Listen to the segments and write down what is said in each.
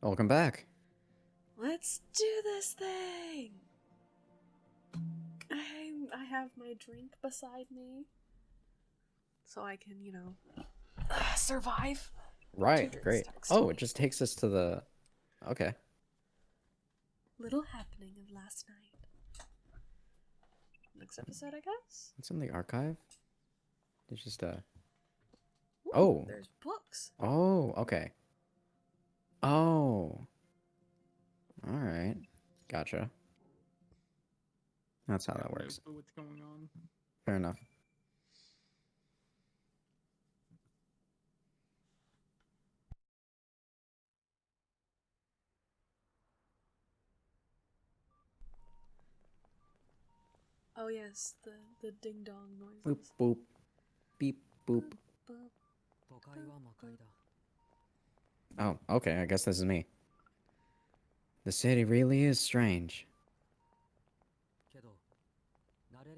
Welcome back. Let's do this thing! I have my drink beside me. So I can, you know, survive. Right, great. Oh, it just takes us to the... Okay. Little happening of last night. Next episode, I guess? It's in the archive? It's just, Ooh, oh! There's books. Oh, okay. Oh. Alright. Gotcha. That's how that works. No clue what's going on. Fair enough. Oh yes, the ding dong noises. Boop, boop. Beep, boop. Boop. Oh, okay, I guess this is me. The city really is strange.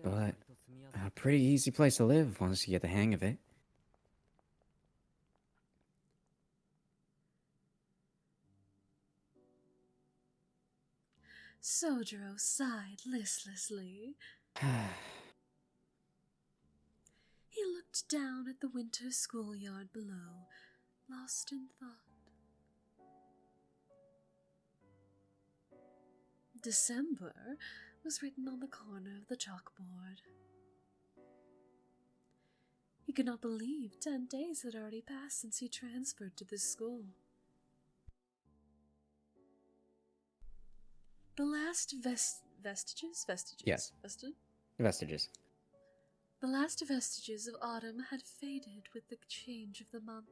But a pretty easy place to live once you get the hang of it. Soujyuro sighed listlessly. He looked down at the winter schoolyard below, lost in thought. December was written on the corner of the chalkboard. He could not believe 10 days had already passed since he transferred to this school. The last vestiges? Yes. Vestiges. The last vestiges of autumn had faded with the change of the month.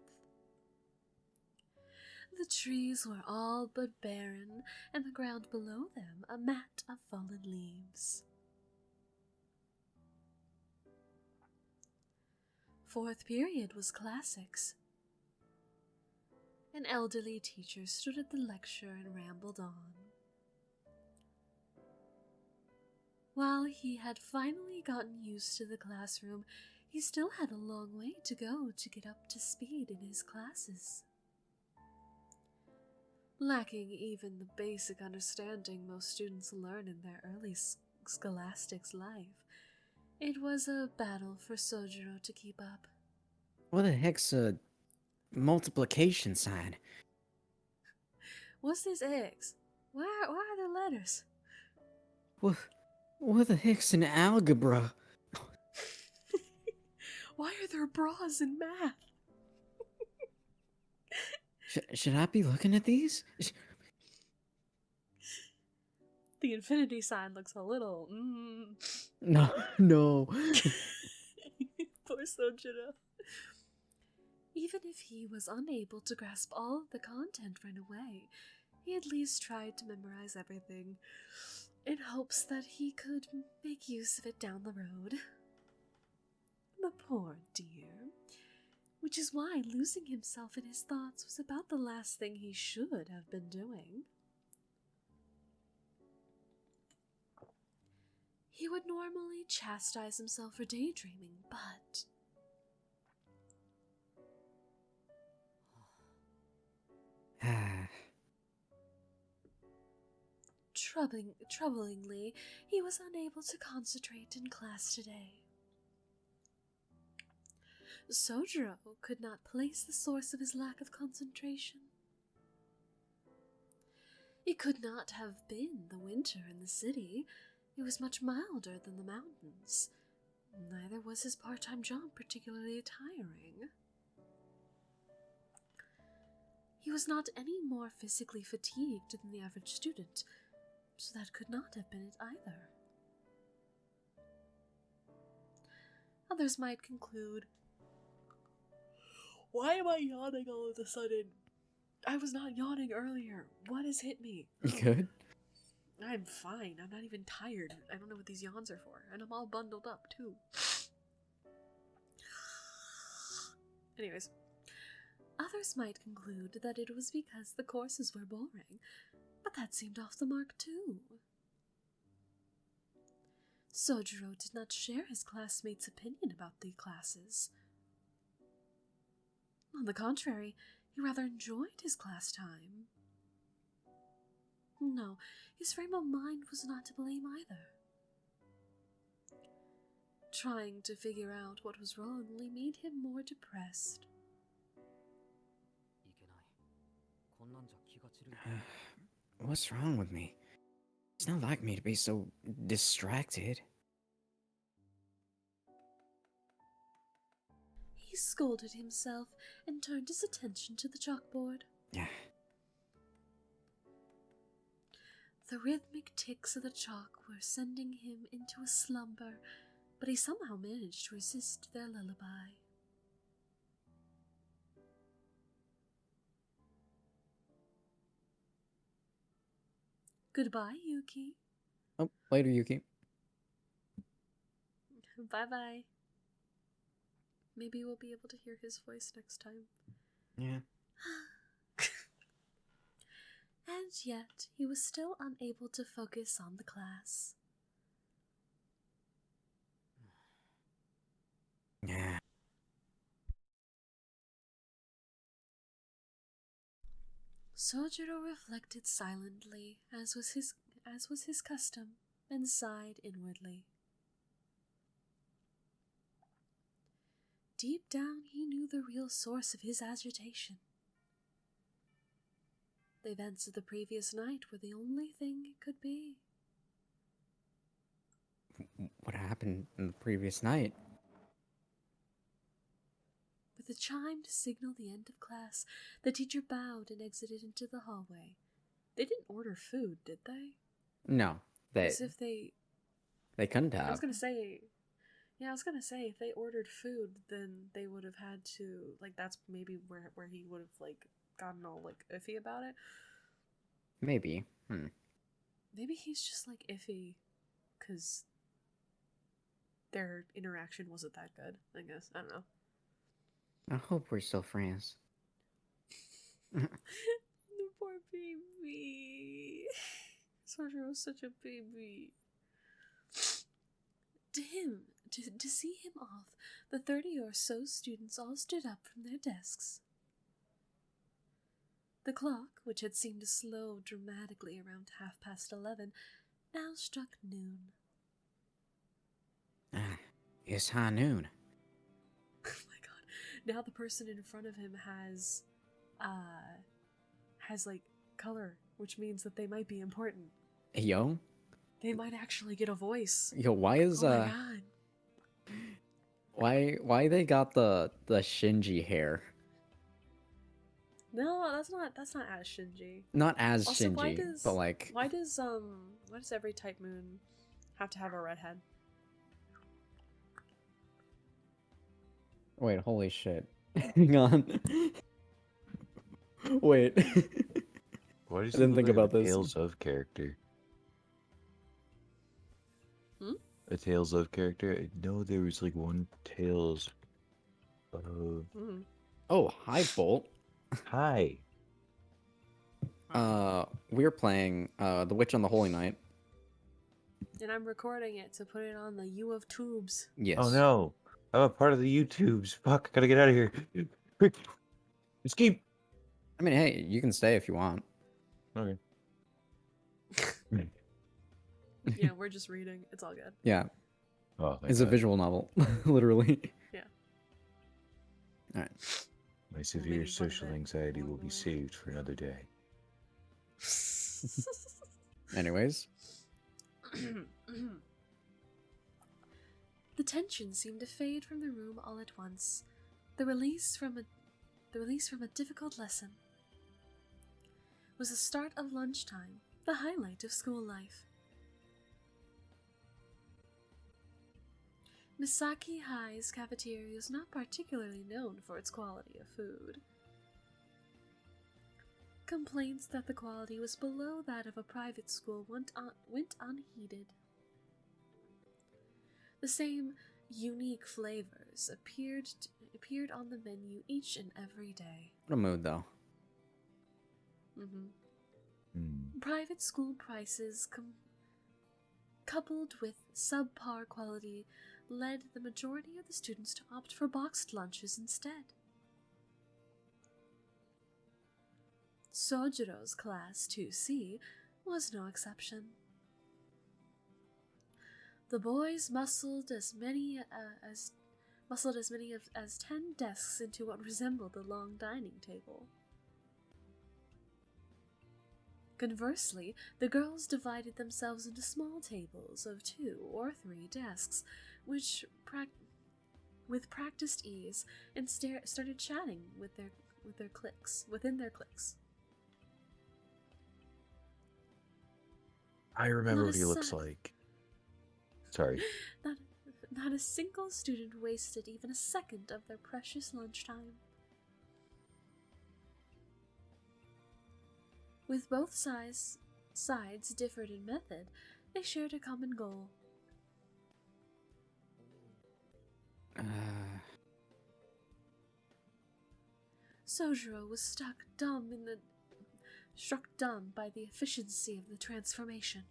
The trees were all but barren, and the ground below them a mat of fallen leaves. Fourth period was classics. An elderly teacher stood at the lecture and rambled on. While he had finally gotten used to the classroom, he still had a long way to go to get up to speed in his classes. Lacking even the basic understanding most students learn in their early scholastics life, it was a battle for Soujyuro to keep up. What the heck's a multiplication sign? What's this X? Why are there letters? What the heck's an algebra? Why are there bras in math? Should I be looking at these? The infinity sign looks a little. No, no. Poor Soujyuro. Even if he was unable to grasp all of the content right away, he at least tried to memorize everything, in hopes that he could make use of it down the road. The poor dear. Which is why losing himself in his thoughts was about the last thing he should have been doing. He would normally chastise himself for daydreaming, but... Troublingly, he was unable to concentrate in class today. Soujyuro could not place the source of his lack of concentration. It could not have been the winter in the city. It was much milder than the mountains. Neither was his part-time job particularly tiring. He was not any more physically fatigued than the average student, so that could not have been it either. Others might conclude, why am I yawning all of a sudden? I was not yawning earlier. What has hit me? You good? I'm fine. I'm not even tired. I don't know what these yawns are for. And I'm all bundled up, too. Anyways. Others might conclude that it was because the courses were boring, but that seemed off the mark, too. Soujyuro did not share his classmates' opinion about the classes. On the contrary, he rather enjoyed his class time. No, his frame of mind was not to blame either. Trying to figure out what was wrong only made him more depressed. What's wrong with me? It's not like me to be so distracted. He scolded himself and turned his attention to the chalkboard. Yeah. The rhythmic ticks of the chalk were sending him into a slumber, but he somehow managed to resist their lullaby. Goodbye, Yuki. Oh, later, Yuki. Bye-bye. Maybe we'll be able to hear his voice next time. Yeah. And yet, he was still unable to focus on the class. Yeah. Soujyuro reflected silently, as was his custom, and sighed inwardly. Deep down, he knew the real source of his agitation. The events of the previous night were the only thing it could be. What happened in the previous night? With a chime to signal the end of class, the teacher bowed and exited into the hallway. They didn't order food, did they? No, they. As if they couldn't have. I was gonna say, if they ordered food, then they would have had to, like, that's maybe where he would have, like, gotten all, like, iffy about it. Maybe. Maybe he's just, like, iffy because their interaction wasn't that good, I guess. I don't know. I hope we're still friends. The poor baby. Soujyuro was such a baby. To see him off, the 30 or so students all stood up from their desks. The clock, which had seemed to slow dramatically around 11:30, now struck noon. It's high noon. Oh my god. Now the person in front of him has like color, which means that they might be important. Yo? They might actually get a voice. Yo, why is Oh my god. why they got the Shinji hair? No, that's not as Shinji. Not as Also, Shinji, but like why does every type moon have to have a redhead? Wait, holy shit. Hang on. Wait. Why does I didn't think about this. Tales of character? A Tales of character? I know there was like one Tales of... Oh, hi, Bolt. Hi. We're playing The Witch on the Holy Night. And I'm recording it to put it on the U of Tubes. Yes. Oh no. I'm a part of the YouTubes. Fuck, gotta get out of here. Quick. Escape. I mean, hey, you can stay if you want. Okay. Yeah, we're just reading. It's all good. Yeah. Oh, It's a visual novel, literally. Yeah. Alright. My severe social anxiety will be saved for another day. Anyways. The tension seemed to fade from the room all at once. The release from a difficult lesson was the start of lunchtime, the highlight of school life. Misaki High's cafeteria is not particularly known for its quality of food. Complaints that the quality was below that of a private school went unheeded. The same unique flavors appeared on the menu each and every day. What a mood, though. Private school prices coupled with subpar quality led the majority of the students to opt for boxed lunches instead. Soujyuro's class 2C was no exception. The boys muscled as many as 10 desks into what resembled a long dining table. Conversely, the girls divided themselves into small tables of 2 or 3 desks, which with practiced ease, and started chatting within their cliques. I remember Not what a he looks si- like. Sorry. Not a single student wasted even a second of their precious lunchtime. With both sides differed in method, they shared a common goal. Soujyuro was struck dumb by the efficiency of the transformation.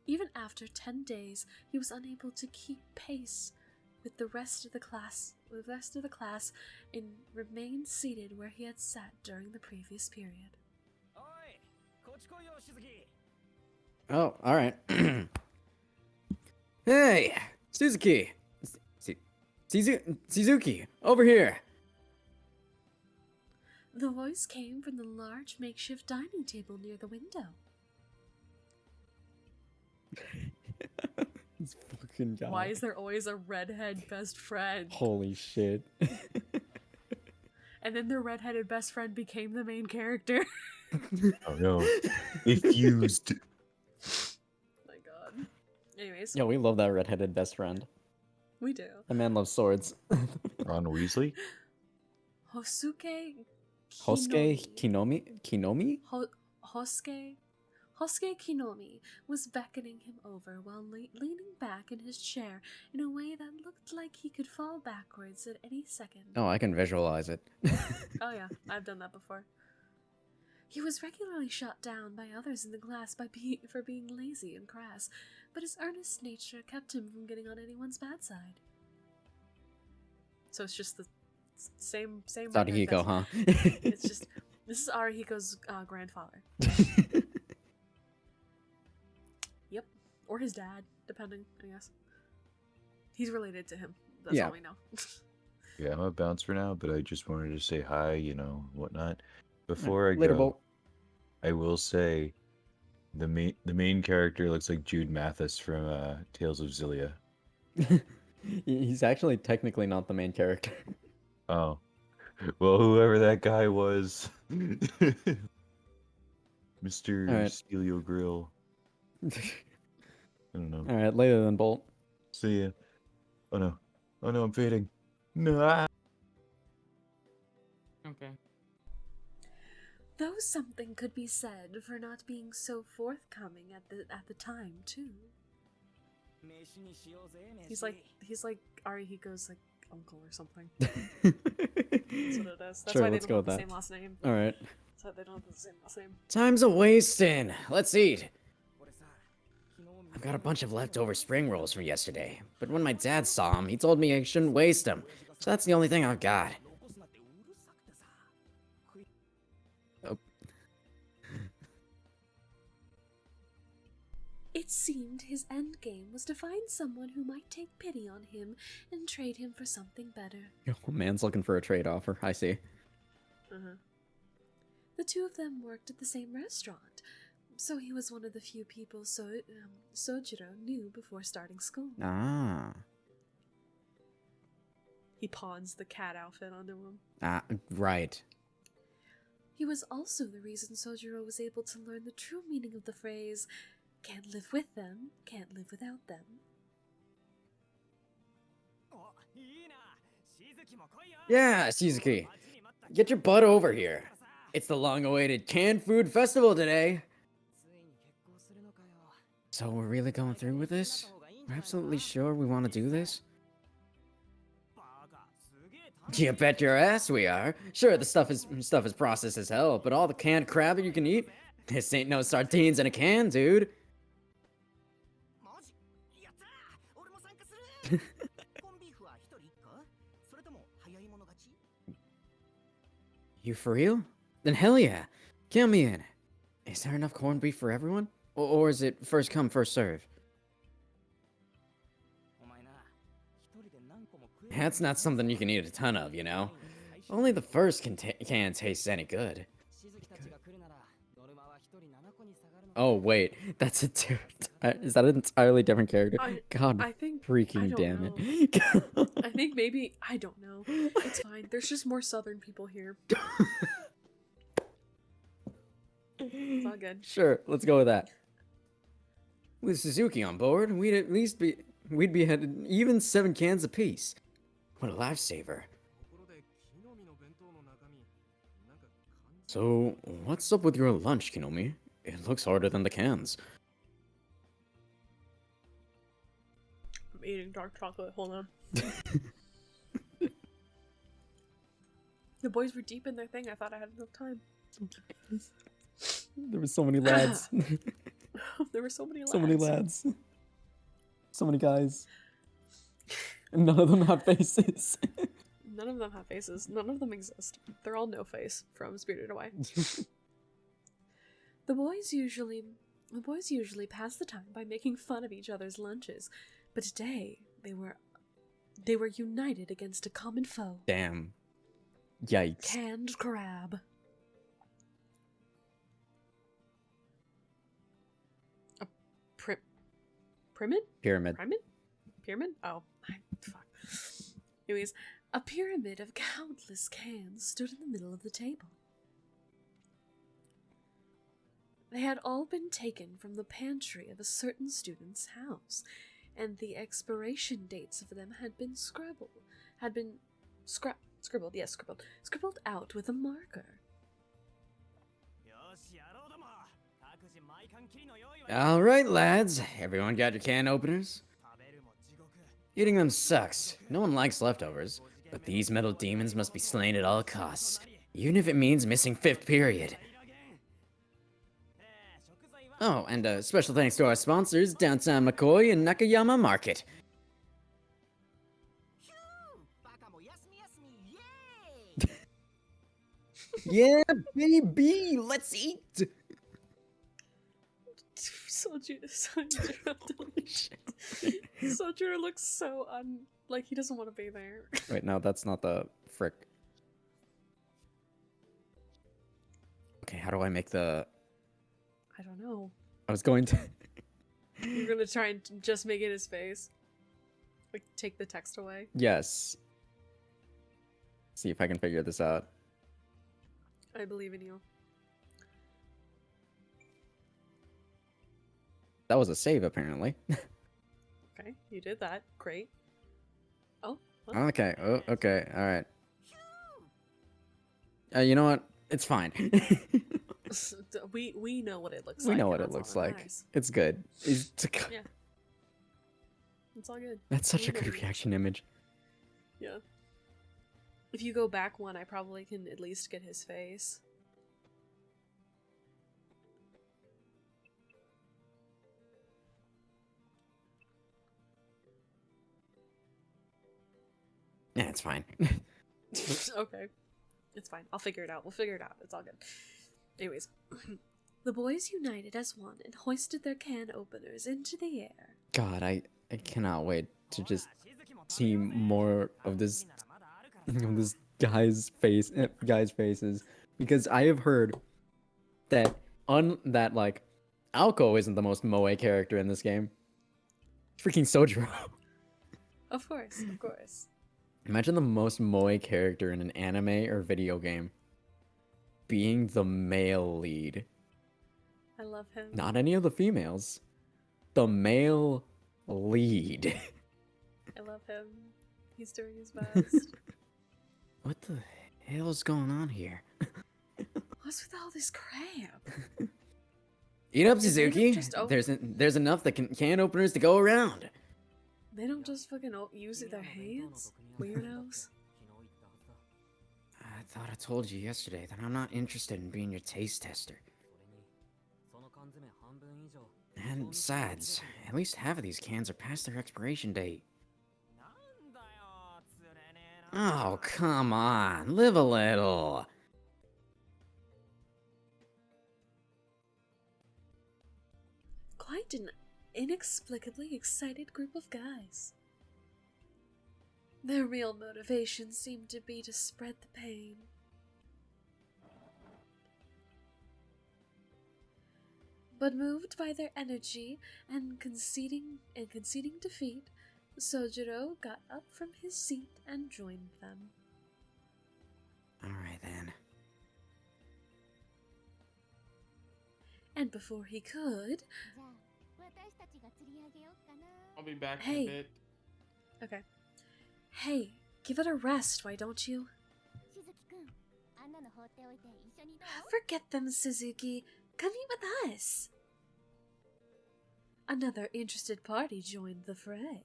Even after 10 days, he was unable to keep pace with the rest of the class, and remained seated where he had sat during the previous period. Oh, all right. Hey, Suzuki, over here. The voice came from the large makeshift dining table near the window. This fucking guy. Why is there always a redhead best friend? Holy shit. And then their redheaded best friend became the main character. Oh no. It fused. My god. Anyways, Yo, we love that redheaded best friend. we do. That man loves swords. Ron Weasley? Hosuke Hosuke Kinomi? Hosuke Kinomi was beckoning him over while leaning back in his chair in a way that looked like he could fall backwards at any second. Oh, I can visualize it. Oh yeah, I've done that before. He was regularly shot down by others in the class for being lazy and crass, but his earnest nature kept him from getting on anyone's bad side. So it's just the same. It's Arihiko, huh? It's just this is Arihiko's grandfather. Yep, or his dad, depending, I guess. He's related to him. That's all we know. Yeah, I'm a bouncer now, but I just wanted to say hi, you know, whatnot. Before I Later, go, Bolt. I will say the main character looks like Jude Mathis from Tales of Xillia. He's actually technically not the main character. Oh. Well, whoever that guy was. Mr. All right. Celio Grill. I don't know. All right, later then, Bolt. See ya. Oh no. Oh no, I'm fading. No. Okay. Though something could be said for not being so forthcoming at the time too. He's like Arihiko's like uncle or something. That's what it is. That's Sure, why they let's don't go have with the that. same last name. All right. That's why they don't have the same last name. Time's a wasting. Let's eat. I've got a bunch of leftover spring rolls from yesterday, but when my dad saw them, he told me I shouldn't waste them. So that's the only thing I've got. Oh. It seemed his endgame was to find someone who might take pity on him and trade him for something better. Yo, man's looking for a trade offer. I see. The two of them worked at the same restaurant, so he was one of the few people Soujyuro knew before starting school. Ah. He pawns the cat outfit onto him. Ah, right. He was also the reason Soujyuro was able to learn the true meaning of the phrase, "Can't live with them, can't live without them." Yeah, Shizuki. Get your butt over here. It's the long-awaited canned food festival today. So we're really going through with this? We're absolutely sure we want to do this? You bet your ass we are. Sure, the stuff is processed as hell, but all the canned crab that you can eat? This ain't no sardines in a can, dude. You for real? Then hell yeah. Count me in. Is there enough corned beef for everyone? Or is it first come, first serve? That's not something you can eat a ton of, you know? Only the first can tastes any good. Oh, wait. That's a is that an entirely different character? God I think freaking I damn don't it. I think maybe I don't know. It's fine. There's just more southern people here. It's all good. Sure, let's go with that. With Suzuki on board, we'd be had even 7 cans apiece. What a lifesaver. So, what's up with your lunch, Kinomi? It looks harder than the cans. I'm eating dark chocolate. Hold on. The boys were deep in their thing. I thought I had enough time. There were so many lads. There were so many lads. So many lads. So many guys. And none of them have faces. None of them have faces. None of them exist. They're all no face from Spirited Away. The boys usually pass the time by making fun of each other's lunches, but today they were united against a common foe. Damn. Yikes. Canned crab. A pyramid? Pyramid. Pyramid? Oh, fuck. Anyways, a pyramid of countless cans stood in the middle of the table. They had all been taken from the pantry of a certain student's house, and the expiration dates of them had been scribbled out with a marker. Alright, lads. Everyone got your can openers? Eating them sucks. No one likes leftovers. But these metal demons must be slain at all costs, even if it means missing 5th period. Oh, and special thanks to our sponsors, Downtown McCoy and Nakayama Market. Yeah, baby, let's eat. Soujyuro looks so like he doesn't want to be there. Wait, no, that's not the frick. Okay, how do I make the... I don't know. I was going to... You're gonna try and just make it his face? Like, take the text away? Yes. See if I can figure this out. I believe in you. That was a save, apparently. Okay, you did that. Great. Oh. Okay, oh, okay, alright. You know what? It's fine. we know what it looks like. We know what it looks like. Nice. It's good. Yeah. It's all good. That's such a good reaction image. Yeah. If you go back one, I probably can at least get his face. Yeah, it's fine. Okay. It's fine. I'll figure it out. We'll figure it out. It's all good. Anyways. The boys united as one and hoisted their can openers into the air. God, I cannot wait to just see more of this guy's faces, because I have heard that like Alco isn't the most moe character in this game. Freaking Soujyuro. Of course, of course. Imagine the most moe character in an anime or video game being the male lead. I love him. Not any of the females. The male lead. I love him. He's doing his best. What the hell's going on here? What's with all this crab? Eat up, Is it Suzuki. just There's enough that can openers to go around. They don't just fucking use their hands? Weirdos. I thought I told you yesterday that I'm not interested in being your taste tester. And besides, at least half of these cans are past their expiration date. Oh, come on. Live a little. described an inexplicably excited group of guys. Their real motivation seemed to be to spread the pain. But moved by their energy and conceding defeat, Soujyuro got up from his seat and joined them. Alright then. And before he could... I'll be back Hey. in a bit. Okay. Hey, give it a rest, why don't you? Forget them, Suzuki. Come eat with us. Another interested party joined the fray.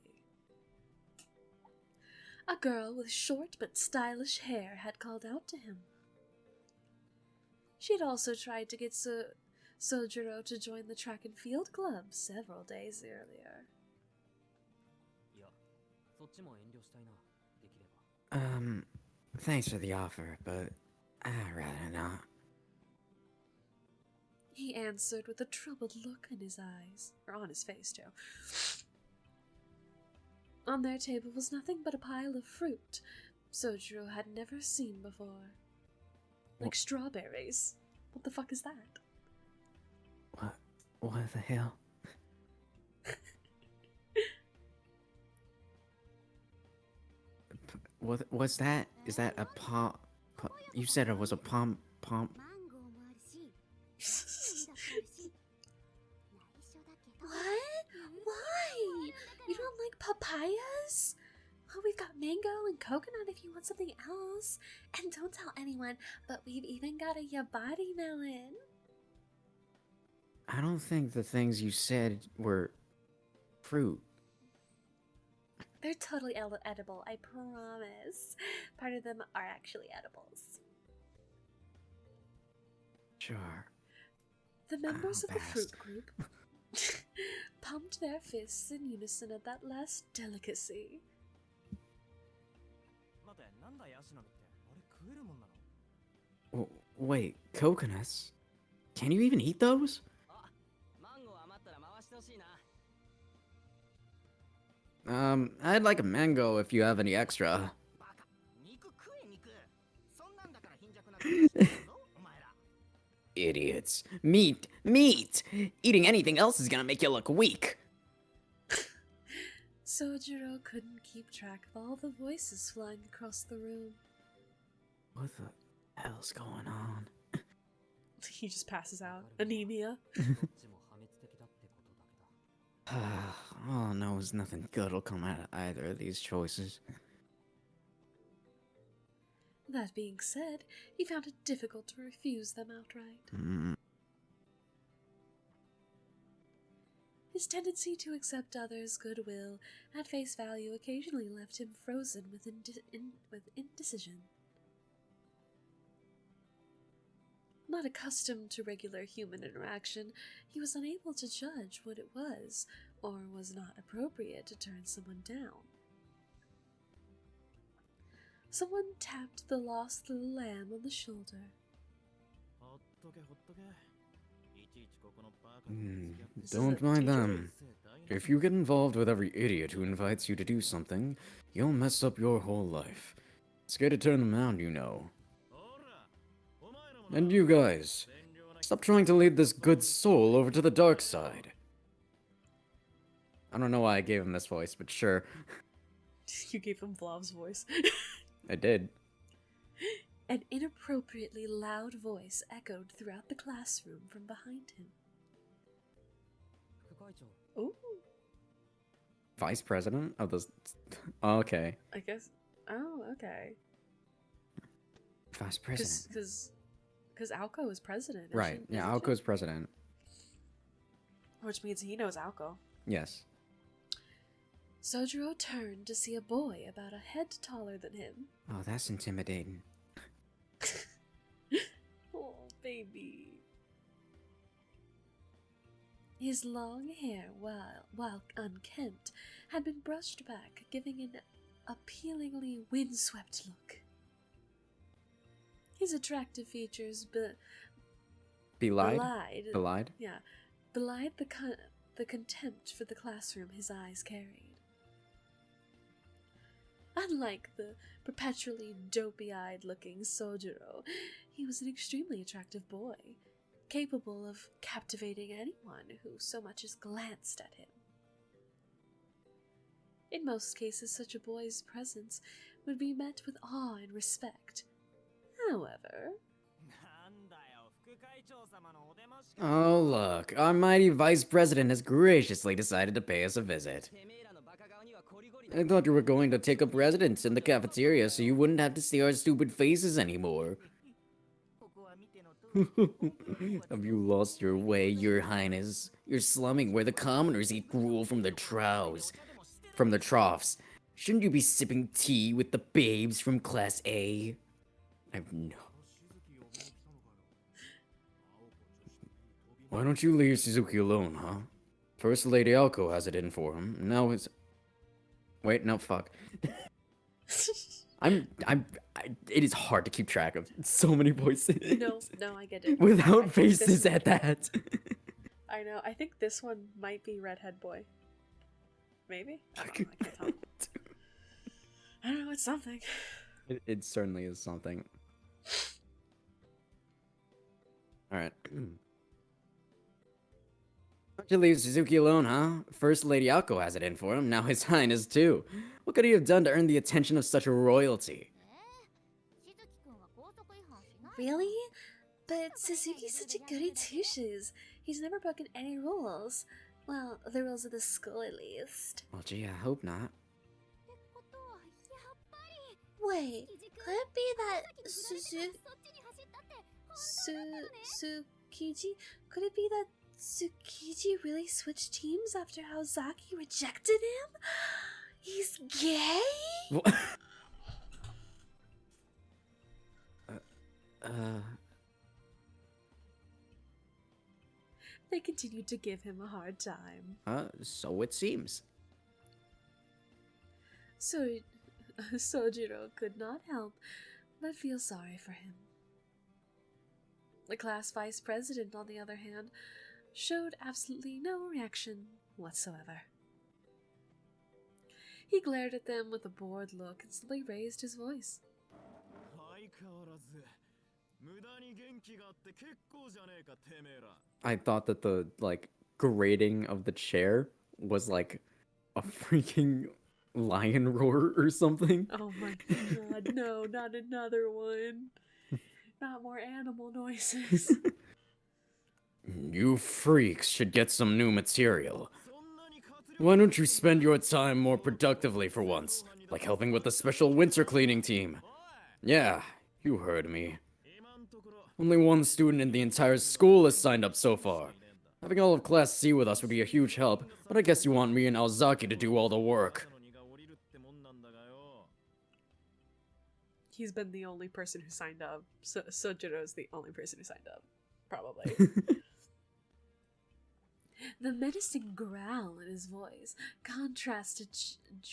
A girl with short but stylish hair had called out to him. She'd also tried to get Soujyuro to join the track and field club several days earlier. Thanks for the offer, but I'd rather not. He answered with a troubled look in his eyes, or on his face, too. On their table was nothing but a pile of fruit Soujyuro had never seen before. Like strawberries. What the fuck is that? What the hell? What's that? Is that a palm? You said it was a palm. What? Why? You don't like papayas? Oh, we've got mango and coconut if you want something else. And don't tell anyone, but we've even got a yabari melon. I don't think the things you said were fruit. They're totally edible, I promise. Part of them are actually edibles. Sure. The members of the pass. fruit group pumped their fists in unison at that last delicacy. Wait, coconuts? Can you even eat those? I'd like a mango if you have any extra. Idiots. Meat! Meat! Eating anything else is gonna make you look weak. Soujyuro couldn't keep track of all the voices flying across the room. What the hell's going on? He just passes out. Anemia. All I know is nothing good will come out of either of these choices. That being said, he found it difficult to refuse them outright. His tendency to accept others' goodwill at face value occasionally left him frozen with indecision. Not accustomed to regular human interaction, he was unable to judge what it was or was not appropriate to turn someone down. Someone tapped the lost little lamb on the shoulder. Don't mind them. If you get involved with every idiot who invites you to do something, you'll mess up your whole life. It's good to turn them out, you know. And you guys, stop trying to lead this good soul over to the dark side. I don't know why I gave him this voice, but sure. You gave him Vlov's voice. I did. An inappropriately loud voice echoed throughout the classroom from behind him. Ooh. Vice president of the... Oh, okay. I guess. Oh, okay. Vice president. Because Aoko is president. Right. Yeah, Aoko's president. Which means he knows Aoko. Yes. Soujyuro turned to see a boy about a head taller than him. Oh, that's intimidating. Oh, baby. His long hair, while unkempt, had been brushed back, giving an appealingly windswept look. His attractive features belied Belied? Yeah, belied the contempt for the classroom his eyes carried. Unlike the perpetually dopey-eyed looking Soujyuro, he was an extremely attractive boy, capable of captivating anyone who so much as glanced at him. In most cases, such a boy's presence would be met with awe and respect. However... Oh, look, our mighty vice president has graciously decided to pay us a visit. I thought you were going to take up residence in the cafeteria so you wouldn't have to see our stupid faces anymore. Have you lost your way, your highness? You're slumming where the commoners eat gruel from the troughs. Shouldn't you be sipping tea with the babes from Class A? I've no... Why don't you leave Suzuki alone, huh? First Lady Alko has it in for him. Now it's... Wait, no, fuck. It is hard to keep track of so many voices. No, I get it. Without faces at that. I know. I think this one might be Redhead Boy. Maybe? I can't tell. I don't know, it's something. It certainly is something. Alright. Don't you leave Suzuki alone, huh? First Lady Alko has it in for him, now His Highness too. What could he have done to earn the attention of such a royalty? Really? But Suzuki's such a goody two-shoes. He's never broken any rules. Well, the rules of the school at least. Well, gee, I hope not. Wait, could it be that Tsukiji? Could it be that Tsukiji really switched teams after how Zaki rejected him? He's gay? What? They continued to give him a hard time. So it seems. So, Soujyuro could not help but feel sorry for him. The class vice president, on the other hand, showed absolutely no reaction whatsoever. He glared at them with a bored look and simply raised his voice. I thought that the, grating of the chair was like a freaking lion roar or something. Oh my god, no, not another one. Not more animal noises. You freaks should get some new material. Why don't you spend your time more productively for once, like helping with the special winter cleaning team? Yeah, you heard me. Only one student in the entire school has signed up so far. Having all of Class C with us would be a huge help, but I guess you want me and Aozaki to do all the work. He's been the only person who signed up. Soujyuro's the only person who signed up. Probably. The menacing growl in his voice contrasted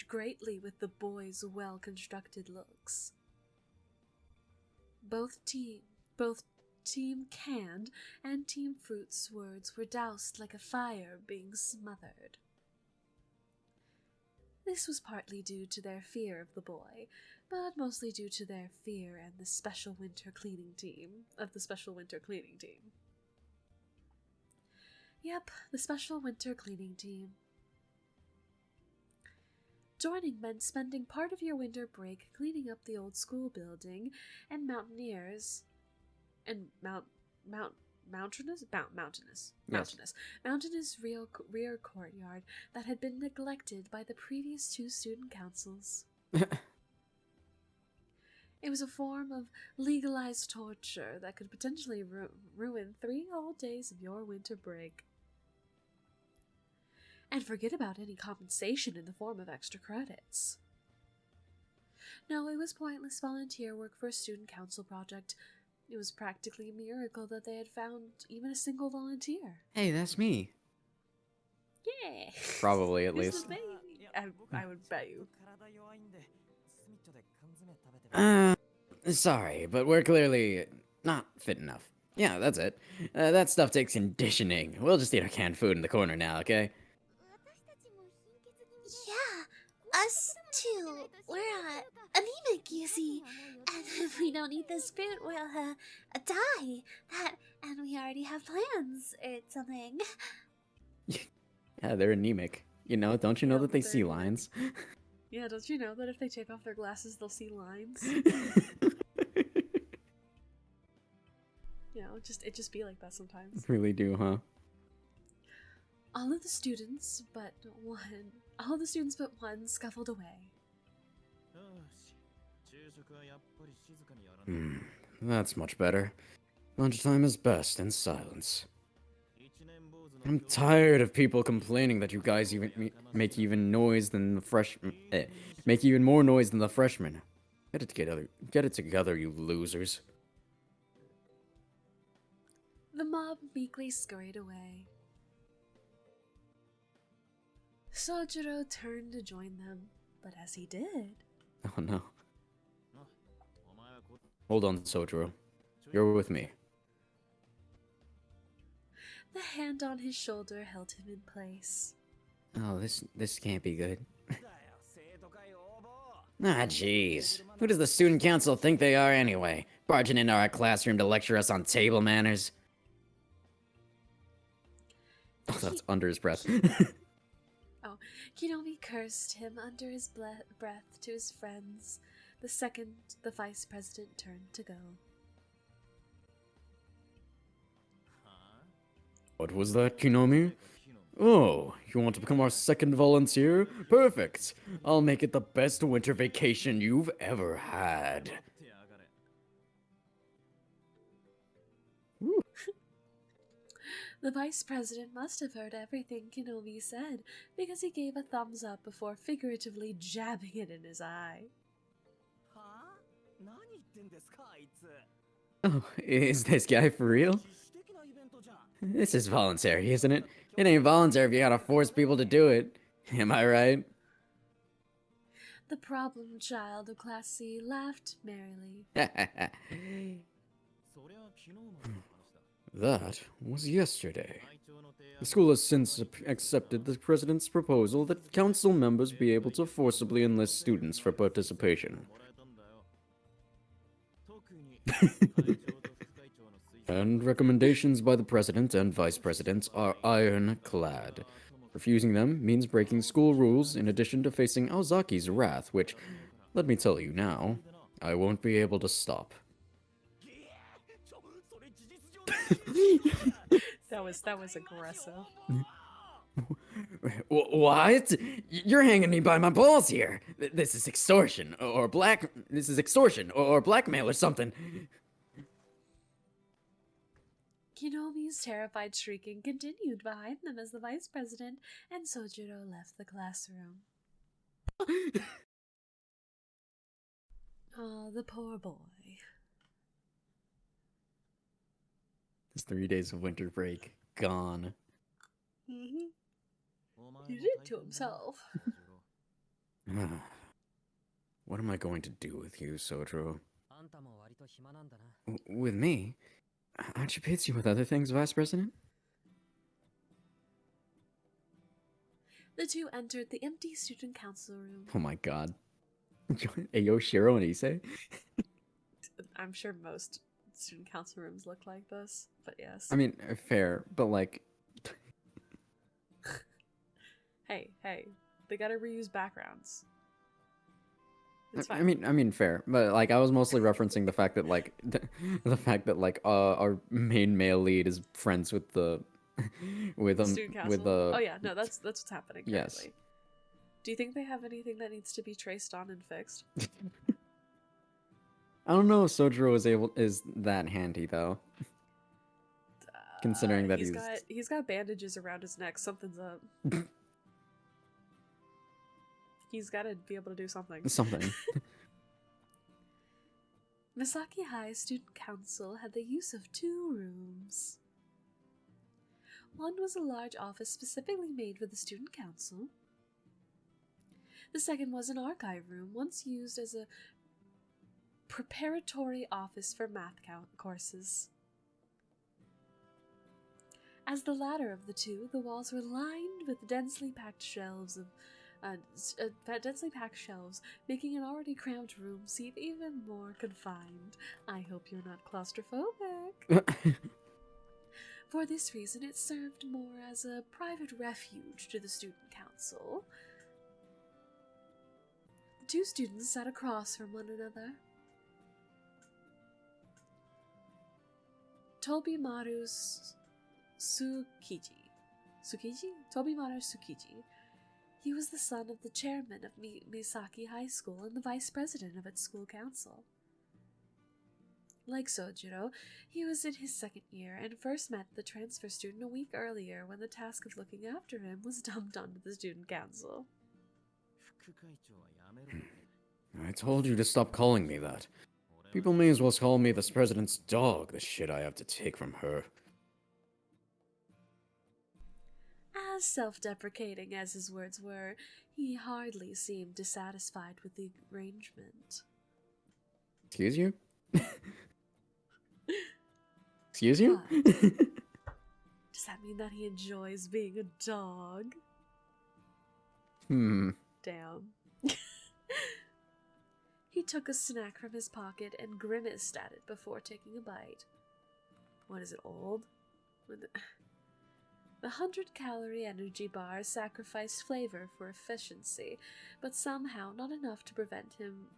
greatly with the boy's well-constructed looks. Both Team Canned and Team Fruit's words were doused like a fire being smothered. This was partly due to their fear of the boy, but mostly due to their fear and the special winter cleaning team. Yep, the special winter cleaning team. Joining meant spending part of your winter break cleaning up the old school building and mountainous rear courtyard that had been neglected by the previous two student councils. It was a form of legalized torture that could potentially ruin 3 whole days of your winter break. And forget about any compensation in the form of extra credits. No, it was pointless volunteer work for a student council project. It was practically a miracle that they had found even a single volunteer. Hey, that's me. Yeah. Probably, at This least. is me. I would bet you. Sorry, but we're clearly not fit enough. Yeah, that's it. That stuff takes conditioning. We'll just eat our canned food in the corner now, okay? Yeah, us too. We're anemic, you see. And if we don't eat this fruit, we'll die. And we already have plans or something. Yeah, they're anemic. You know, don't you know Yeah, that they they're see anemic. lines? Yeah, don't you know that if they take off their glasses, they'll see lines? You know, it just be like that sometimes. Really do, huh? All the students but one scuffled away. That's much better. Lunchtime is best in silence. I'm tired of people complaining that you guys make even noise than the make even more noise than the freshmen. Get it together, you losers. The mob meekly scurried away. Soujyuro turned to join them, but as he did... Oh no. Hold on, Soujyuro. You're with me. The hand on his shoulder held him in place. Oh, this can't be good. Ah, jeez. Who does the student council think they are anyway? Barging into our classroom to lecture us on table manners? Oh, that's under his breath. Oh, Kinomi cursed him under his breath to his friends. The second the vice president turned to go. What was that, Kinomi? Oh, you want to become our second volunteer? Perfect! I'll make it the best winter vacation you've ever had. The vice president must have heard everything Kinomi said, because he gave a thumbs up before figuratively jabbing it in his eye. Oh, is this guy for real? This is voluntary, isn't it? It ain't voluntary if you gotta force people to do it. Am I right? The problem child of Class C laughed merrily. That was yesterday. The school has since accepted the president's proposal that council members be able to forcibly enlist students for participation. And recommendations by the president and vice president are ironclad. Refusing them means breaking school rules in addition to facing Aozaki's wrath, which, let me tell you now, I won't be able to stop. That was aggressive. What? You're hanging me by my balls here. This is extortion or blackmail or something. Kinomi's terrified shrieking continued behind them as the vice president and Soujyuro left the classroom. Oh, the poor boy. His 3 days of winter break gone. He did it to himself. What am I going to do with you, Soujyuro? With me? Aren't you busy with other things, Vice President? The two entered the empty student council room. Oh my god. Ayo, Shiro and Issei? I'm sure most student council rooms look like this, but yes. I mean, fair, but like... hey, they gotta reuse backgrounds. It's I fine. mean, fair, but like I was mostly referencing the fact that like the fact that like our main male lead is friends with the student council. with the Oh yeah, no, that's what's happening currently. Yes. Do you think they have anything that needs to be traced on and fixed? I don't know if Soujyuro is that handy though. Considering that he's got bandages around his neck, something's up. He's got to be able to do something. Something. Misaki High Student Council had the use of 2 rooms. One was a large office specifically made for the student council. The second was an archive room, once used as a preparatory office for math courses. As the latter of the two, the walls were lined with densely packed shelves, making an already cramped room seem even more confined. I hope you're not claustrophobic. For this reason, it served more as a private refuge to the student council. The two students sat across from one another. Tobimaru Tsukiji. Tobimaru Tsukiji. He was the son of the chairman of Misaki High School and the vice president of its school council. Like Soujyuro, he was in his second year and first met the transfer student a week earlier when the task of looking after him was dumped onto the student council. I told you to stop calling me that. People may as well call me this president's dog, the shit I have to take from her. As self-deprecating as his words were, he hardly seemed dissatisfied with the arrangement. Excuse you? Excuse you? Does that mean that he enjoys being a dog? Hmm. Damn. He took a snack from his pocket and grimaced at it before taking a bite. What is it, old? The 100-calorie energy bar sacrificed flavor for efficiency, but somehow not enough to prevent him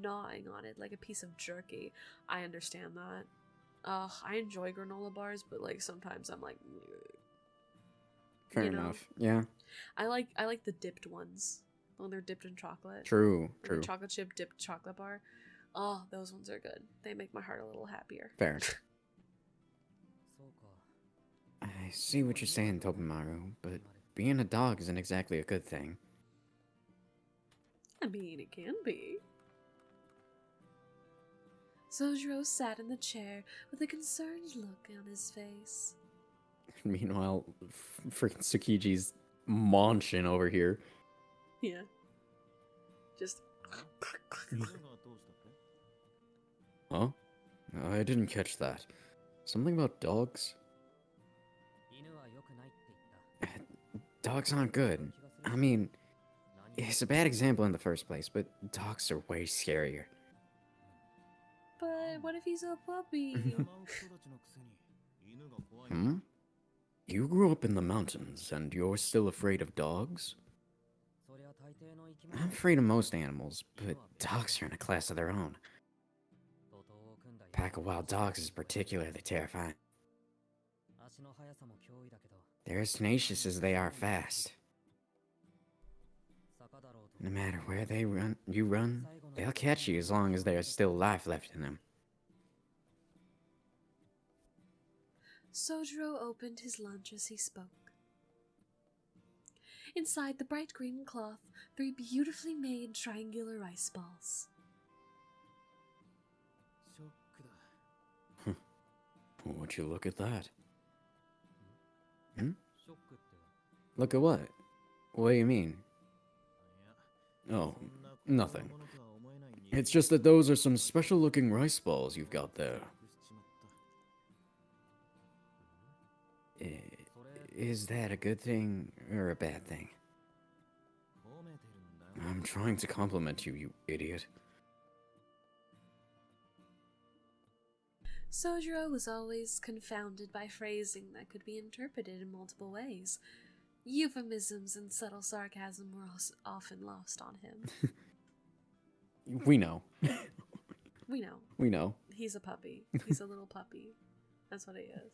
gnawing on it like a piece of jerky. I understand that. I enjoy granola bars, but like sometimes I'm like, Fair enough. Yeah. I like the dipped ones when they're dipped in chocolate. True. Like a chocolate chip dipped chocolate bar. Oh, those ones are good. They make my heart a little happier. Fair. I see what you're saying, Tobimaru, but being a dog isn't exactly a good thing. I mean, it can be. Soujyuro sat in the chair with a concerned look on his face. Meanwhile, freaking Tsukiji's munching over here. Yeah. Just... Huh? I didn't catch that. Something about dogs? Dogs aren't good. I mean, it's a bad example in the first place, but dogs are way scarier. But what if he's a puppy? Hmm? You grew up in the mountains, and you're still afraid of dogs? I'm afraid of most animals, but dogs are in a class of their own. A pack of wild dogs is particularly terrifying. They're as tenacious as they are fast. No matter where you run, they'll catch you as long as there's still life left in them. Soujyuro opened his lunch as he spoke. Inside the bright green cloth, 3 beautifully made triangular rice balls. Would you look at that? Hmm? Look at what? What do you mean? Oh, nothing. It's just that those are some special-looking rice balls you've got there. Is that a good thing or a bad thing? I'm trying to compliment you, you idiot. Soujyuro was always confounded by phrasing that could be interpreted in multiple ways. Euphemisms and subtle sarcasm were often lost on him. We know. We know. We know. He's a puppy. He's a little puppy. That's what he is.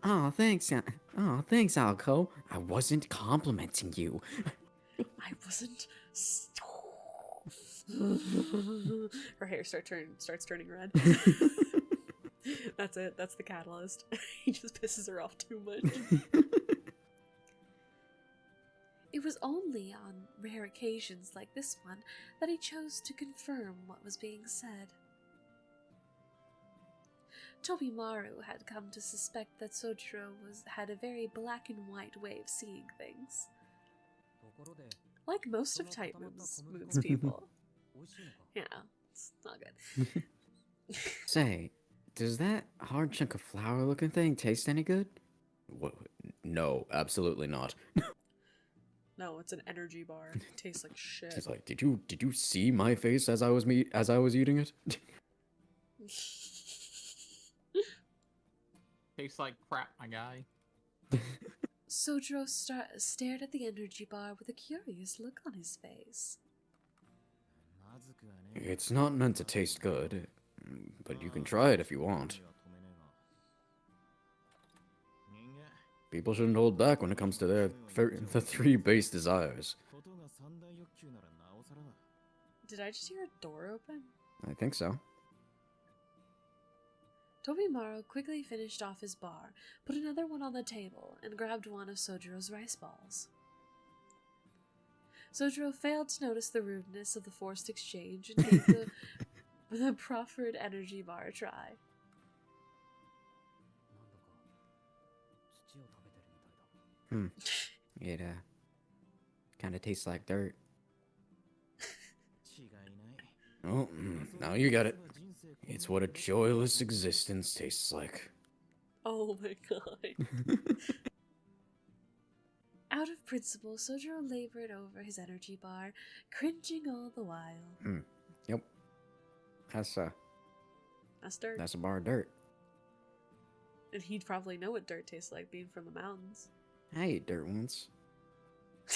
Oh, thanks. Oh, thanks, Alco. I wasn't complimenting you. I wasn't. Her hair starts turning red. That's it. That's the catalyst. He just pisses her off too much. It was only on rare occasions like this one that he chose to confirm what was being said. Tobimaru had come to suspect that Soujyuro had a very black and white way of seeing things. Like most of Tight Moon's people. Yeah, it's not good. Say, Does that hard chunk of flour looking thing taste any good? What? No, absolutely not. No, it's an energy bar. It tastes like shit. She's like, did you see my face as I was eating it? Tastes like crap, my guy. Soujyuro stared at the energy bar with a curious look on his face. It's not meant to taste good, but you can try it if you want. People shouldn't hold back when it comes to the three base desires. Did I just hear a door open? I think so. Tobimaro quickly finished off his bar, put another one on the table, and grabbed one of Sojuro's rice balls. Soujyuro failed to notice the rudeness of the forced exchange and gave the proffered energy bar a try. It kind of tastes like dirt. Oh, now you got it. It's what a joyless existence tastes like. Oh my god. Out of principle, Soujyuro labored over his energy bar, cringing all the while. Yep. That's dirt. That's a bar of dirt. And he'd probably know what dirt tastes like, being from the mountains. I ate dirt once. I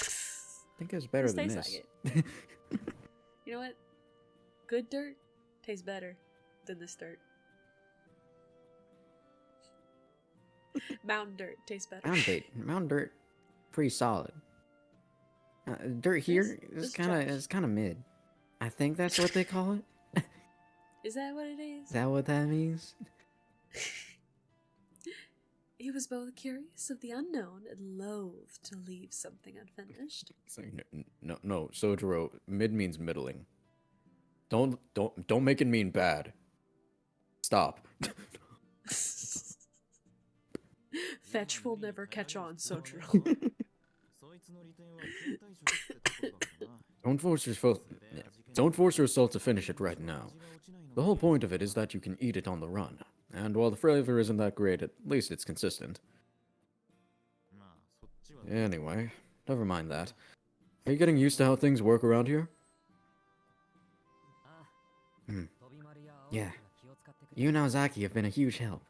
think it was better than Tastes this. like it. You know what? Good dirt tastes better than this dirt. Mountain dirt tastes better. Mountain dirt, pretty solid. Dirt here is kind of mid. I think that's what they call it. Is that what it is? Is that what that means? He was both curious of the unknown and loath to leave something unfinished. It's like, no, Soujyuro, mid means middling. Don't make it mean bad. Stop. Fetch will never catch on, Soujyuro. Don't force yourself to finish it right now. The whole point of it is that you can eat it on the run. And while the flavor isn't that great, at least it's consistent. Anyway, never mind that. Are you getting used to how things work around here? Yeah. You and Aozaki have been a huge help.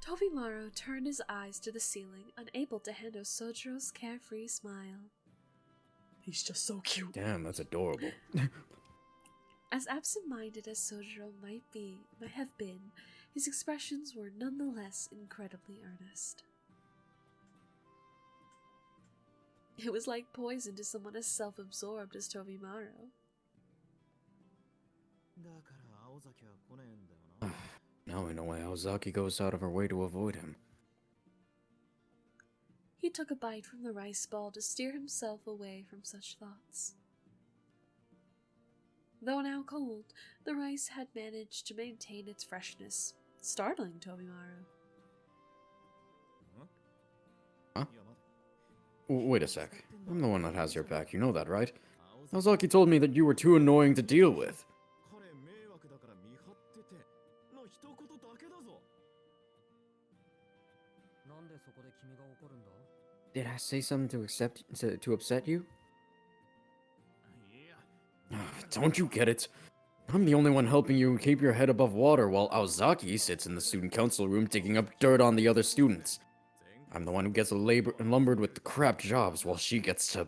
Tobimaro turned his eyes to the ceiling, unable to handle Sojuro's carefree smile. He's just so cute. Damn, that's adorable. As absent-minded as Soujyuro might have been, his expressions were nonetheless incredibly earnest. It was like poison to someone as self-absorbed as Tobimaro. Now we know why Aozaki goes out of her way to avoid him. He took a bite from the rice ball to steer himself away from such thoughts. Though now cold, the rice had managed to maintain its freshness, startling Tobimaro. Huh? Wait a sec. I'm the one that has your back, you know that, right? Aozaki told me that you were too annoying to deal with. Did I say something to upset you? Don't you get it? I'm the only one helping you keep your head above water while Aozaki sits in the student council room digging up dirt on the other students. I'm the one who gets lumbered with the crap jobs while she gets to...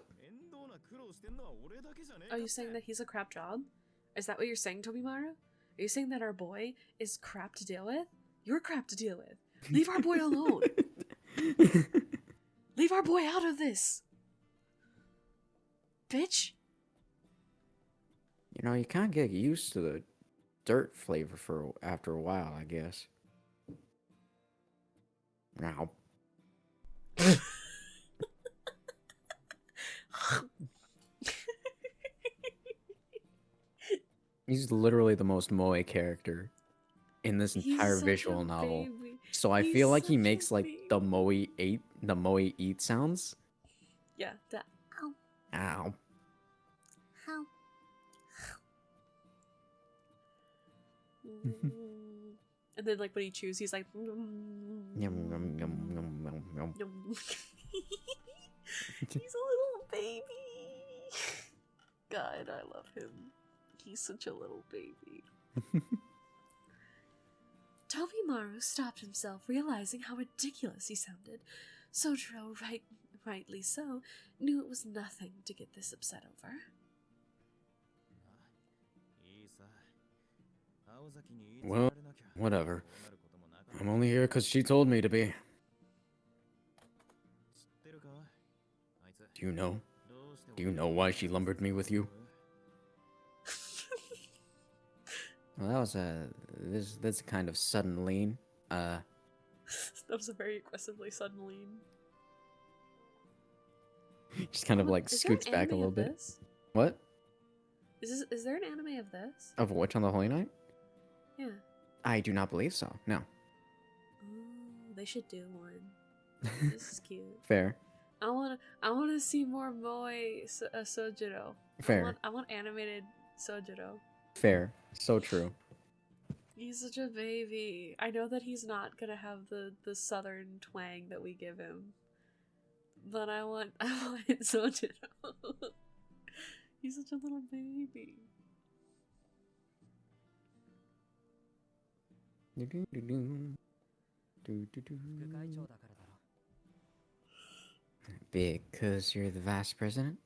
Are you saying that he's a crap job? Is that what you're saying, Tobimaro? Are you saying that our boy is crap to deal with? You're crap to deal with. Leave our boy alone. Leave our boy out of this. Bitch. You know, you can't get used to the dirt flavor after a while, I guess. Now. He's literally the most moe character in this entire visual novel. Baby. So I feel like he makes like the moe eat sounds. Yeah, the ow. Ow. Ow. And then like when he chews, he's like. Yum, yum, yum, yum, yum, yum. He's a little baby. God, I love him. He's such a little baby. Tobimaru stopped himself, realizing how ridiculous he sounded. Soujyuro, rightly so, knew it was nothing to get this upset over. Well, whatever. I'm only here because she told me to be. Do you know? Do you know why she lumbered me with you? Well, that was that's a kind of sudden lean. That was a very aggressively sudden lean. Just kind of like Is there an scoots back a anime little of bit. this? What? Is there an anime of this? Of which on the Holy Night? Yeah. I do not believe so. No. Ooh, they should do one. This is cute. Fair. I wanna see more Moe Soujyuro. Fair. I want animated Soujyuro. Fair. So true. He's such a baby. I know that he's not gonna have the southern twang that we give him, but I want Soujyuro. He's such a little baby. Because you're the vice president?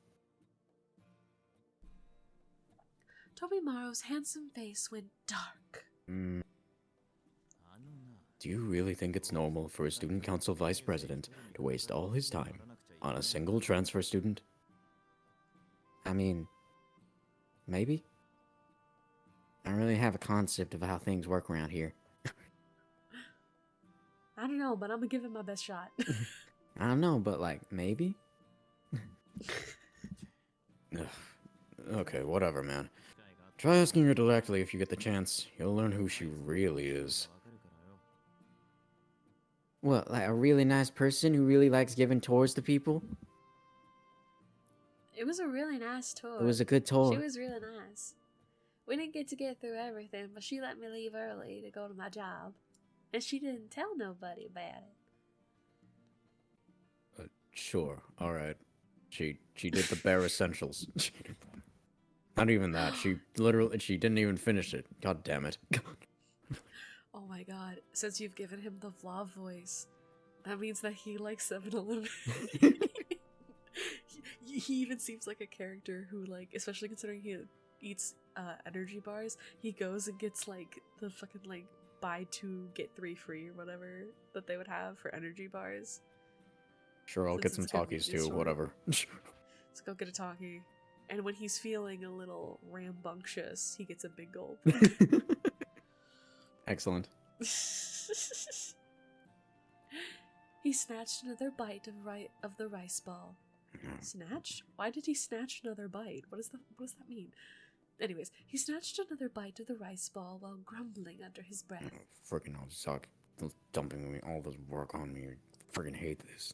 Tobimaru's handsome face went dark. Do you really think it's normal for a student council vice president to waste all his time on a single transfer student? I mean, maybe? I don't really have a concept of how things work around here. I don't know, but I'm gonna give it my best shot. I don't know, but like, maybe? Ugh. Okay, whatever, man. Try asking her directly if you get the chance. You'll learn who she really is. What, like a really nice person who really likes giving tours to people? It was a really nice tour. It was a good tour. She was really nice. We didn't get to get through everything, but she let me leave early to go to my job. And she didn't tell nobody about it. Sure, alright. She did the bare essentials. Not even that. She didn't even finish it. God damn it. Oh my god. Since you've given him the vlog voice, that means that he likes 7-Eleven. He even seems like a character who, like, especially considering he eats energy bars, he goes and gets, like, the fucking, like, buy 2, get 3 free or whatever that they would have for energy bars. Sure, I'll Since get some it's a talkies convenience too, store. whatever. Let's go get a talkie. And when he's feeling a little rambunctious, he gets a big gulp. Excellent. He snatched another bite of the rice ball. Snatched? Why did he snatch another bite? What does that mean? Anyways, he snatched another bite of the rice ball while grumbling under his breath. Freaking all suck. Dumping me all this work on me. I freaking hate this.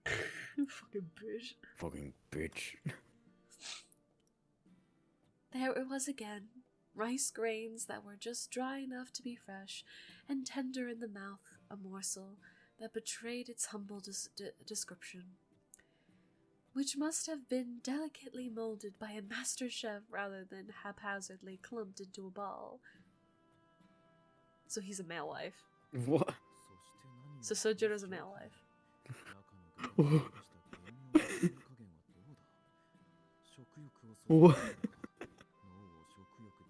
Fucking bitch. Fucking bitch. There it was again. Rice grains that were just dry enough to be fresh, and tender in the mouth, a morsel that betrayed its humble description, which must have been delicately molded by a master chef rather than haphazardly clumped into a ball. So he's a male life. What? So Soujyuro's a male life. What?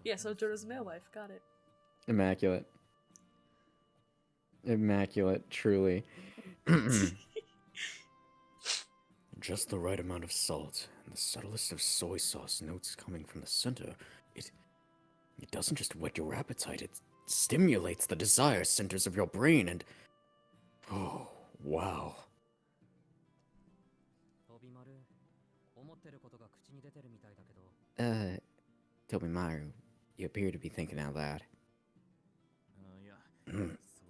Yeah, Soujyuro's a male life. Got it. Immaculate. Immaculate, truly. Just the right amount of salt and the subtlest of soy sauce notes coming from the center. It doesn't just whet your appetite, it stimulates the desire centers of your brain and... Oh, wow. Tobimaru, you appear to be thinking out loud.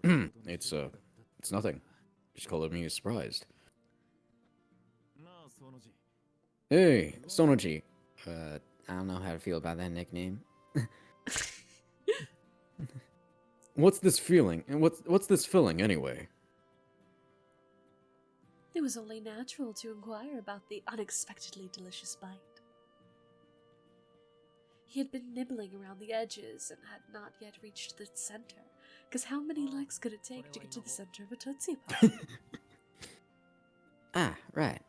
It's nothing. Just colored me surprised. Hey, Sonoji. I don't know how to feel about that nickname. What's this feeling? And what's this feeling anyway? It was only natural to inquire about the unexpectedly delicious bite. He had been nibbling around the edges and had not yet reached the center, because how many legs could it take to get to the center of a Tootsie Pop? Ah, right.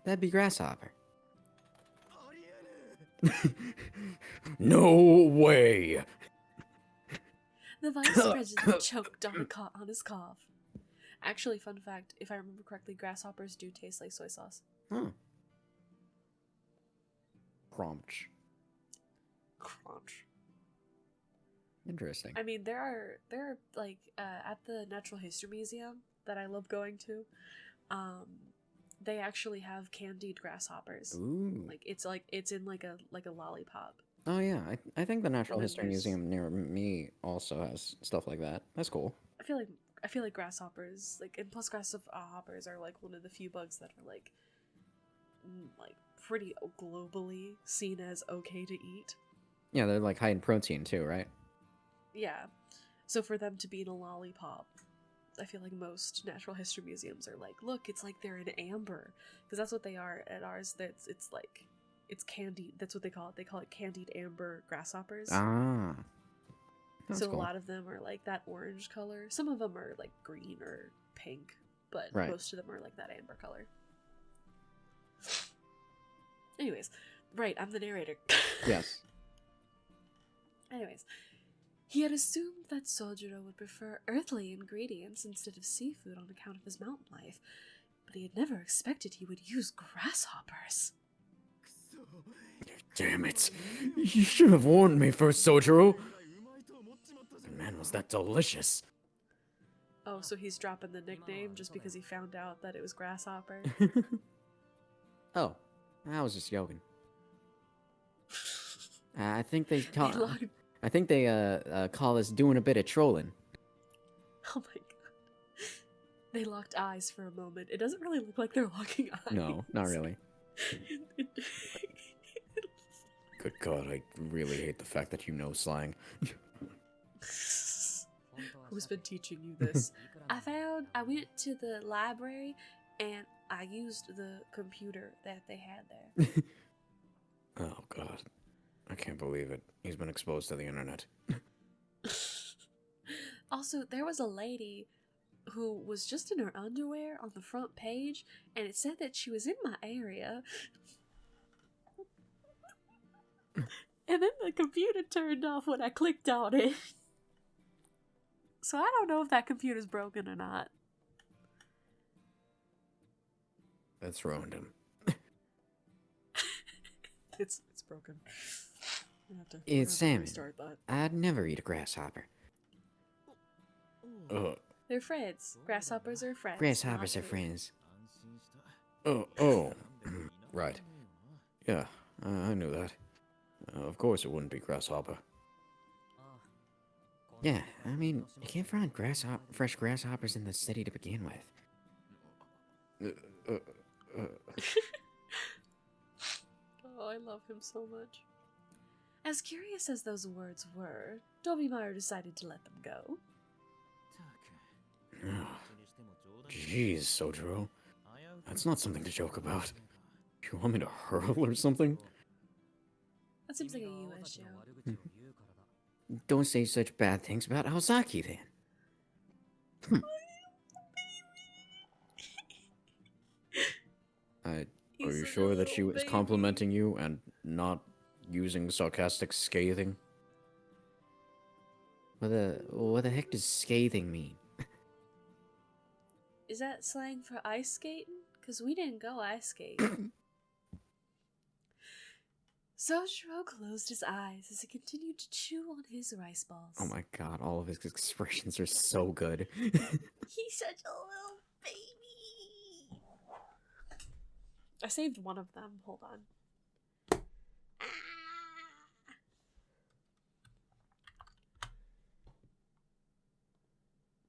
That'd be Grasshopper. No way! The vice president choked on his cough. Actually, fun fact, if I remember correctly, grasshoppers do taste like soy sauce. Huh. Crunch. Crunch. Interesting. I mean, there are like at the Natural History Museum that I love going to, they actually have candied grasshoppers. Ooh. Like it's in like a lollipop. Oh yeah, I think the Natural And then History there's- Museum near me also has stuff like that. That's cool. I feel like grasshoppers, like, and plus grasshoppers are like one of the few bugs that are like pretty globally seen as okay to eat. Yeah, they're like high in protein too, right? Yeah. So for them to be in a lollipop, I feel like most natural history museums are like, look, it's like they're in amber, because that's what they are at ours. It's like it's candied. That's what they call it. They call it candied amber grasshoppers. Ah. That's So cool. a lot of them are like that orange color. Some of them are like green or pink, but Right. most of them are like that amber color. Anyways, right, I'm the narrator. Yes. Anyways, he had assumed that Soujyuro would prefer earthly ingredients instead of seafood on account of his mountain life, but he had never expected he would use grasshoppers. Damn it. You should have warned me first, Soujyuro. Man, was that delicious. Oh, so he's dropping the nickname just because he found out that it was grasshopper? Oh, I was just joking. I think they call. They locked- I think they call us doing a bit of trolling. Oh my god. They locked eyes for a moment. It doesn't really look like they're locking eyes. No, not really. Good God, I really hate the fact that you know slang. Who's been teaching you this? I went to the library and I used the computer that they had there. Oh God, I can't believe it. He's been exposed to the internet. Also, there was a lady who was just in her underwear on the front page, and it said that she was in my area. And then the computer turned off when I clicked on it. So I don't know if that computer's broken or not. That's ruined him. It's broken. We're gonna have to It's salmon. restart that. I'd never eat a grasshopper. They're friends. Grasshoppers are friends. Grasshoppers not are food. friends. Oh, right. Yeah, I knew that. Of course it wouldn't be grasshopper. Yeah, I mean, you can't find fresh grasshoppers in the city to begin with. Oh, I love him so much. As curious as those words were, Dobimaru decided to let them go. Jeez, Soujyuro. That's not something to joke about. You want me to hurl or something? That seems like a US show. Don't say such bad things about Aozaki then. Are He's you such a sure that she little was baby. complimenting you and not using sarcastic scathing? What the heck does scathing mean? Is that slang for ice skating? Because we didn't go ice skating. Soujyuro closed his eyes as he continued to chew on his rice balls. Oh my god, all of his expressions are so good. He's such a little baby. I saved one of them. Hold on.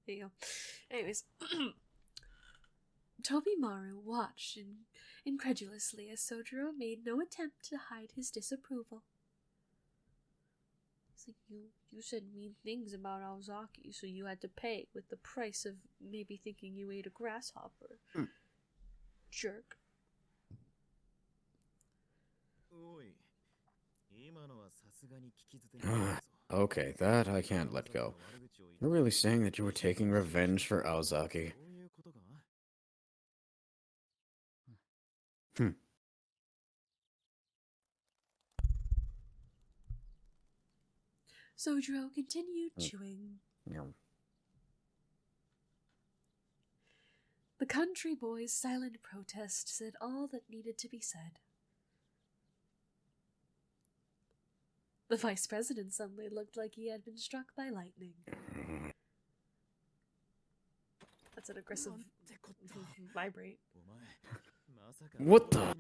There you go. Anyways, Tobimaru watched incredulously as Soujyuro made no attempt to hide his disapproval. He's like, you said mean things about Aozaki, so you had to pay with the price of maybe thinking you ate a grasshopper. Jerk. Okay, that I can't let go. You're really saying that you were taking revenge for Aozaki? Soujyuro continued chewing. The country boy's silent protest said all that needed to be said. The vice president suddenly looked like he had been struck by lightning. That's an aggressive vibrate. What the?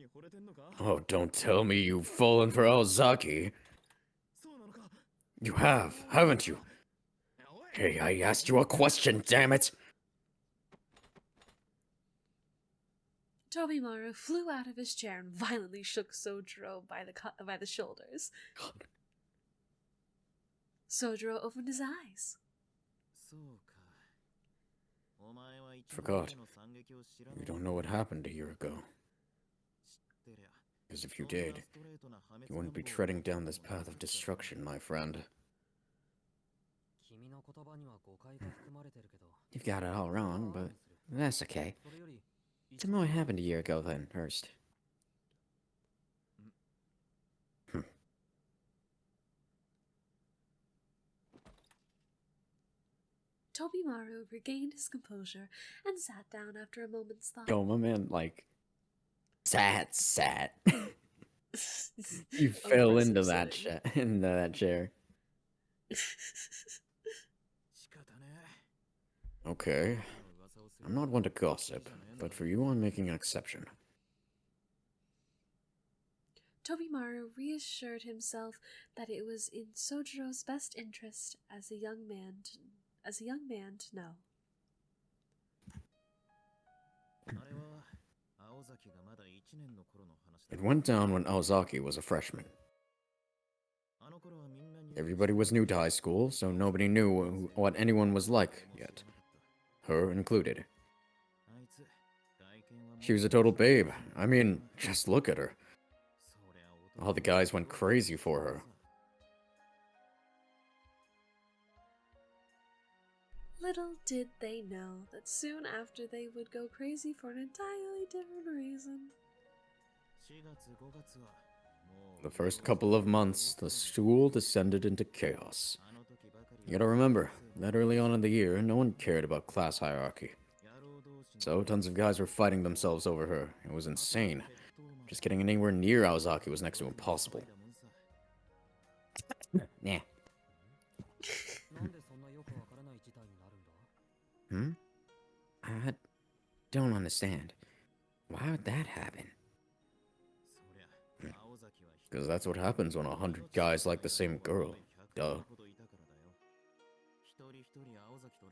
Oh, don't tell me you've fallen for Aozaki. You have, haven't you? Hey, I asked you a question, damn it! Tobimaru flew out of his chair and violently shook Soujyuro by the shoulders. Soujyuro opened his eyes. Forgot. You don't know what happened a year ago. Because if you did, you wouldn't be treading down this path of destruction, my friend. You've got it all wrong, but that's okay. Tell me what happened a year ago then, first. Tobimaru regained his composure and sat down after a moment's thought. Yo, my man, like, sat. You fell into that chair. Okay. I'm not one to gossip, but for you I'm making an exception. Tobimaru reassured himself that it was in Soujyuro's best interest as a young man to know. It went down when Aozaki was a freshman. Everybody was new to high school, so nobody knew what anyone was like yet. Her included. She was a total babe. I mean, just look at her. All the guys went crazy for her. Little did they know that soon after they would go crazy for an entirely different reason. The first couple of months, the school descended into chaos. You gotta remember, that early on in the year, no one cared about class hierarchy. So, tons of guys were fighting themselves over her. It was insane. Just getting anywhere near Aozaki was next to impossible. Nah. I don't understand. Why would that happen? Because that's what happens when 100 guys like the same girl. Duh.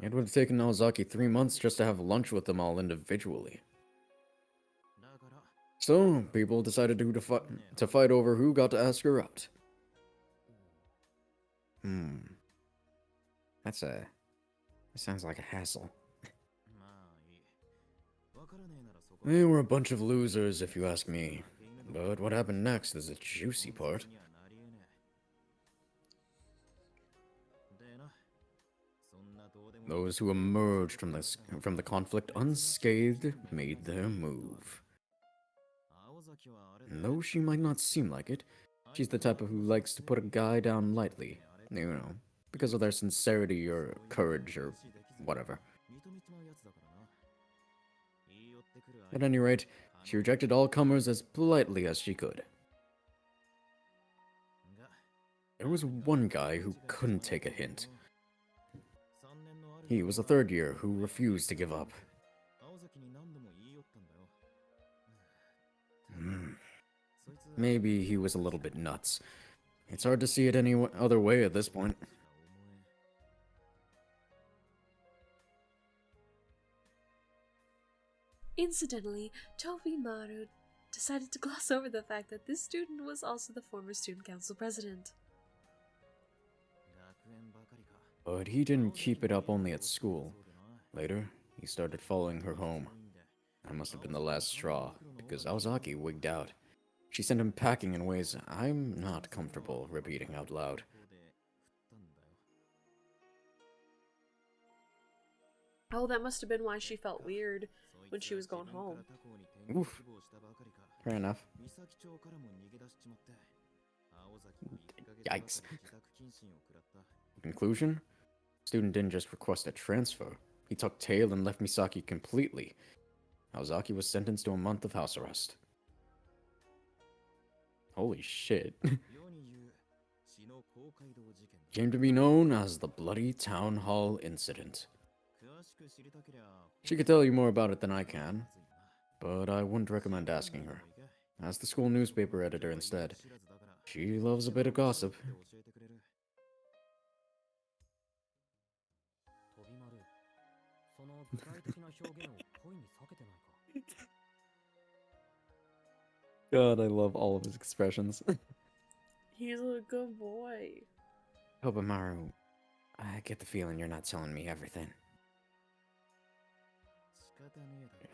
It would have taken Aozaki 3 months just to have lunch with them all individually. So, people decided to fight over who got to ask her out. That sounds like a hassle. They were a bunch of losers, if you ask me. But what happened next is the juicy part. Those who emerged from the conflict unscathed made their move. And though she might not seem like it, she's the type who likes to put a guy down lightly, you know, because of their sincerity or courage or whatever. At any rate, she rejected all comers as politely as she could. There was one guy who couldn't take a hint. He was a third year who refused to give up. Maybe he was a little bit nuts. It's hard to see it any other way at this point. Incidentally, Tobimaru decided to gloss over the fact that this student was also the former student council president. But he didn't keep it up only at school. Later, he started following her home. I must have been the last straw, because Aozaki wigged out. She sent him packing in ways I'm not comfortable repeating out loud. Oh, that must have been why she felt weird when she was going home. Oof. Fair enough. Yikes. Conclusion? Student didn't just request a transfer. He took tail and left Misaki completely. Aozaki was sentenced to a month of house arrest. Holy shit. Came to be known as the Bloody Town Hall Incident. She could tell you more about it than I can, but I wouldn't recommend asking her. Ask the school newspaper editor instead. She loves a bit of gossip. God, I love all of his expressions. He's a good boy. Tobemaru, I get the feeling you're not telling me everything.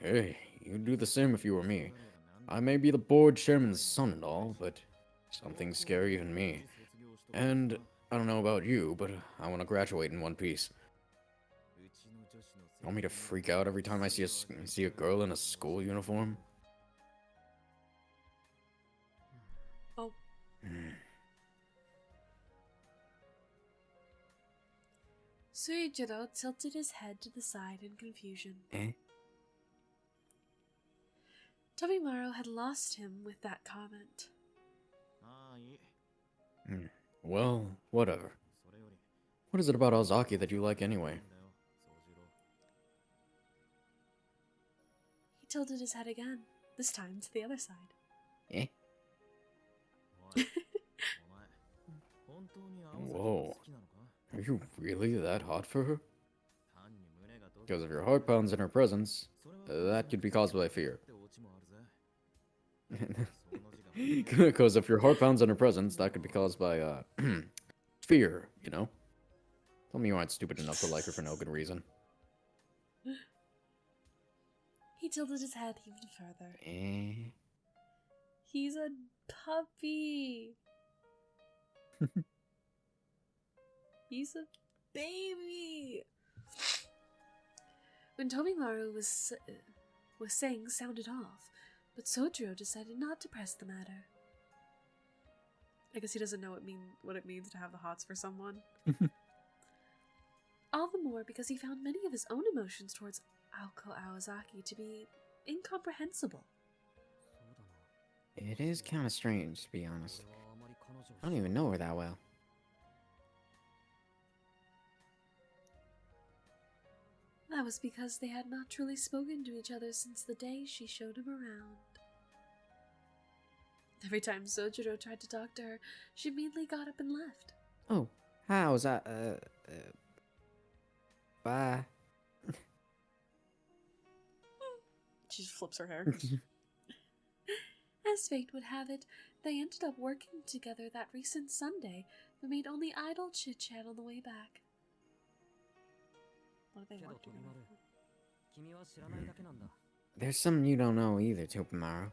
Hey, you'd do the same if you were me. I may be the board chairman's son and all, but something's scary in me. And I don't know about you, but I want to graduate in one piece. Want me to freak out every time I see a girl in a school uniform? Oh. Soujyuro tilted his head to the side in confusion. Eh? Tobemaru had lost him with that comment. Well, whatever. What is it about Aozaki that you like anyway? He tilted his head again, this time to the other side. Eh? Whoa. Are you really that hot for her? Because if your heart pounds in her presence, that could be caused by fear. Because if your heart pounds in her presence, that could be caused by, fear, you know? Tell me you aren't stupid enough to like her for no good reason. He tilted his head even further. Eh? He's a puppy. He's a baby. When Tobemaru was saying sounded off, but Soujyuro decided not to press the matter. I guess he doesn't know what it means to have the hots for someone. All the more because he found many of his own emotions towards Aoko Aozaki to be incomprehensible. It is kind of strange, to be honest. I don't even know her that well. That was because they had not truly spoken to each other since the day she showed him around. Every time Soujyuro tried to talk to her, she immediately got up and left. Oh, how's that, bye. She just flips her hair. As fate would have it, they ended up working together that recent Sunday, but made only idle chit-chat on the way back. What do they work together? There's something you don't know either, Tobemaru.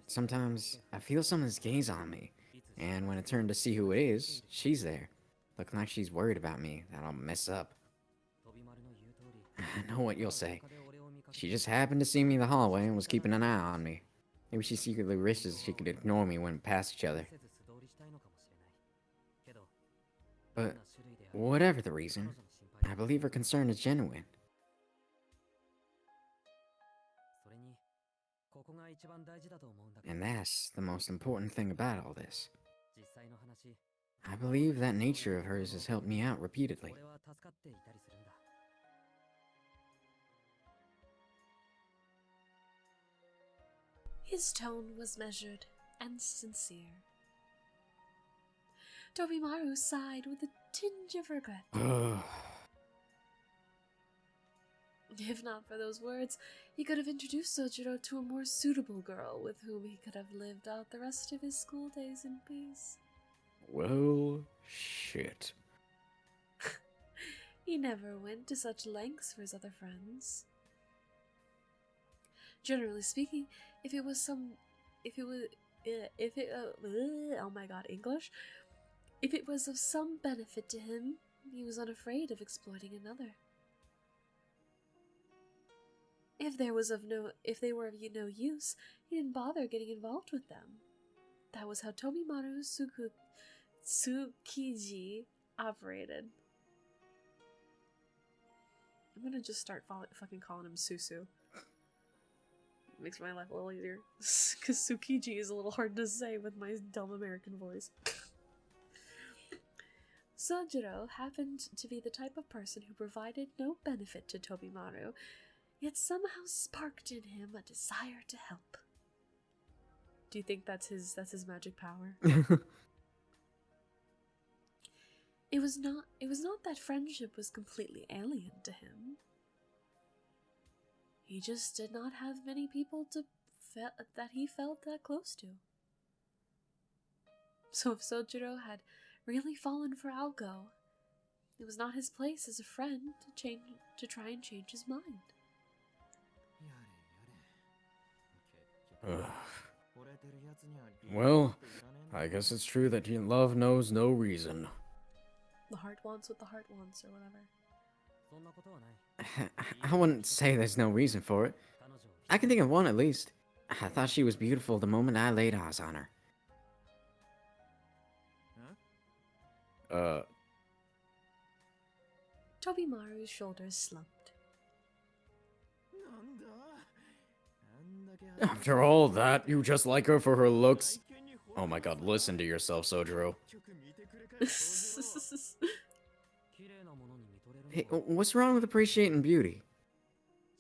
Sometimes I feel someone's gaze on me, and when I turn to see who it is, she's there, looking like she's worried about me, that I'll mess up. I know what you'll say. She just happened to see me in the hallway and was keeping an eye on me. Maybe she secretly wishes she could ignore me when we pass each other. But whatever the reason, I believe her concern is genuine. And that's the most important thing about all this. I believe that nature of hers has helped me out repeatedly. His tone was measured and sincere. Tobemaru sighed with a tinge of regret. If not for those words, he could have introduced Soujyuro to a more suitable girl with whom he could have lived out the rest of his school days in peace. Well, shit. He never went to such lengths for his other friends. Generally speaking, if it was oh my god, English. If it was of some benefit to him, he was unafraid of exploiting another. If they were of no use, he didn't bother getting involved with them. That was how Tobimaru Tsukiji operated. I'm gonna just start fucking calling him Susu. Makes my life a little easier. Because Tsukiji is a little hard to say with my dumb American voice. Soujyuro happened to be the type of person who provided no benefit to Tobimaru, yet somehow sparked in him a desire to help. Do you think that's his magic power? It was not that friendship was completely alien to him. He just did not have many people that he felt that close to. So if Soujyuro had really fallen for Aoko, it was not his place as a friend to try and change his mind. Well, I guess it's true that love knows no reason. The heart wants what the heart wants, or whatever. I wouldn't say there's no reason for it. I can think of one at least. I thought she was beautiful the moment I laid eyes on her. Tobimaru's shoulders slumped. After all that, you just like her for her looks? Oh my god, listen to yourself, Soujyuro. Hey, what's wrong with appreciating beauty?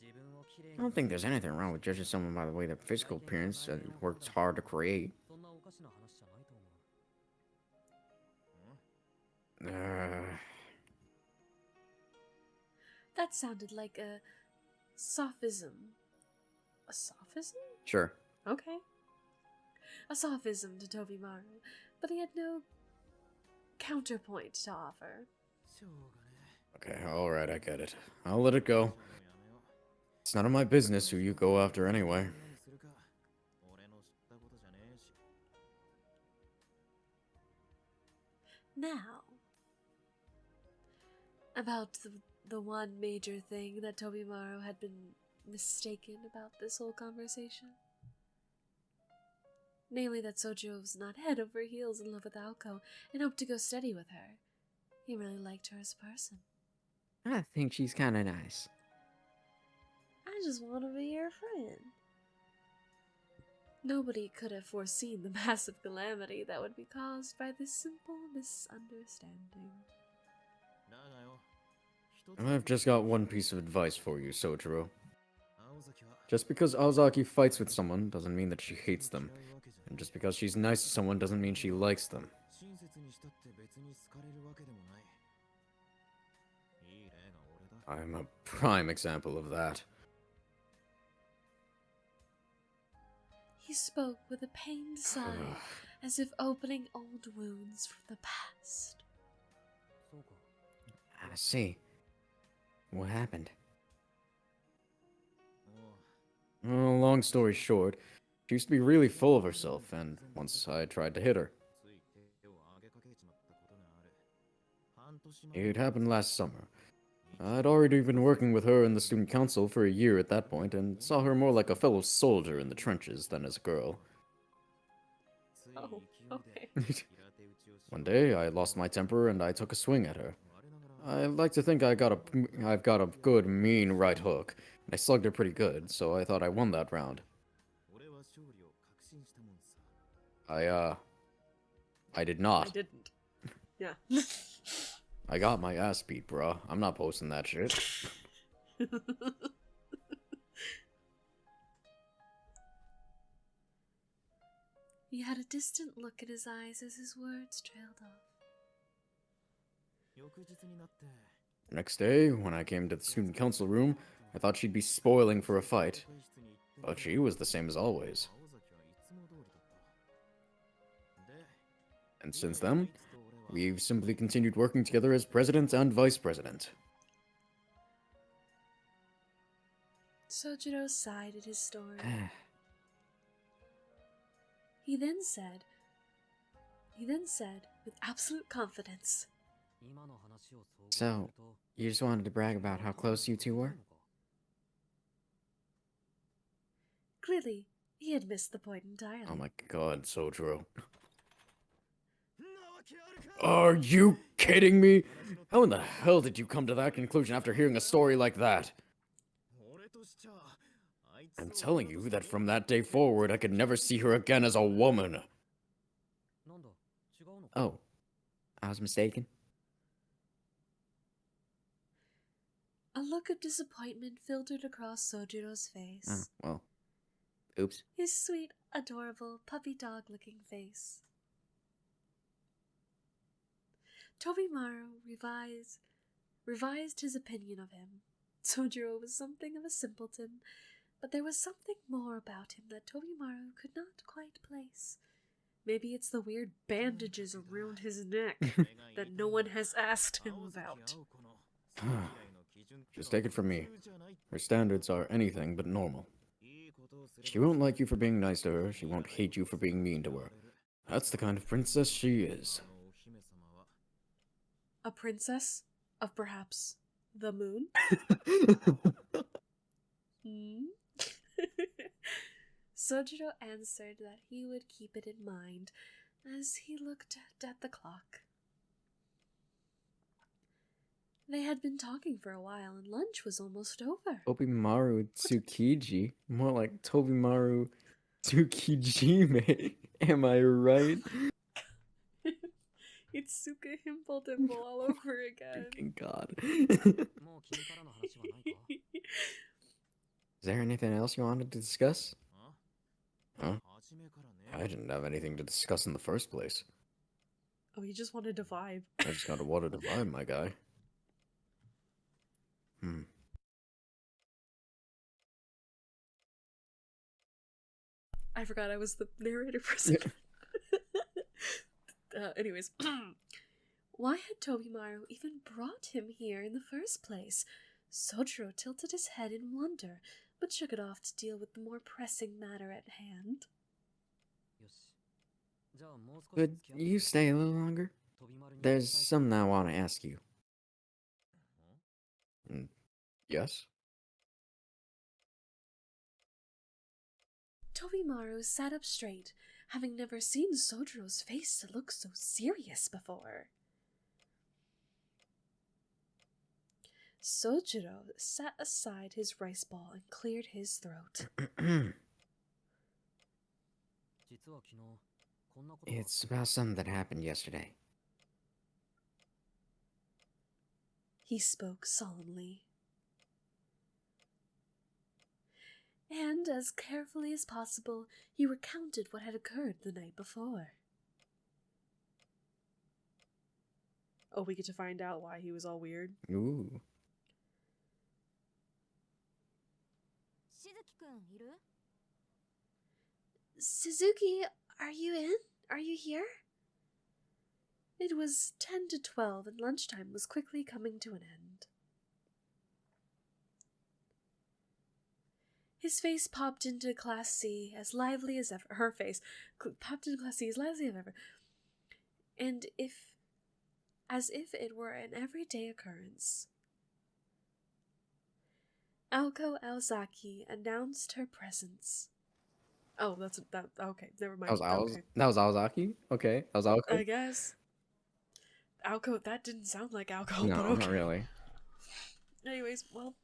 I don't think there's anything wrong with judging someone by the way their physical appearance works hard to create. That sounded like a sophism. A sophism? Sure. Okay. A sophism to Tobimaru, but he had no counterpoint to offer. Okay, alright, I get it. I'll let it go. It's none of my business who you go after anyway. Now, about the one major thing that Tobimaru had been mistaken about this whole conversation. Namely that Soujyuro was not head over heels in love with Aoko and hoped to go steady with her. He really liked her as a person. I think she's kinda nice. I just want to be your friend. Nobody could have foreseen the massive calamity that would be caused by this simple misunderstanding. I've just got one piece of advice for you, Soujyuro. Just because Aozaki fights with someone doesn't mean that she hates them. And just because she's nice to someone doesn't mean she likes them. I'm a prime example of that. He spoke with a pained sigh, as if opening old wounds from the past. I see. What happened? Well, long story short, she used to be really full of herself, and once I tried to hit her. It happened last summer. I'd already been working with her in the student council for a year at that point, and saw her more like a fellow soldier in the trenches than as a girl. Oh, okay. One day, I lost my temper and I took a swing at her. I like to think I've got a good, mean right hook, and I slugged her pretty good, so I thought I won that round. I did not. I didn't. Yeah. I got my ass beat, bruh. I'm not posting that shit. He had a distant look in his eyes as his words trailed off. Next day, when I came to the student council room, I thought she'd be spoiling for a fight. But she was the same as always. And since then, we've simply continued working together as president and vice president. Soujyuro sighed at his story. He then said with absolute confidence, So, you just wanted to brag about how close you two were? clearly, he had missed the point entirely. Oh my god, Soujyuro. Are you kidding me? How in the hell did you come to that conclusion after hearing a story like that? I'm telling you that from that day forward, I could never see her again as a woman. Oh, I was mistaken. A look of disappointment filtered across Sojuro's face. Oh, well. Oops. His sweet, adorable, puppy dog-looking face. Tobimaru revised his opinion of him. Soujyuro was something of a simpleton, but there was something more about him that Tobimaru could not quite place. Maybe it's the weird bandages around his neck that no one has asked him about. Just take it from me. Her standards are anything but normal. She won't like you for being nice to her, she won't hate you for being mean to her. That's the kind of princess she is. A princess of perhaps the moon? Soujyuro answered that he would keep it in mind as he looked at the clock. They had been talking for a while and lunch was almost over. Tobimaru Tsukiji? More like Tobimaru Tsukijime. Am I right? It's Suka Himple Dimple all over again. Freaking god. Is there anything else you wanted to discuss? Huh? I didn't have anything to discuss in the first place. Oh, he just wanted to vibe. I just kinda wanted to vibe, my guy. I forgot I was the narrator for a second. Anyways. Why had Tobimaru even brought him here in the first place? Soujyuro tilted his head in wonder, but shook it off to deal with the more pressing matter at hand. Could you stay a little longer? There's something I want to ask you. Yes? Tobimaru sat up straight, having never seen Sojuro's face to look so serious before. Soujyuro set aside his rice ball and cleared his throat. It's about something that happened yesterday. He spoke solemnly. And as carefully as possible, he recounted what had occurred the night before. Oh, we get to find out why he was all weird. Ooh. Suzuki, are you in? Are you here? It was 10 to 12 and lunchtime was quickly coming to an end. His face popped into Class C as lively as ever. Her face popped into Class C as lively as ever. And as if it were an everyday occurrence. Aoko Aozaki announced her presence. Oh, okay, never mind. That was Aozaki? Okay, that was Aoko? I guess. Aoko, that didn't sound like Aoko, No, but okay. not really. Anyways, well,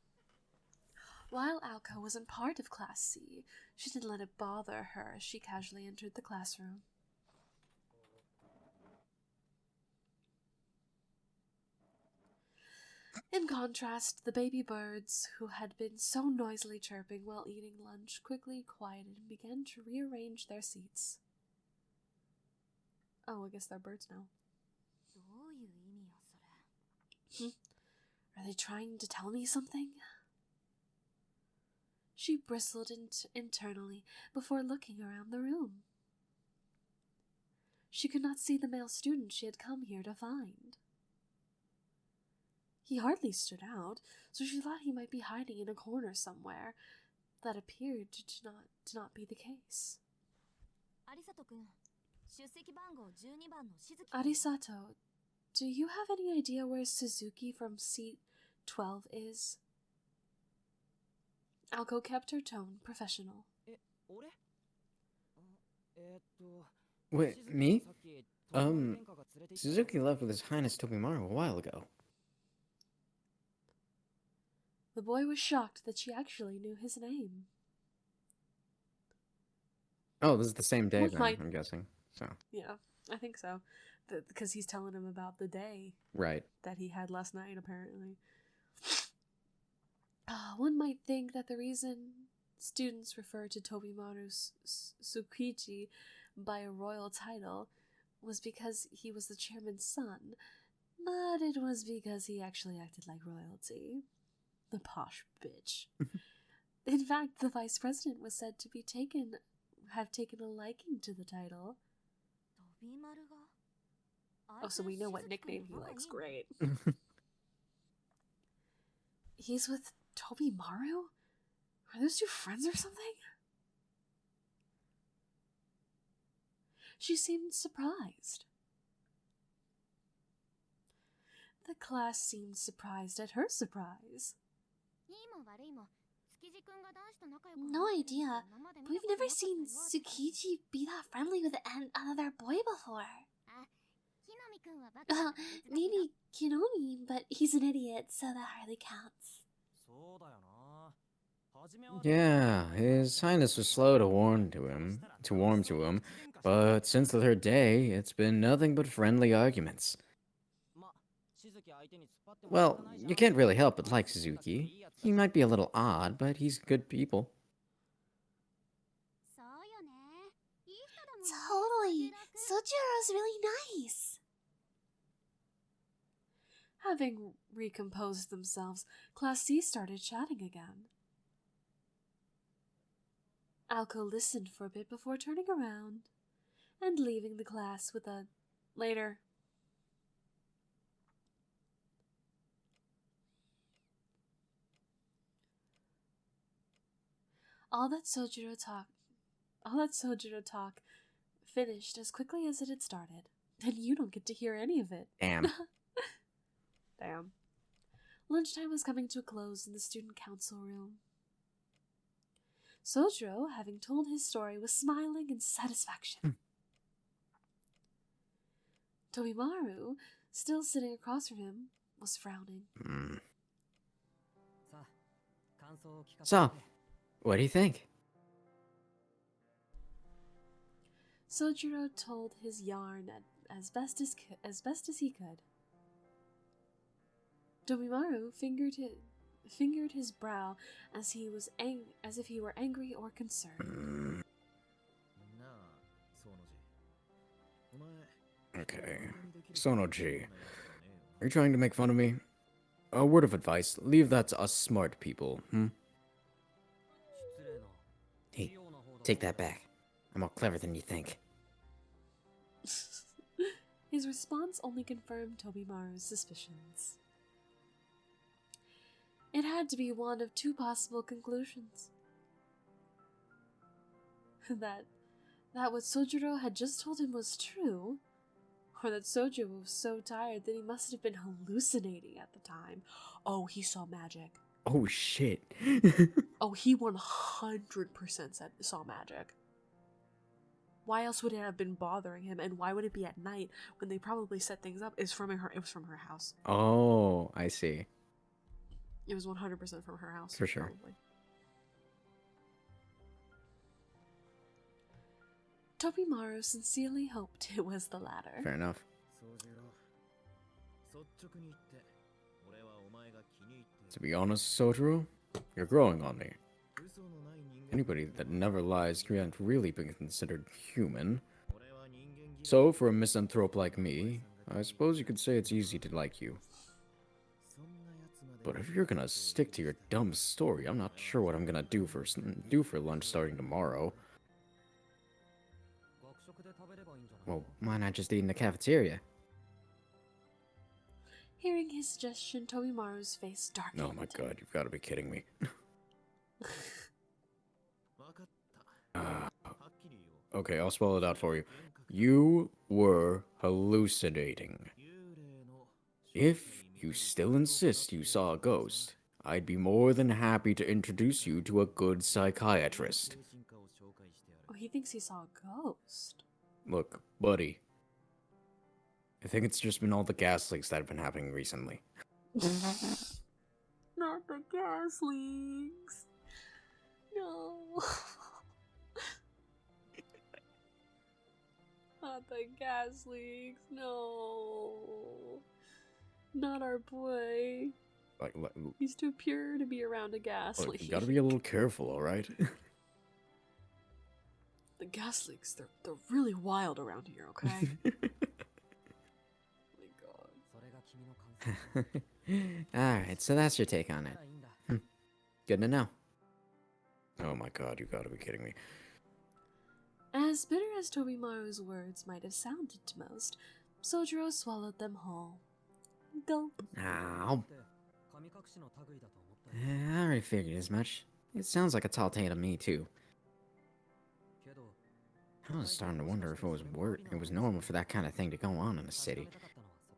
while Aoko wasn't part of Class C, she didn't let it bother her as she casually entered the classroom. In contrast, the baby birds, who had been so noisily chirping while eating lunch, quickly quieted and began to rearrange their seats. Oh, I guess they're birds now. Are they trying to tell me something? She bristled internally before looking around the room. She could not see the male student she had come here to find. He hardly stood out, so she thought he might be hiding in a corner somewhere, that appeared to not be the case. Arisato, do you have any idea where Suzuki from seat 12 is? Alco kept her tone professional. Wait, me? Suzuki left with His Highness Tobimaru a while ago. The boy was shocked that she actually knew his name. Oh, this is the same day What then, might- I'm guessing. So. Yeah, I think so. Because he's telling him about the day Right. that he had last night, apparently. One might think that the reason students refer to Tobimaru Tsukichi by a royal title was because he was the chairman's son, but it was because he actually acted like royalty. The posh bitch. In fact, the vice president was said to have taken a liking to the title. Oh, so we know what nickname he likes. Great. He's with Tobimaru? Are those two friends or something? She seemed surprised. The class seemed surprised at her surprise. No idea. We've never seen Tsukichi be that friendly with another boy before. Well, maybe Kinomi, but he's an idiot, so that hardly counts. Yeah, His Highness was slow to warm to him, but since the third day, it's been nothing but friendly arguments. Well, you can't really help but like Suzuki. He might be a little odd, but he's good people. Totally. Sojuro's really nice. Having recomposed themselves, Class C started chatting again. Alco listened for a bit before turning around and leaving the class with a later. All that Soujyuro talk finished as quickly as it had started, and you don't get to hear any of it. Damn. Damn. Lunchtime was coming to a close in the student council room. Soujyuro, having told his story, was smiling in satisfaction. Tobimaru, still sitting across from him, was frowning. So, what do you think? Soujyuro told his yarn as best as he could. Tobimaru fingered his brow as if he were angry or concerned. Okay. Sonoji, are you trying to make fun of me? A word of advice, leave that to us smart people, Hey, take that back. I'm more clever than you think. His response only confirmed Tobimaru's suspicions. It had to be one of two possible conclusions. that what Soujyuro had just told him was true, or that Soujyuro was so tired that he must have been hallucinating at the time. Oh, he saw magic. Oh shit. Oh, he 100% saw magic. Why else would it have been bothering him, and why would it be at night when they probably set things up? It was from her house. Oh, I see. It was 100% from her house. For sure. Probably. Tobimaru sincerely hoped it was the latter. Fair enough. To be honest, Soujyuro, you're growing on me. Anybody that never lies can't really be considered human. So, for a misanthrope like me, I suppose you could say it's easy to like you. But if you're gonna stick to your dumb story, I'm not sure what I'm gonna do for lunch starting tomorrow. Well, why not just eat in the cafeteria? Hearing his suggestion, Tobimaru's face darkened. Oh my god, you've got to be kidding me. Okay, I'll spell it out for you. You were hallucinating. If you still insist you saw a ghost, I'd be more than happy to introduce you to a good psychiatrist. Oh, he thinks he saw a ghost. Look, buddy, I think it's just been all the gas leaks that have been happening recently. Not the gas leaks. No. Not the gas leaks. No. Not our boy. Like, He's too pure to be around a gas look, leak. you gotta be a little careful, alright? The gas leaks, they're really wild around here, okay? Oh my god. Alright, so that's your take on it. Good to know. Oh my god, you gotta be kidding me. As bitter as Tobimaru's words might have sounded to most, Soujyuro swallowed them whole. Gulp. Ow. I already figured as much. It sounds like a tall tale to me, too. I was starting to wonder if it was normal for that kind of thing to go on in the city.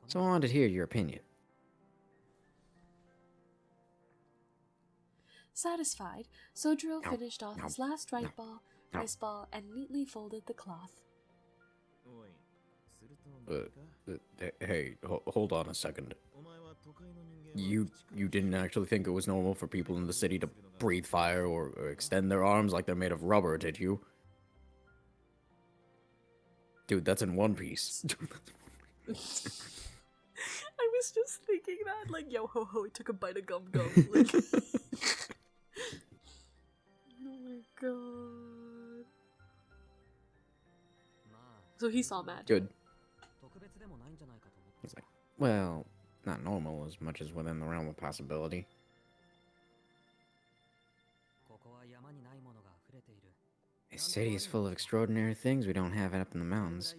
So I wanted to hear your opinion. Satisfied, Soujyuro No, finished off no, his last no, rice ball, and neatly folded the cloth. Hey, hold on a second. You didn't actually think it was normal for people in the city to breathe fire or extend their arms like they're made of rubber, did you? Dude, that's in One Piece. I was just thinking that, like, yo ho ho, he took a bite of gum gum. Like... Oh my god. So he saw magic. Good. He's like, well, not normal as much as within the realm of possibility. This city is full of extraordinary things we don't have up in the mountains.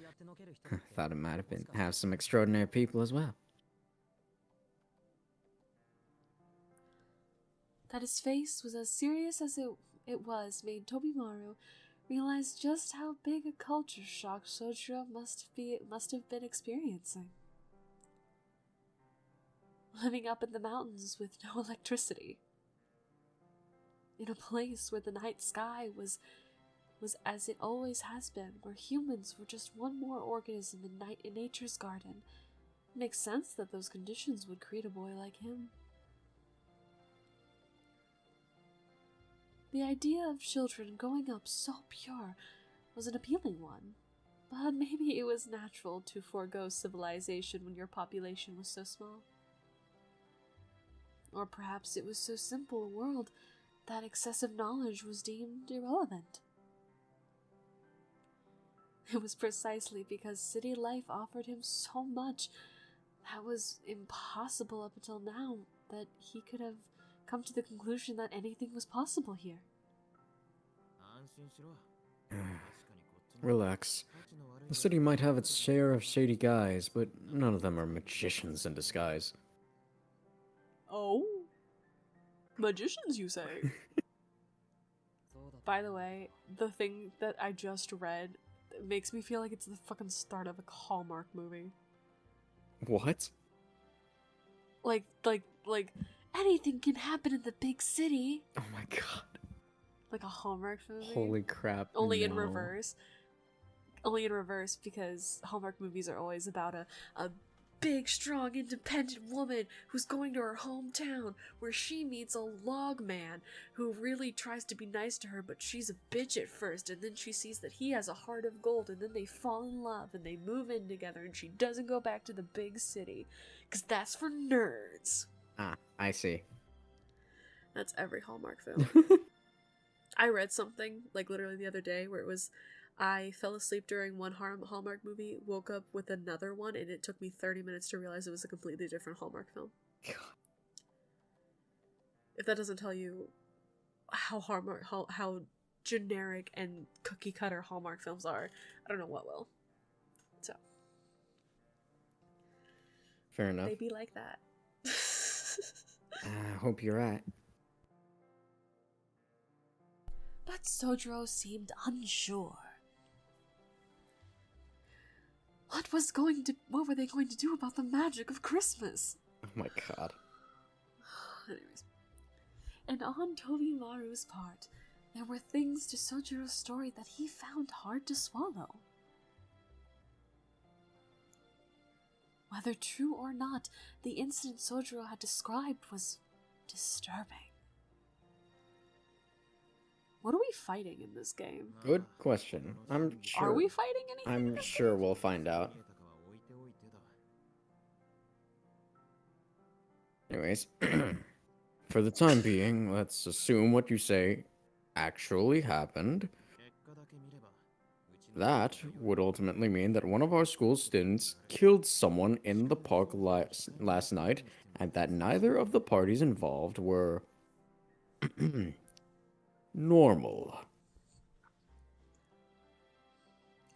Thought it might have some extraordinary people as well. That his face was as serious as it was made Tobimaru realize just how big a culture shock Soujyuro must have been experiencing. Living up in the mountains with no electricity. In a place where the night sky was as it always has been, where humans were just one more organism in nature's garden. It makes sense that those conditions would create a boy like him. The idea of children growing up so pure was an appealing one, but maybe it was natural to forego civilization when your population was so small. Or perhaps it was so simple a world that excessive knowledge was deemed irrelevant. It was precisely because city life offered him so much that was impossible up until now that he could have come to the conclusion that anything was possible here. Relax. The city might have its share of shady guys, but none of them are magicians in disguise. Oh? Magicians, you say? By the way, the thing that I just read makes me feel like it's the fucking start of a Hallmark movie. What? Like, anything can happen in the big city. Oh my god. Like a Hallmark movie. Holy crap. Only in no. reverse. Only in reverse, because Hallmark movies are always about a big, strong, independent woman who's going to her hometown where she meets a log man who really tries to be nice to her, but she's a bitch at first, and then she sees that he has a heart of gold, and then they fall in love and they move in together, and she doesn't go back to the big city because that's for nerds. Ah, I see. That's every Hallmark film. I read something like literally the other day where it was I fell asleep during one Hallmark movie, woke up with another one, and it took me 30 minutes to realize it was a completely different Hallmark film. God. If that doesn't tell you how generic and cookie cutter Hallmark films are, I don't know what will. So Fair enough. they be like that. I hope you're right. but Soujyuro seemed unsure. What were they going to do about the magic of Christmas? Oh my god. Anyways. And on Tobimaru's part, there were things to Sojuro's story that he found hard to swallow. Whether true or not, the incident Soujyuro had described was disturbing. What are we fighting in this game? Good question. I'm sure. Are we fighting anything? I'm sure we'll find out. Anyways, for the time being, let's assume what you say actually happened. That would ultimately mean that one of our school students killed someone in the park last night, and that neither of the parties involved were normal.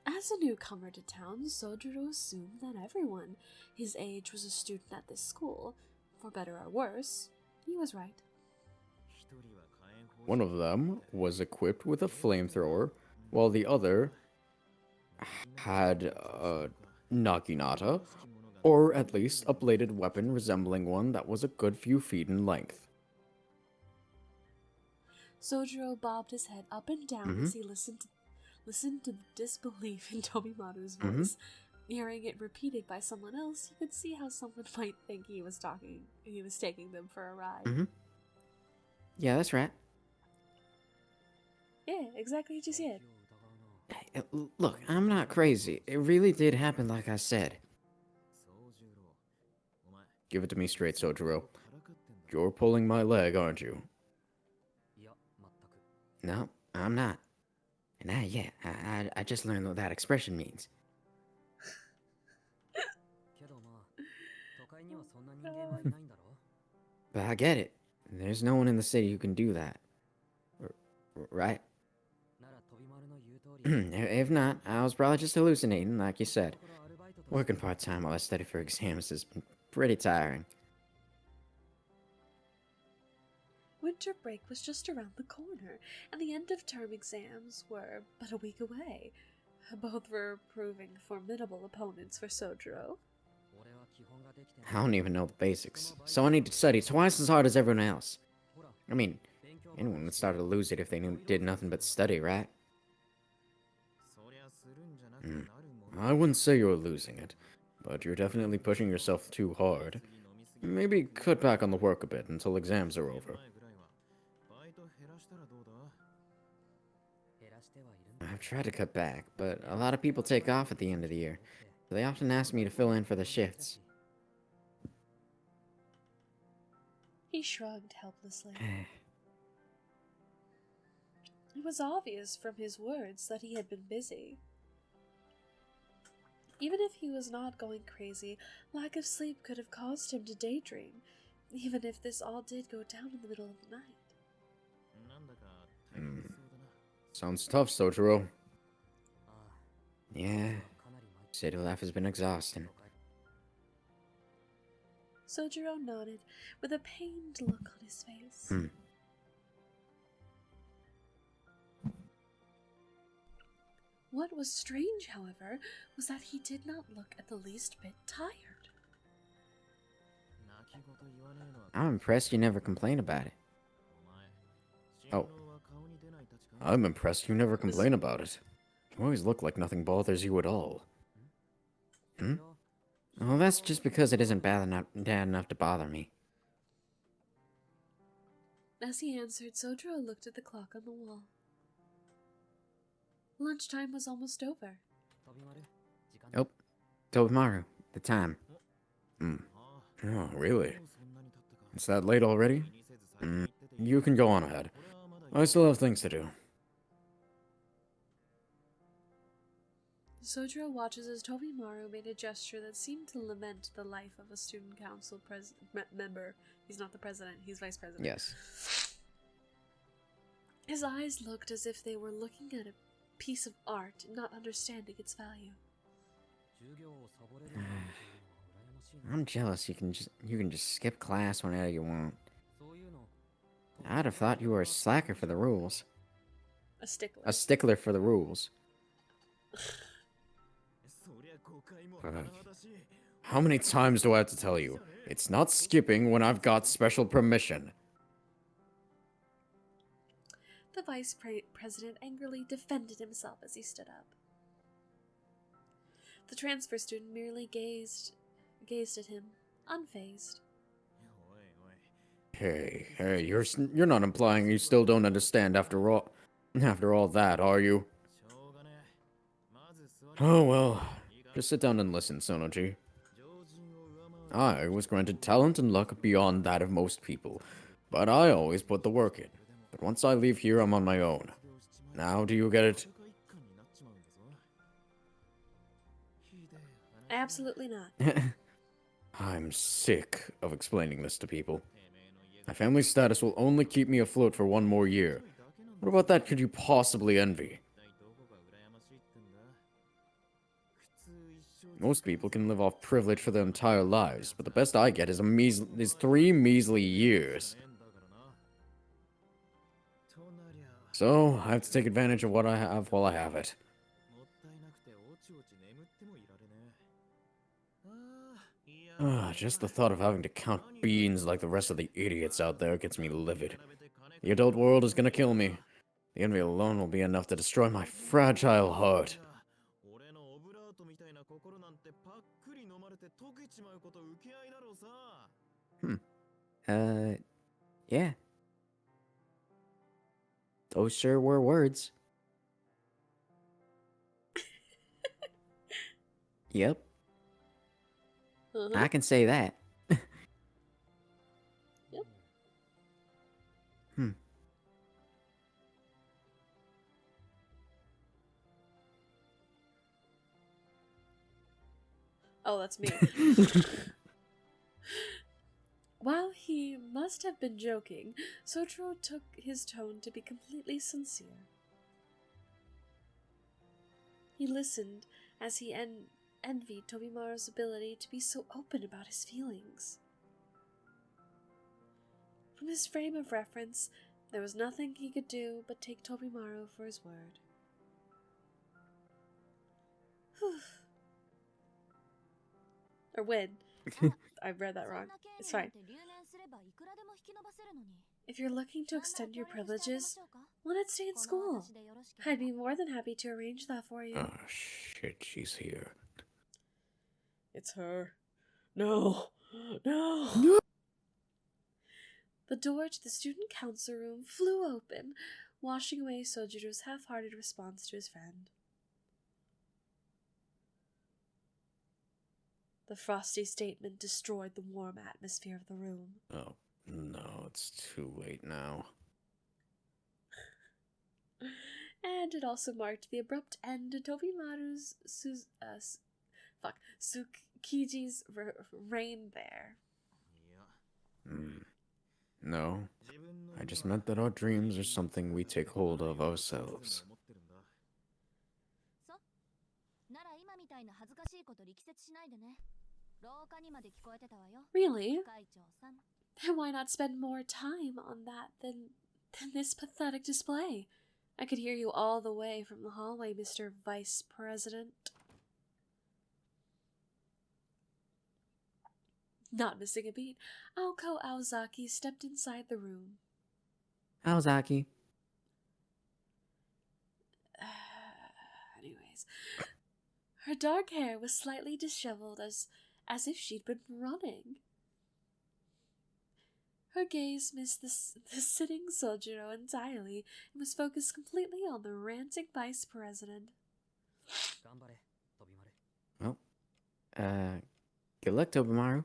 As a newcomer to town, Soujyuro assumed that everyone his age was a student at this school. For better or worse, he was right. One of them was equipped with a flamethrower, while the other had a naginata, or at least a bladed weapon resembling one that was a good few feet in length. Soujyuro bobbed his head up and down as he listened to the disbelief in Tobimaru's voice. Hearing it repeated by someone else, you could see how someone might think he was taking them for a ride. Yeah, that's right. Yeah, exactly what you said. Hey, look, I'm not crazy. It really did happen like I said. Give it to me straight, Soujyuro. You're pulling my leg, aren't you? No, I'm not. And yeah, I just learned what that expression means. But I get it. There's no one in the city who can do that. Right? If not, I was probably just hallucinating, like you said. Working part-time while I study for exams has been pretty tiring. Winter break was just around the corner, and the end-of-term exams were but a week away. Both were proving formidable opponents for Soujyuro. I don't even know the basics, so I need to study twice as hard as everyone else. I mean, anyone would start to lose it if they did nothing but study, right? I wouldn't say you're losing it, but you're definitely pushing yourself too hard. Maybe cut back on the work a bit until exams are over. I've tried to cut back, but a lot of people take off at the end of the year, so they often ask me to fill in for the shifts. He shrugged helplessly. It was obvious from his words that he had been busy. Even if he was not going crazy, lack of sleep could have caused him to daydream, even if this all did go down in the middle of the night. Sounds tough, Soujyuro. Yeah, city life has been exhausting. Soujyuro nodded, with a pained look on his face. What was strange, however, was that he did not look at the least bit tired. I'm impressed you never complain about it. Oh. I'm impressed you never complain about it. You always look like nothing bothers you at all. Well, that's just because it isn't bad enough to bother me. As he answered, Soujyuro looked at the clock on the wall. Lunchtime was almost over. Oh, Tobimaru, the time. Oh, really? It's that late already? You can go on ahead. I still have things to do. Soujyuro watches as Tobimaru made a gesture that seemed to lament the life of a student council member. He's not the president, he's vice president. Yes. His eyes looked as if they were looking at a piece of art, not understanding its value. I'm jealous you can just skip class whenever you want. I'd have thought you were a slacker for the rules. A stickler. A stickler for the rules. How many times do I have to tell you? It's not skipping when I've got special permission. The vice-president angrily defended himself as he stood up. The transfer student merely gazed at him, unfazed. Hey, you're not implying you still don't understand after all that, are you? Oh well, just sit down and listen, Sonoji. I was granted talent and luck beyond that of most people, but I always put the work in. But once I leave here, I'm on my own. Now, do you get it? Absolutely not. I'm sick of explaining this to people. My family status will only keep me afloat for one more year. What about that could you possibly envy? Most people can live off privilege for their entire lives, but the best I get is 3 measly years. So, I have to take advantage of what I have while I have it. Just the thought of having to count beans like the rest of the idiots out there gets me livid. The adult world is gonna kill me. The envy alone will be enough to destroy my fragile heart. Yeah. Those sure were words. Yep, I can say that. Yep. Oh, that's me. While he must have been joking, Soujyuro took his tone to be completely sincere. He listened as he envied Tobimaru's ability to be so open about his feelings. From his frame of reference, there was nothing he could do but take Tobimaru for his word. Or win. I read that wrong. It's fine. If you're looking to extend your privileges, why not stay in school? I'd be more than happy to arrange that for you. Oh shit, she's here. It's her. No. No. The door to the student council room flew open, washing away Soujyuro's half-hearted response to his friend. The frosty statement destroyed the warm atmosphere of the room. Oh, no, it's too late now. And it also marked the abrupt end to Tobimaru's Tsukiji's reign there. No, I just meant that our dreams are something we take hold of ourselves. Really? Then why not spend more time on that than this pathetic display? I could hear you all the way from the hallway, Mr. Vice President. Not missing a beat, Aoko Aozaki stepped inside the room. Aozaki. Anyways, her dark hair was slightly disheveled as if she'd been running. Her gaze missed the sitting Soujyuro entirely and was focused completely on the ranting vice president. Well, good luck, Tobimaru.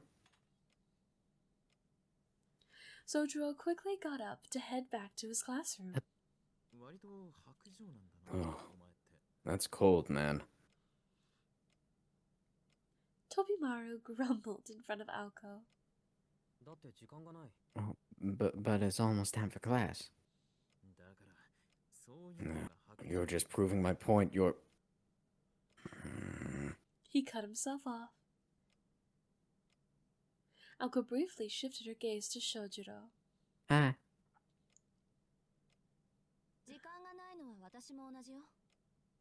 Soujyuro quickly got up to head back to his classroom. Oh, that's cold, man. Tobimaru grumbled in front of Aoko. Oh, but it's almost time for class. No, you're just proving my point. He cut himself off. Aoko briefly shifted her gaze to Soujyuro. Ah.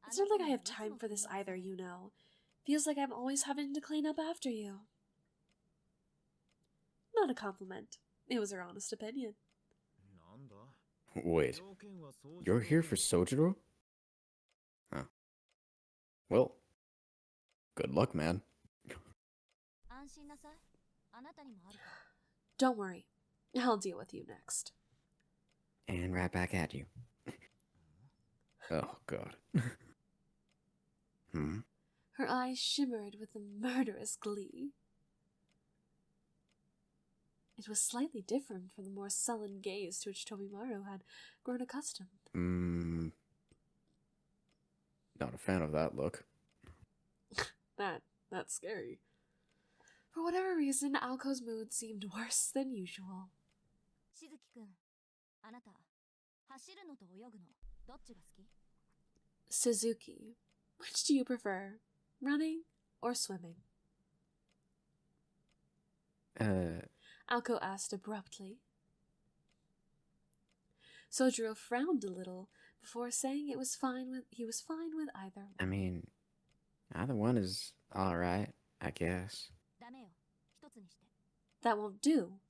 It's not like I have time for this either, you know. Feels like I'm always having to clean up after you. Not a compliment. It was her honest opinion. Wait, you're here for Soujyuro? Huh. Well, good luck, man. Don't worry. I'll deal with you next. And right back at you. Oh, God. Her eyes shimmered with a murderous glee. It was slightly different from the more sullen gaze to which Tobimaru had grown accustomed. Not a fan of that look. That's scary. For whatever reason, Aoko's mood seemed worse than usual. Suzuki, which do you prefer, running or swimming? Aoko asked abruptly. Soujyuro frowned a little before saying he was fine with either. I mean, either one is alright, I guess. That won't do.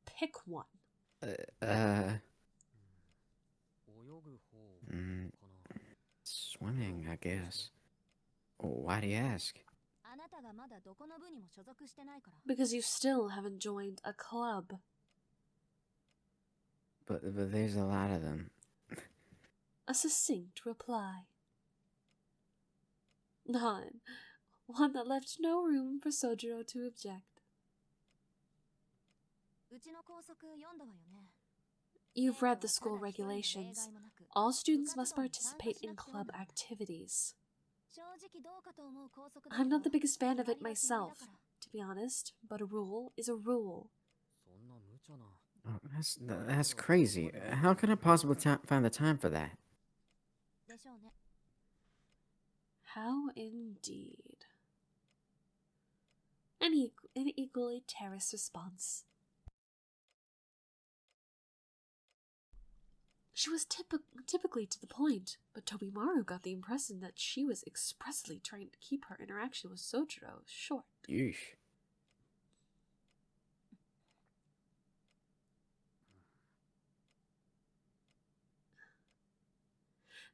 Pick one. Swimming, I guess. Why do you ask? Because you still haven't joined a club. But there's a lot of them. A succinct reply. None. One that left no room for Soujyuro to object. You've read the school regulations. All students must participate in club activities. I'm not the biggest fan of it myself, to be honest, but a rule is a rule. Oh, that's crazy. How can I possibly find the time for that? How indeed. An equally terrace response. She was typically to the point, but Tobimaru got the impression that she was expressly trying to keep her interaction with Soujyuro short. Yeesh.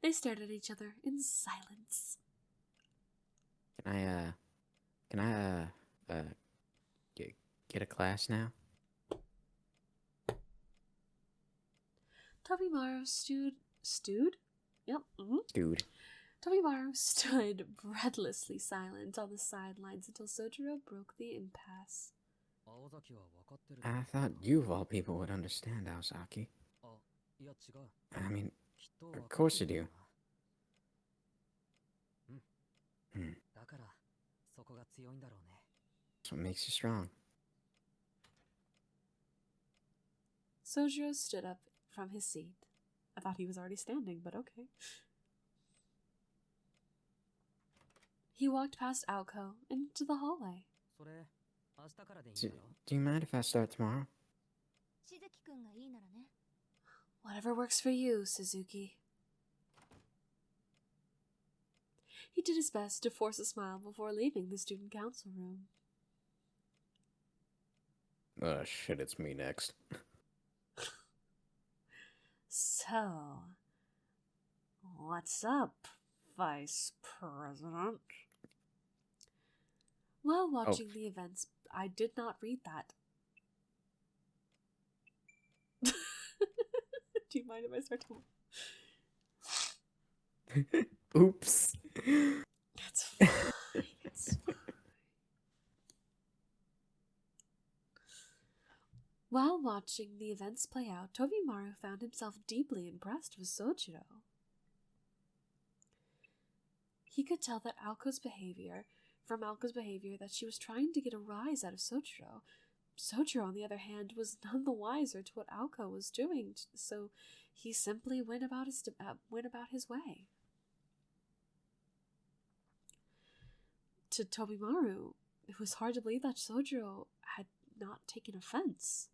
They stared at each other in silence. Can I get a class now? Tobimaru stewed? Yep. Dude. Tobimaru stood breathlessly silent on the sidelines until Soujyuro broke the impasse. I thought you of all people would understand, Aosaki. I mean, of course you do. That's what makes you strong. Soujyuro stood up from his seat. I thought he was already standing, but okay. He walked past Aoko into the hallway. Do you mind if I start tomorrow? Whatever works for you, Suzuki. He did his best to force a smile before leaving the student council room. Shit, it's me next. So, what's up, Vice President? While watching the events, I did not read that. Do you mind if I start to... Oops. It's fine. It's fine. While watching the events play out, Tobimaru found himself deeply impressed with Soujyuro. He could tell that from Aoko's behavior, that she was trying to get a rise out of Soujyuro. Soujyuro, on the other hand, was none the wiser to what Aoko was doing, so he simply went about his way. To Tobimaru, it was hard to believe that Soujyuro had not taken offense.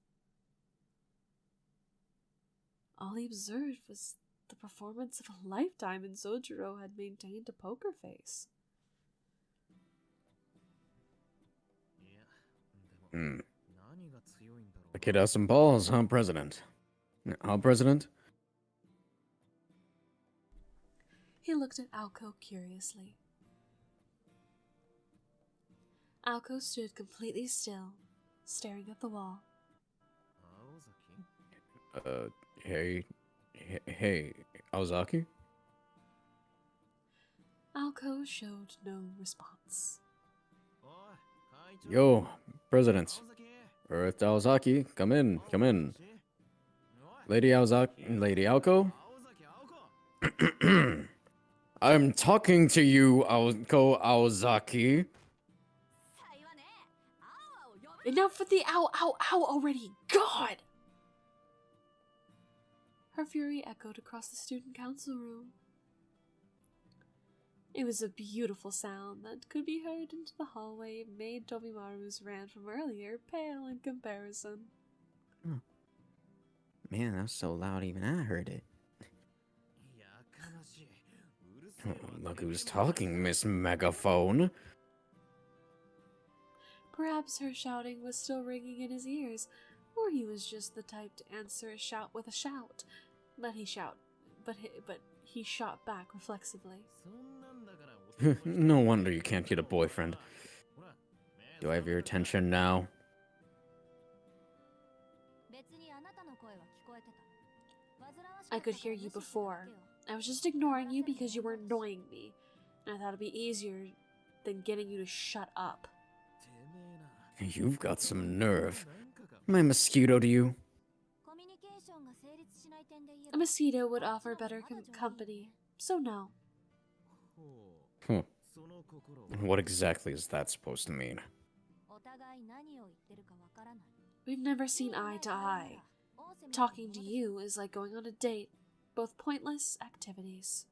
All he observed was the performance of a lifetime, and Soujyuro had maintained a poker face. The kid has some balls, huh, President? Huh, President? He looked at Aoko curiously. Aoko stood completely still, staring at the wall. Hey, Aozaki? Aoko showed no response. Yo, President. Earth Aozaki, come in, come in. Lady Aoko? I'm talking to you, Aoko Aozaki. Enough with the ow, ow, ow already! God! Her fury echoed across the student council room. It was a beautiful sound that could be heard into the hallway. It made Tobimaru's rant from earlier pale in comparison. Man, that was so loud even I heard it. Look who's talking, Miss Megaphone. Perhaps her shouting was still ringing in his ears, or he was just the type to answer a shout with a shout. But he shot back reflexively. No wonder you can't get a boyfriend. Do I have your attention now? I could hear you before. I was just ignoring you because you were annoying me. And I thought it'd be easier than getting you to shut up. You've got some nerve. Am I a mosquito to you? A mosquito would offer better company, so no. What exactly is that supposed to mean? We've never seen eye to eye. Talking to you is like going on a date, both pointless activities.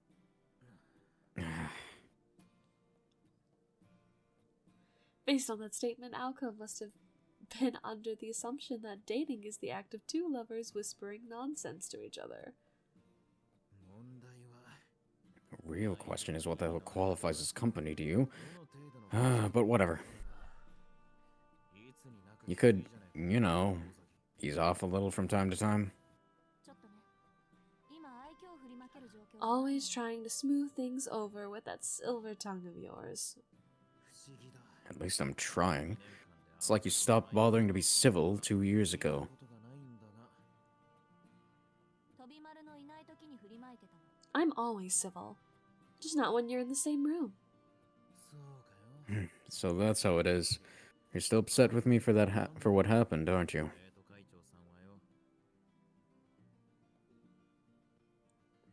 Based on that statement, Aoko must have been under the assumption that dating is the act of two lovers whispering nonsense to each other. The real question is what the hell qualifies as company to you? But whatever. You could, ease off a little from time to time. Always trying to smooth things over with that silver tongue of yours. At least I'm trying. It's like you stopped bothering to be civil 2 years ago. I'm always civil. Just not when you're in the same room. So that's how it is. You're still upset with me for that for what happened, aren't you?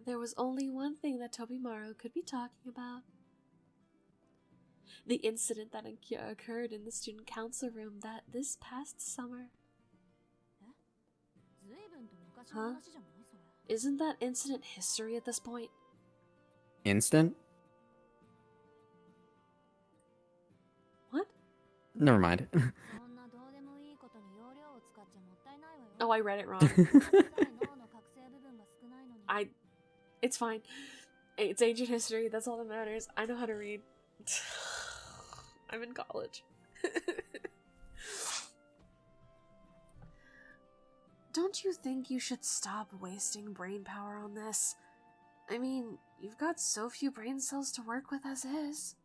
There was only one thing that Tobimaru could be talking about. The incident that occurred in the student council room this past summer. Huh? Isn't that incident history at this point? Instant? What? Never mind. Oh, I read it wrong. It's fine. It's ancient history, that's all that matters. I know how to read. I'm in college. Don't you think you should stop wasting brain power on this? I mean, you've got so few brain cells to work with as is.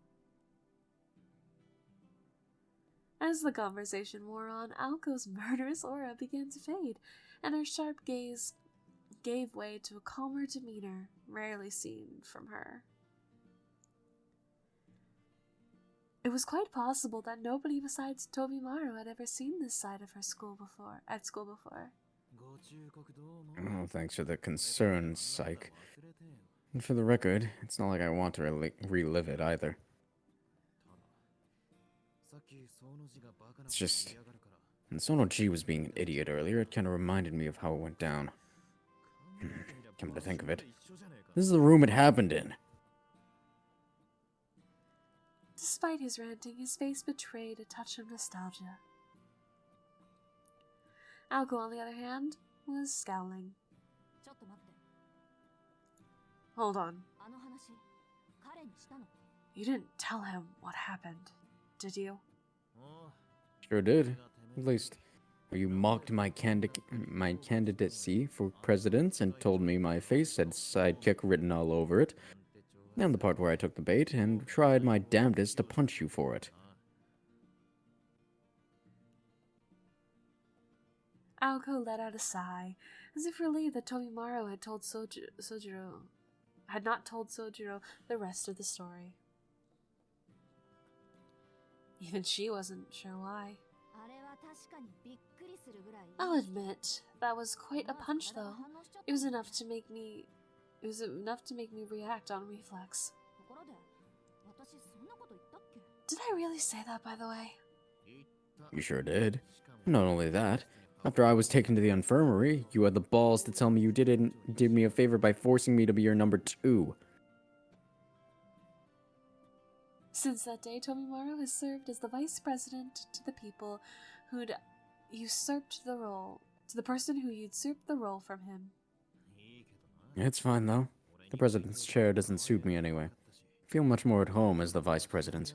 As the conversation wore on, Aoko's murderous aura began to fade, and her sharp gaze gave way to a calmer demeanor rarely seen from her. It was quite possible that nobody besides Tobimaru had ever seen this side of her school before. Oh, thanks for the concern, psych. And for the record, it's not like I want to relive it either. It's just, when Sonoji was being an idiot earlier, it kind of reminded me of how it went down. Come to think of it, this is the room it happened in. Despite his ranting, his face betrayed a touch of nostalgia. Aoko, on the other hand, was scowling. Hold on. You didn't tell him what happened, did you? Sure did. At least, you mocked my candidacy for president and told me my face had sidekick written all over it. And the part where I took the bait and tried my damnedest to punch you for it. Aoko let out a sigh, as if relieved that Tomimaru had told Soujyuro had not told Soujyuro the rest of the story. Even she wasn't sure why. I'll admit, that was quite a punch though. It was enough to make me react on reflex. Did I really say that, by the way? You sure did. Not only that, after I was taken to the infirmary, you had the balls to tell me you didn't did me a favor by forcing me to be your number 2. Since that day, Tomimaru has served as the vice president to the people who'd usurped the role, to the person who usurped the role from him. It's fine though. The president's chair doesn't suit me anyway. I feel much more at home as the vice president.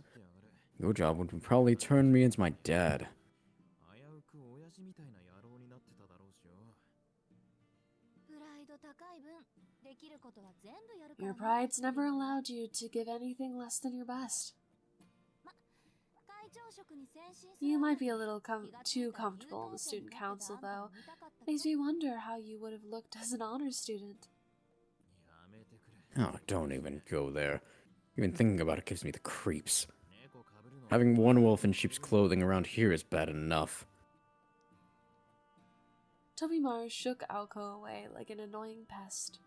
Your job would probably turn me into my dad. Your pride's never allowed you to give anything less than your best. You might be a little too comfortable in the student council, though. Makes me wonder how you would have looked as an honors student. Oh, don't even go there. Even thinking about it gives me the creeps. Having one wolf in sheep's clothing around here is bad enough. Tomimaru shook Aoko away like an annoying pest.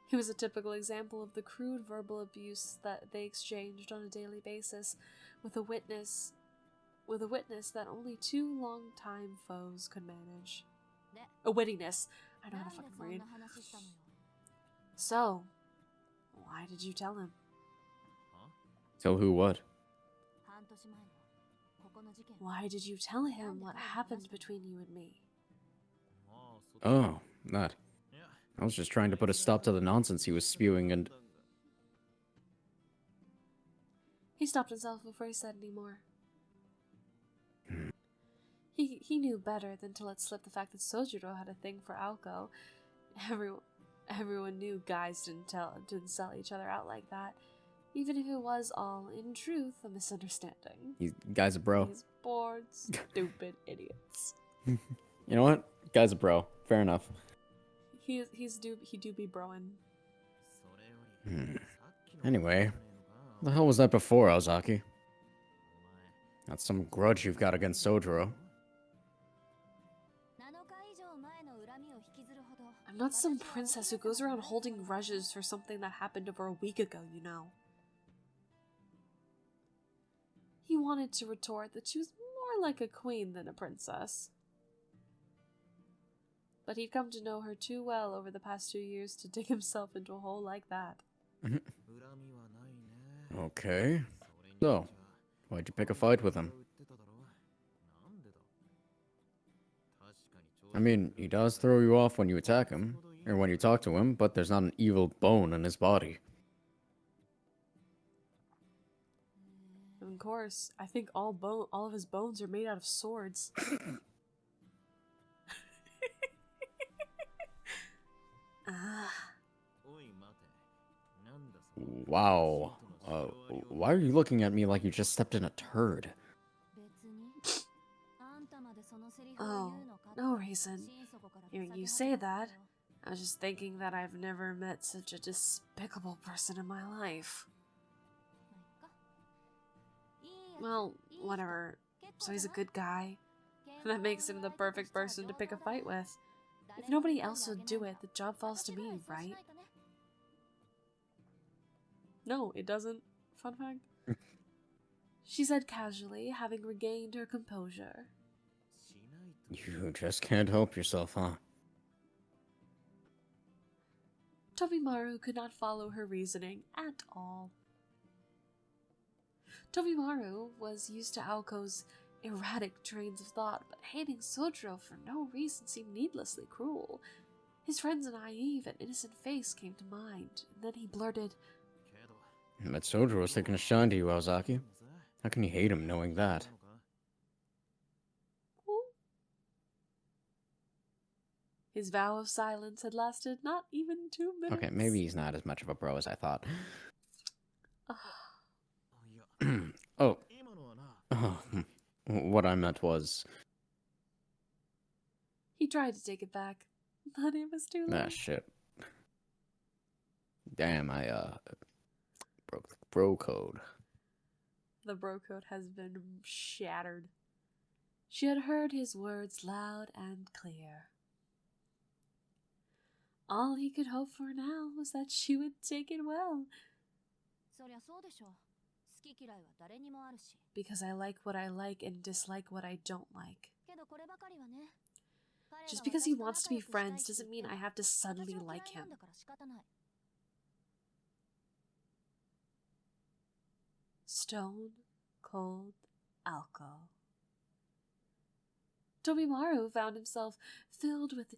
He was a typical example of the crude verbal abuse that they exchanged on a daily basis, with a witness that only 2 long-time foes could manage. A wittiness. I don't know how to fucking read. So, why did you tell him? Tell who what? Why did you tell him what happened between you and me? Oh, that. I was just trying to put a stop to the nonsense he was spewing and... He stopped himself before he said any more. He knew better than to let slip the fact that Soujyuro had a thing for Aoko. Everyone knew guys didn't sell each other out like that, even if it was all, in truth, a misunderstanding. Guy's a bro. These bored, stupid idiots. You know what? Guy's a bro. Fair enough. He do be broing. Anyway, what the hell was that before, Ozaki? That's some grudge you've got against Soujyuro. I'm not some princess who goes around holding grudges for something that happened over a week ago, you know. He wanted to retort that she was more like a queen than a princess. But he'd come to know her too well over the past 2 years to dig himself into a hole like that. Okay. So, why'd you pick a fight with him? I mean, he does throw you off when you attack him, or when you talk to him, but there's not an evil bone in his body. Of course, I think all of his bones are made out of swords. Wow. Why are you looking at me like you just stepped in a turd? Oh, no reason. Hearing you say that, I was just thinking that I've never met such a despicable person in my life. Well, whatever. So he's a good guy. That makes him the perfect person to pick a fight with. If nobody else would do it, the job falls to me, right? No, it doesn't. Fun fact. She said casually, having regained her composure. You just can't help yourself, huh? Tomimaru could not follow her reasoning at all. Tomimaru was used to Aoko's erratic trains of thought, but hating Soujyuro for no reason seemed needlessly cruel. His friend's naive and innocent face came to mind, and then he blurted, But Soujyuro's taking a shine to you, Aozaki. How can you hate him knowing that? "Who?" His vow of silence had lasted not even 2 minutes. Okay, maybe he's not as much of a bro as I thought. Oh. What I meant was... He tried to take it back, but it was too late. Ah, shit. Damn, I, broke the bro code. The bro code has been shattered. She had heard his words loud and clear. All he could hope for now was that she would take it well. Because I like what I like and dislike what I don't like. Just because he wants to be friends doesn't mean I have to suddenly like him. Stone cold Alco. Tobimaru found himself filled with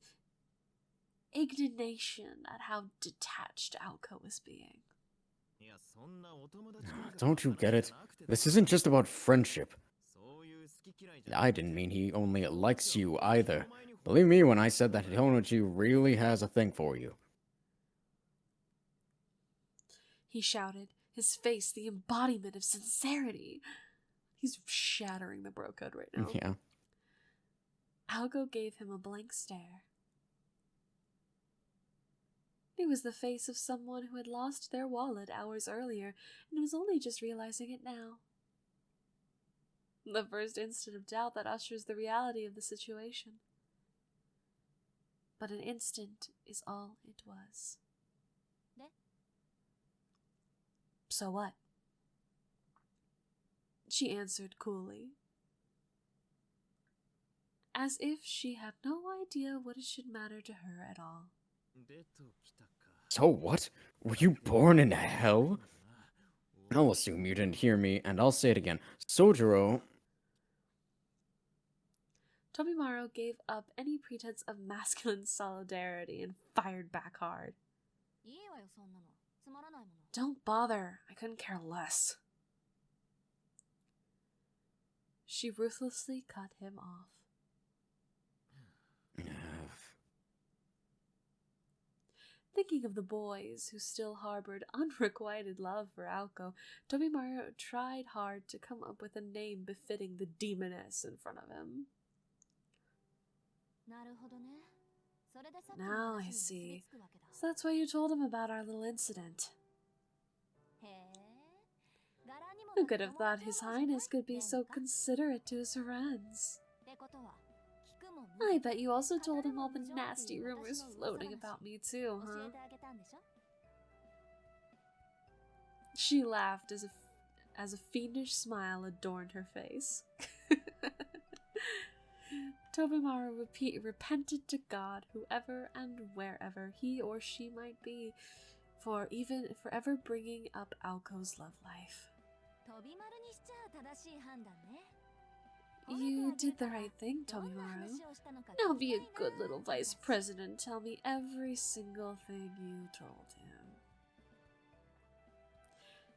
indignation at how detached Alco was being. Don't you get it? This isn't just about friendship. I didn't mean he only likes you either. Believe me when I said that Hitonochi really has a thing for you. He shouted, his face the embodiment of sincerity. He's shattering the bro code right now. Yeah. Alco gave him a blank stare. It was the face of someone who had lost their wallet hours earlier and was only just realizing it now. The first instant of doubt that ushers the reality of the situation. But an instant is all it was. So what? She answered coolly, as if she had no idea what it should matter to her at all. So what? Were you born in hell? I'll assume you didn't hear me, and I'll say it again. Soujyuro... Tobimaru gave up any pretense of masculine solidarity and fired back hard. Don't bother. I couldn't care less. She ruthlessly cut him off. Thinking of the boys who still harbored unrequited love for Alco, Tobimaru tried hard to come up with a name befitting the demoness in front of him. Now I see. So that's why you told him about our little incident. Who could have thought His Highness could be so considerate to his friends? I bet you also told him all the nasty rumors floating about me too, huh? She laughed as a fiendish smile adorned her face. Tobimaru repented to God, whoever and wherever he or she might be, for ever bringing up Alco's love life. You did the right thing, Tobimaru. Now be a good little vice president and tell me every single thing you told him.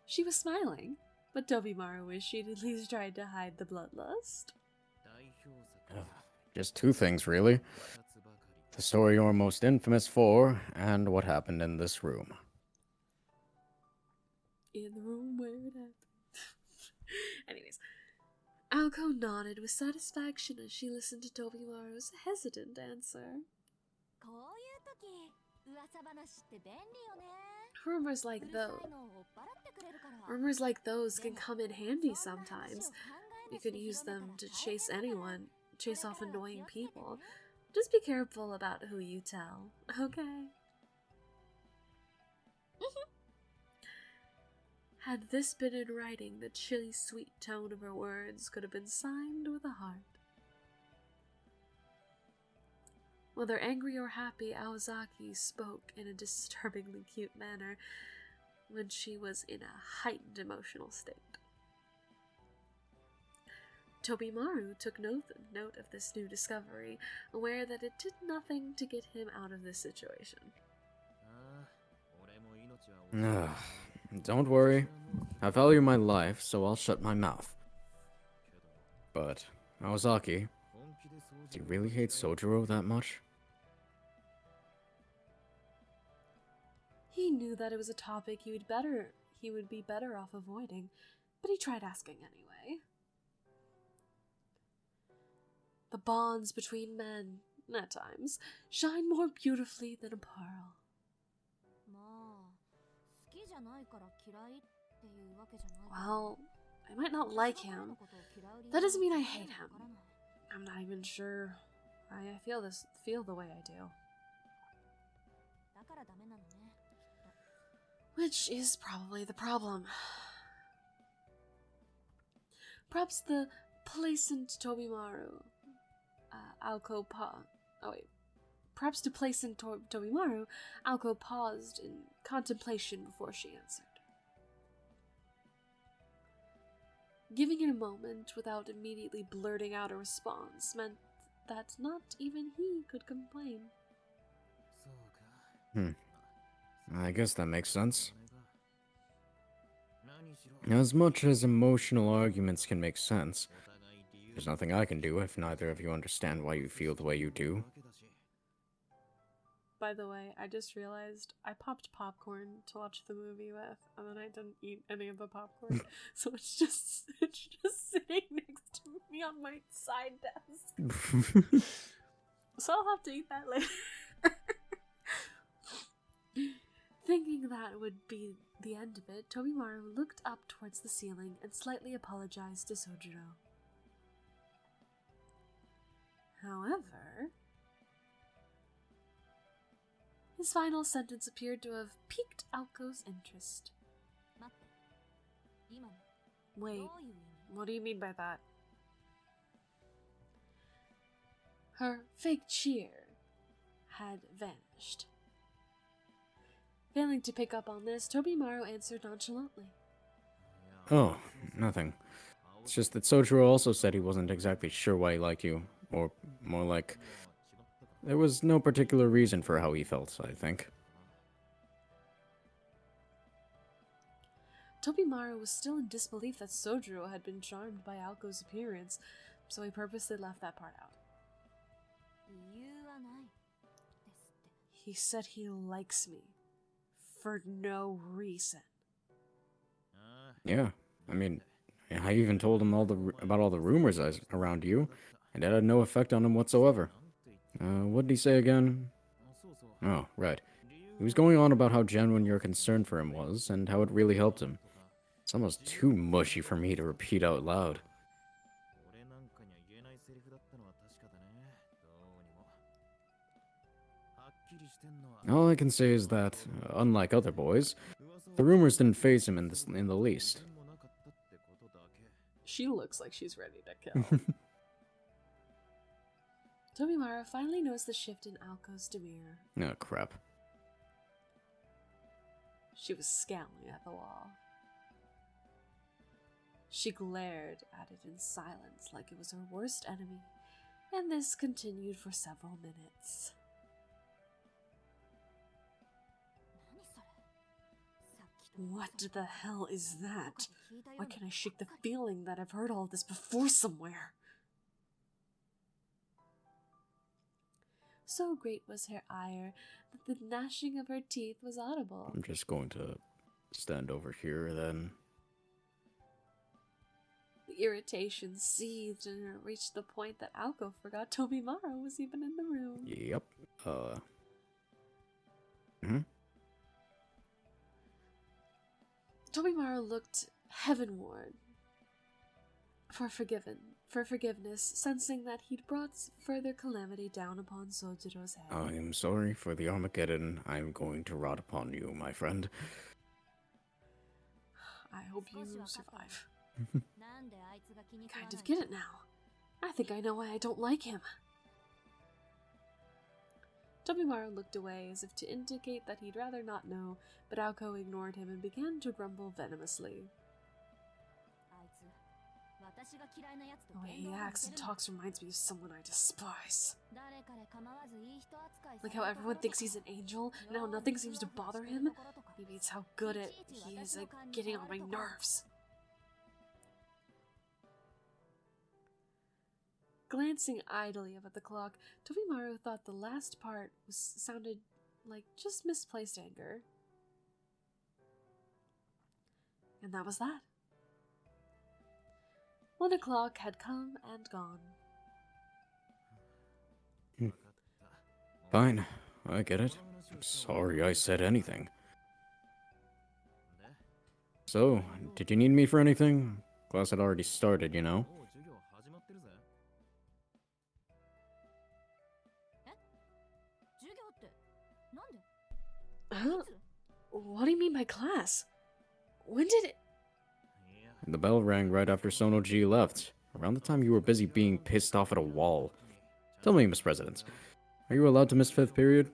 She was smiling, but Tobimaru wished she'd at least tried to hide the bloodlust. Just two things, really. The story you're most infamous for, and what happened in this room. In the room where it happened. Anyways, Alco nodded with satisfaction as she listened to Tobimaru's hesitant answer. Rumors like those can come in handy sometimes. You could use them to chase off annoying people. Just be careful about who you tell, okay? Had this been in writing, the chilly sweet tone of her words could have been signed with a heart. Whether angry or happy, Aozaki spoke in a disturbingly cute manner when she was in a heightened emotional state. Tobimaru took note of this new discovery, aware that it did nothing to get him out of this situation. Don't worry. I value my life, so I'll shut my mouth. But, Aozaki, do you really hate Soujyuro that much? He knew that it was a topic he would be better off avoiding, but he tried asking anyway. The bonds between men, at times, shine more beautifully than a pearl. Well, I might not like him. That doesn't mean I hate him. I'm not even sure I feel the way I do. Which is probably the problem. Perhaps the placent Tobimaru, Perhaps to place in Tobimaru, Aoko paused in contemplation before she answered. Giving it a moment without immediately blurting out a response meant that not even he could complain. I guess that makes sense. As much as emotional arguments can make sense, there's nothing I can do if neither of you understand why you feel the way you do. By the way, I just realized I popped popcorn to watch the movie with, and then I didn't eat any of the popcorn, so it's just sitting next to me on my side desk. So I'll have to eat that later. Thinking that would be the end of it, Tobimaru looked up towards the ceiling and slightly apologized to Soujyuro. However, his final sentence appeared to have piqued Aoko's interest. Wait, what do you mean by that? Her fake cheer had vanished. Failing to pick up on this, Tobimaru answered nonchalantly. Oh, nothing. It's just that Soujyuro also said he wasn't exactly sure why he liked you, or more like, there was no particular reason for how he felt, I think. Tobimaru was still in disbelief that Soujyuro had been charmed by Aoko's appearance, so he purposely left that part out. He said he likes me. For no reason. Yeah, I mean, I even told him about all the rumors around you, and it had no effect on him whatsoever. What did he say again? Oh, right. He was going on about how genuine your concern for him was, and how it really helped him. It's almost too mushy for me to repeat out loud. All I can say is that, unlike other boys, the rumors didn't faze him in the least. She looks like she's ready to kill. Tobimaru finally noticed the shift in Aoko's demeanor. Oh, crap. She was scowling at the wall. She glared at it in silence like it was her worst enemy, and this continued for several minutes. What the hell is that? Why can I shake the feeling that I've heard all this before somewhere? So great was her ire that the gnashing of her teeth was audible. I'm just going to stand over here then. The irritation seethed in her, reached the point that Aoko forgot Tobimaru was even in the room. Yep. Tobimaru looked heavenward for forgiveness, sensing that he'd brought further calamity down upon Soujyuro's head. I am sorry for the Armageddon I'm going to rot upon you, my friend. I hope you survive. Kind of get it now. I think I know why I don't like him. Tobimaru looked away as if to indicate that he'd rather not know, but Aoko ignored him and began to grumble venomously. The way he acts and talks reminds me of someone I despise. Like how everyone thinks he's an angel, and how nothing seems to bother him. Maybe it's how good he is at getting on my nerves. Glancing idly up at the clock, Tobimaru thought the last part sounded like just misplaced anger. And that was that. 1 o'clock had come and gone. Fine, I get it. Sorry I said anything. So, did you need me for anything? Class had already started, you know? Huh? What do you mean by class? When did it... The bell rang right after Sonoji left, around the time you were busy being pissed off at a wall. Tell me, Miss President, are you allowed to miss 5th period?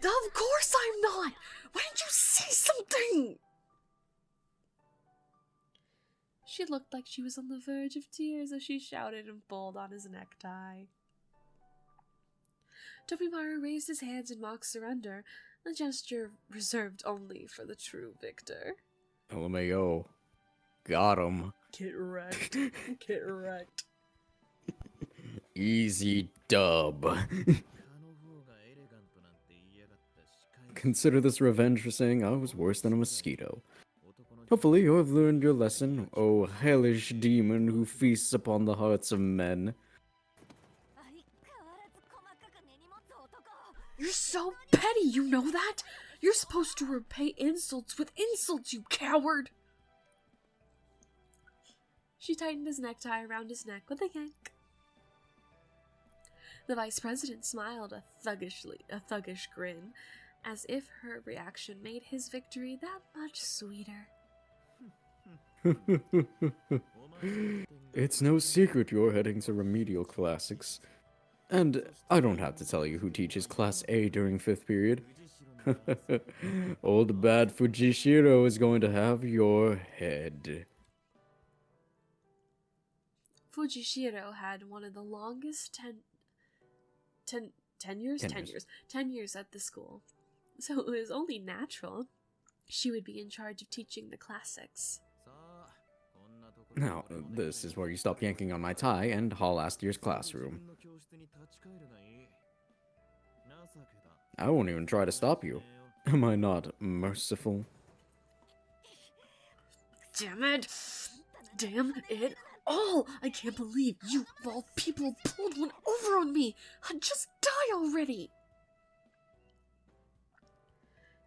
Of course I'm not! Why didn't you say something? She looked like she was on the verge of tears as she shouted and pulled on his necktie. Tobimaru raised his hands in mock surrender, a gesture reserved only for the true victor. LMAO. Got him. Get wrecked. Get wrecked. Easy dub. Consider this revenge for saying I was worse than a mosquito. Hopefully you have learned your lesson, O hellish demon who feasts upon the hearts of men. You're so petty, you know that? You're supposed to repay insults with insults, you coward! She tightened his necktie around his neck with a yank. The vice president smiled a thuggish grin, as if her reaction made his victory that much sweeter. It's no secret you're heading to remedial classics. And I don't have to tell you who teaches Class A during 5th period. Old bad Soujyuro is going to have your head. Soujyuro had one of the longest 10 years at the school, so it was only natural she would be in charge of teaching the classics. Now, this is where you stop yanking on my tie and haul last year's classroom. I won't even try to stop you. Am I not merciful? Damn it! Damn it all! I can't believe you of all people pulled one over on me! I'd just die already!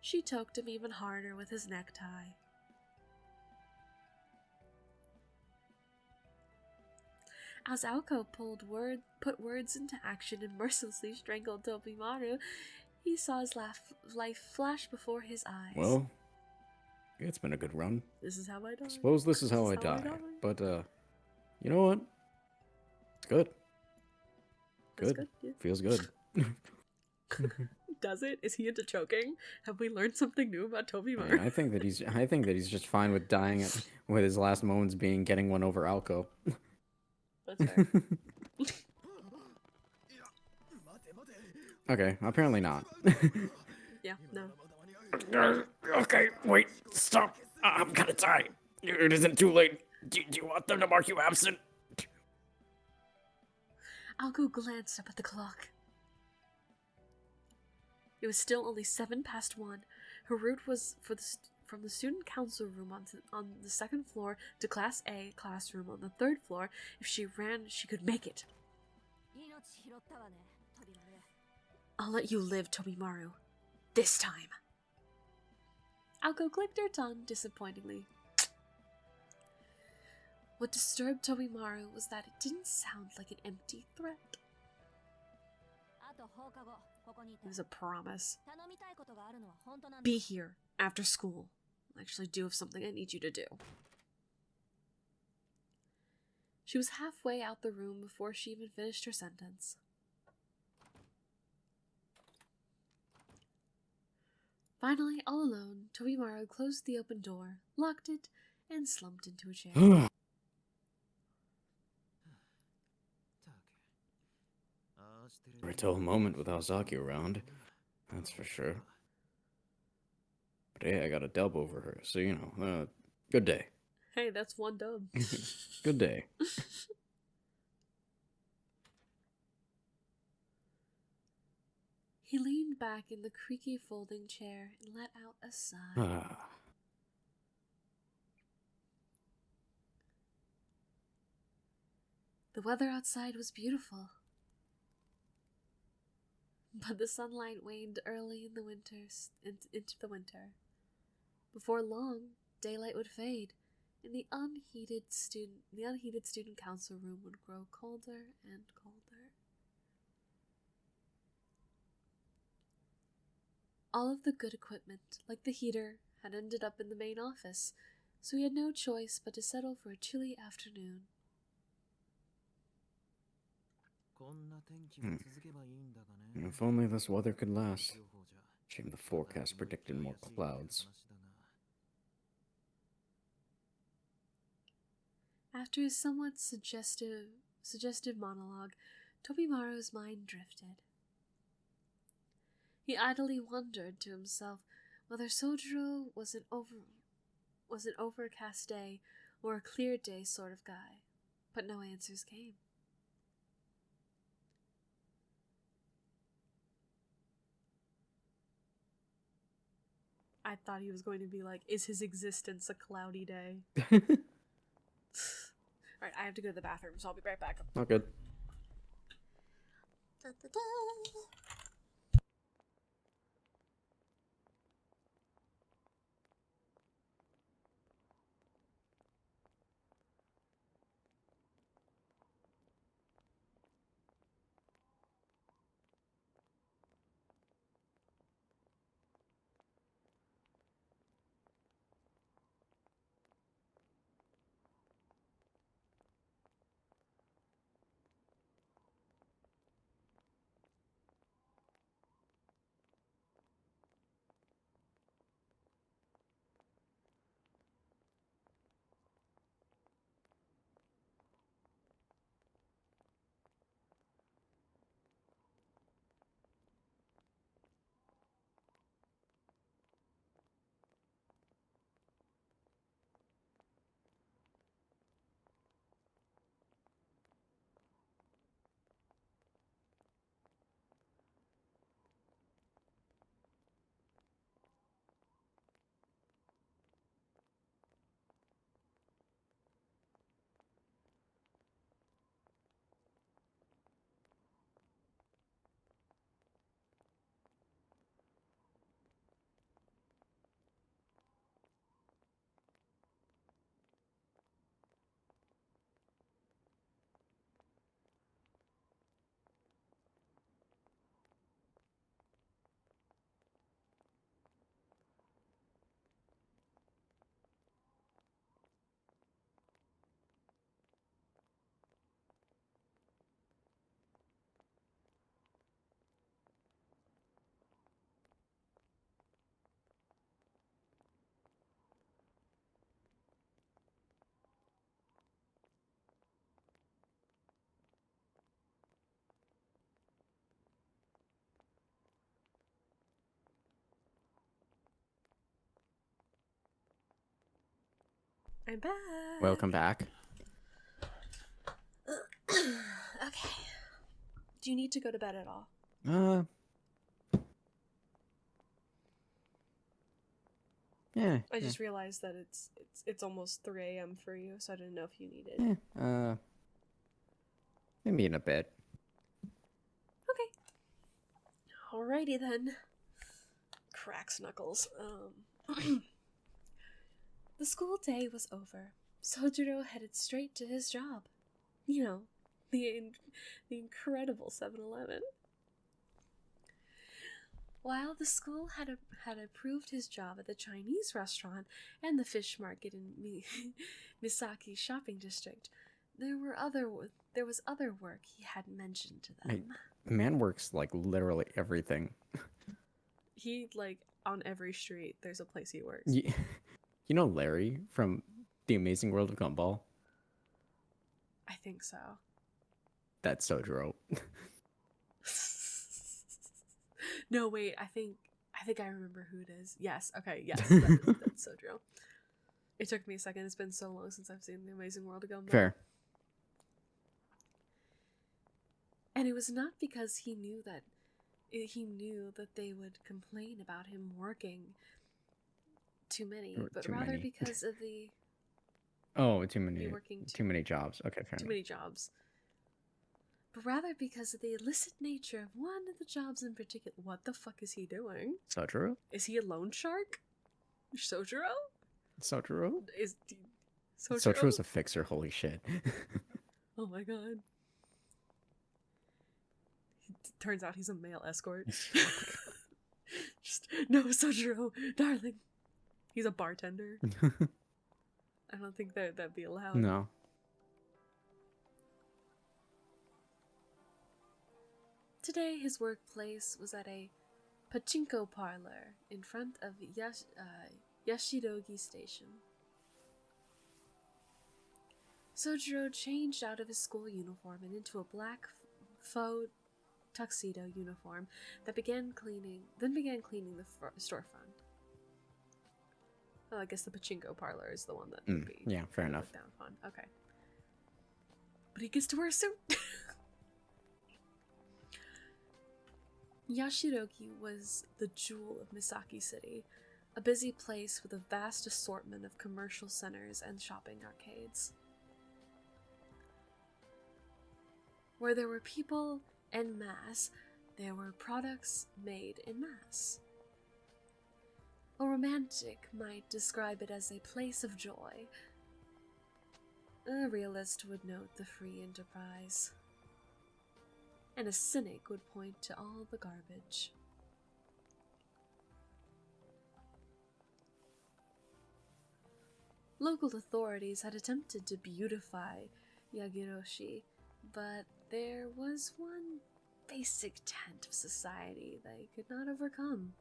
She toked him even harder with his necktie. As Aoko put words into action and mercilessly strangled Tobimaru, he saw his life flash before his eyes. Well, it's been a good run. This is how I die. I suppose this is how I die. But, you know what? It's good. Good. Yeah. Feels good. Does it? Is he into choking? Have we learned something new about Tobimaru? Man, I think that he's just fine with dying with his last moments being getting one over Alco. That's fair. Okay, apparently not. Yeah, no. Okay, wait, stop. I'm gonna die. It isn't too late. Do you want them to mark you absent? Alco glanced up at the clock. It was still only 1:07. Her route was from the student council room on the 2nd floor to Class A classroom on the 3rd floor. If she ran, she could make it. I'll let you live, Tobimaru. This time. Alco clicked her tongue disappointingly. What disturbed Tobimaru was that it didn't sound like an empty threat. It was a promise. Be here after school. I'll actually do something I need you to do. She was halfway out the room before she even finished her sentence. Finally, all alone, Tobimaru closed the open door, locked it, and slumped into a chair. For a dull moment with Azaki around, that's for sure. But hey, I got a dub over her, so you know, good day. Hey, that's one dub. Good day. He leaned back in the creaky folding chair and let out a sigh. Ah. The weather outside was beautiful, but the sunlight waned early in the into the winter. Before long, daylight would fade, and the unheated student council room would grow colder and colder. All of the good equipment, like the heater, had ended up in the main office, so he had no choice but to settle for a chilly afternoon. If only this weather could last. Shame the forecast predicted more clouds. After his somewhat suggestive monologue, Tobimaru's mind drifted. He idly wondered to himself whether Soujyuro was an overcast day or a clear day sort of guy, but no answers came. I thought he was going to be like, is his existence a cloudy day? Alright, I have to go to the bathroom, so I'll be right back. Not good. Da, da, da. I'm back. Welcome back. Okay. Do you need to go to bed at all? Yeah. I just realized that it's almost 3 a.m. for you, so I didn't know if you needed. Yeah. Maybe in a bit. Okay. Alrighty then. Cracks knuckles. The school day was over. Soujyuro headed straight to his job. You know, the incredible 7-Eleven. While the school had approved his job at the Chinese restaurant and the fish market in Misaki shopping district, there was other work he hadn't mentioned to them. Man works like literally everything. He on every street there's a place he works. You know Larry from The Amazing World of Gumball? I think so. That's Soujyuro. No, wait, I think I remember who it is. Yes, okay, yes, that's so true. It took me a second. It's been so long since I've seen The Amazing World of Gumball. Fair. And it was not because he knew that they would complain about him working too many, but too rather many. because of the Oh, too many working too many jobs. Okay, fair too enough. many jobs. But rather because of the illicit nature of one of the jobs in particular. What the fuck is he doing? Soujyuro? Is he a loan shark? Soujyuro? Soujyuro? Is Sojuro's a fixer, holy shit. Oh my god. Turns out he's a male escort. Just, no, Soujyuro, darling. He's a bartender. I don't think that'd be allowed. No. Today, his workplace was at a pachinko parlor in front of Yashirogi Station. Soujyuro changed out of his school uniform and into a black faux tuxedo uniform that began cleaning the storefront. Well, I guess the pachinko parlor is the one that would be yeah, fair enough. down fun. Okay. But he gets to wear a suit. Yashirogi was the jewel of Misaki City, a busy place with a vast assortment of commercial centers and shopping arcades. Where there were people en masse, there were products made en masse. A romantic might describe it as a place of joy. A realist would note the free enterprise. And a cynic would point to all the garbage. Local authorities had attempted to beautify Yagiroshi, but there was one basic tenet of society they could not overcome.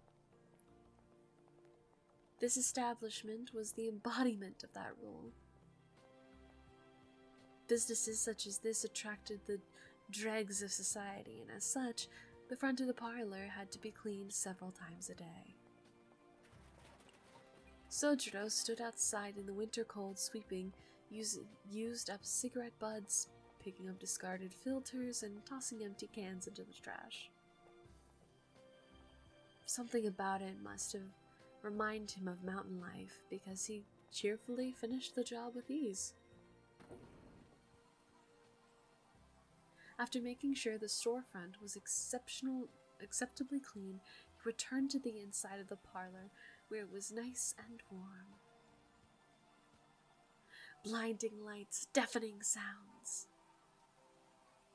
This establishment was the embodiment of that rule. Businesses such as this attracted the dregs of society, and as such, the front of the parlor had to be cleaned several times a day. Soujyuro stood outside in the winter cold, sweeping used up cigarette butts, picking up discarded filters, and tossing empty cans into the trash. Something about it must have reminded him of mountain life, because he cheerfully finished the job with ease. After making sure the storefront was acceptably clean, he returned to the inside of the parlor, where it was nice and warm. Blinding lights, deafening sounds,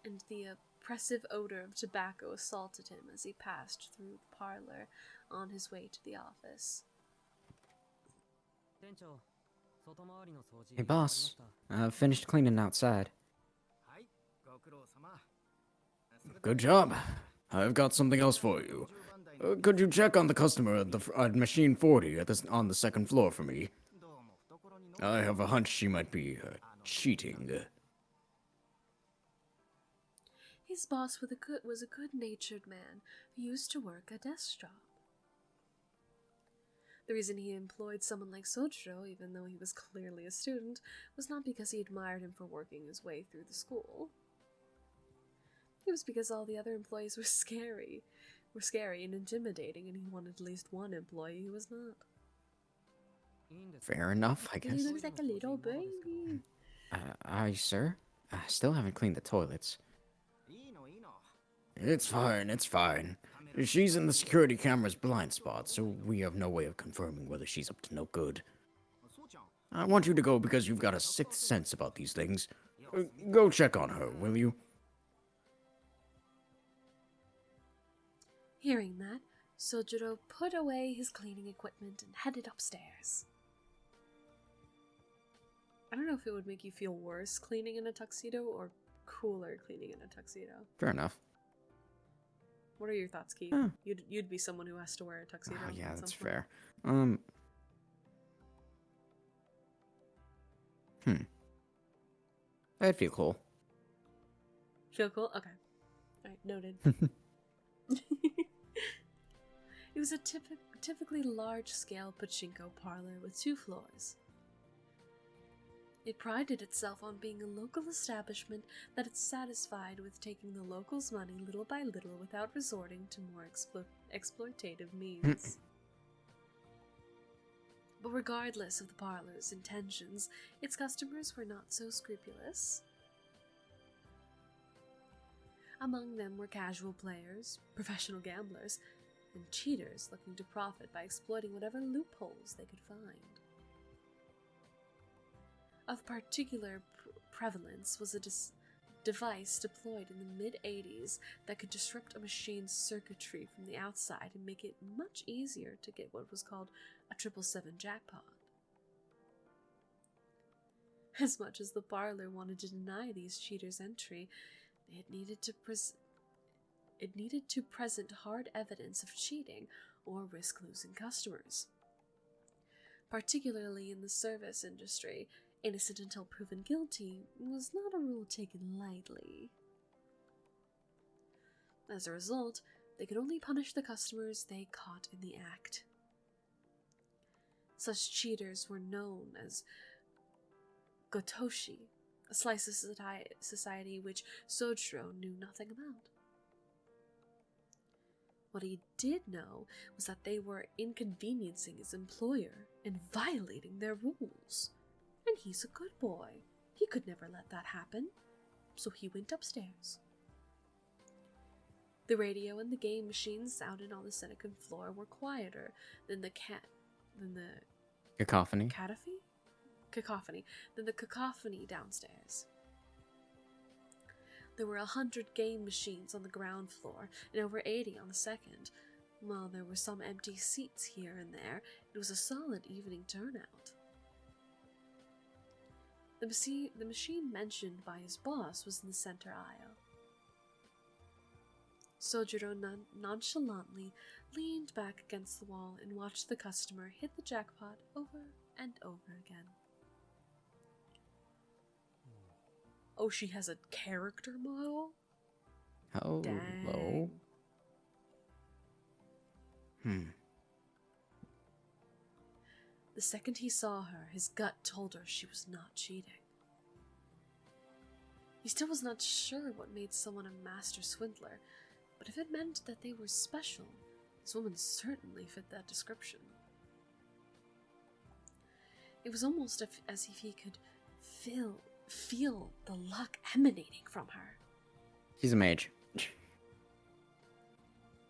and the oppressive odor of tobacco assaulted him as he passed through the parlor on his way to the office. Hey boss, I've finished cleaning outside. Good job. I've got something else for you. Could you check on the customer at machine 40 on the second floor for me? I have a hunch she might be cheating. His boss was a good-natured man who used to work a desk job. The reason he employed someone like Soujyuro, even though he was clearly a student, was not because he admired him for working his way through the school. It was because all the other employees were scary and intimidating, and he wanted at least one employee who was not. Fair enough, I guess. He looks like a little baby. Sir? I still haven't cleaned the toilets. It's fine. She's in the security camera's blind spot, so we have no way of confirming whether she's up to no good. I want you to go because you've got a sixth sense about these things. Go check on her, will you? Hearing that, Soujyuro put away his cleaning equipment and headed upstairs. I don't know if it would make you feel worse cleaning in a tuxedo or cooler cleaning in a tuxedo. Fair enough. What are your thoughts, Keith? Huh. You'd be someone who has to wear a tuxedo. Oh, yeah, at some that's point. fair. That'd feel cool. Feel cool? Okay. Alright, noted. It was a typically large-scale pachinko parlor with 2 floors. It prided itself on being a local establishment that it's satisfied with taking the locals' money little by little without resorting to more exploitative means. But regardless of the parlor's intentions, its customers were not so scrupulous. Among them were casual players, professional gamblers, and cheaters looking to profit by exploiting whatever loopholes they could find. Of particular prevalence was a device deployed in the mid-80s that could disrupt a machine's circuitry from the outside and make it much easier to get what was called a 777 jackpot. As much as the parlor wanted to deny these cheaters entry, it needed to present hard evidence of cheating or risk losing customers. Particularly in the service industry, innocent until proven guilty was not a rule taken lightly. As a result, they could only punish the customers they caught in the act. Such cheaters were known as gotoshi, a slice of society which Soujyuro knew nothing about. What he did know was that they were inconveniencing his employer and violating their rules. And he's a good boy. He could never let that happen. So he went upstairs. The radio and the game machines sounded on the second floor were quieter than the Cacophony. Than the cacophony downstairs. There were 100 game machines on the ground floor and over 80 on the second. While there were some empty seats here and there, it was a solid evening turnout. The machine mentioned by his boss was in the center aisle. Soujyuro nonchalantly leaned back against the wall and watched the customer hit the jackpot over and over again. Oh, she has a character model? How Dang. low? The second he saw her, his gut told her she was not cheating. He still was not sure what made someone a master swindler, but if it meant that they were special, this woman certainly fit that description. It was almost as if he could feel the luck emanating from her. He's a mage.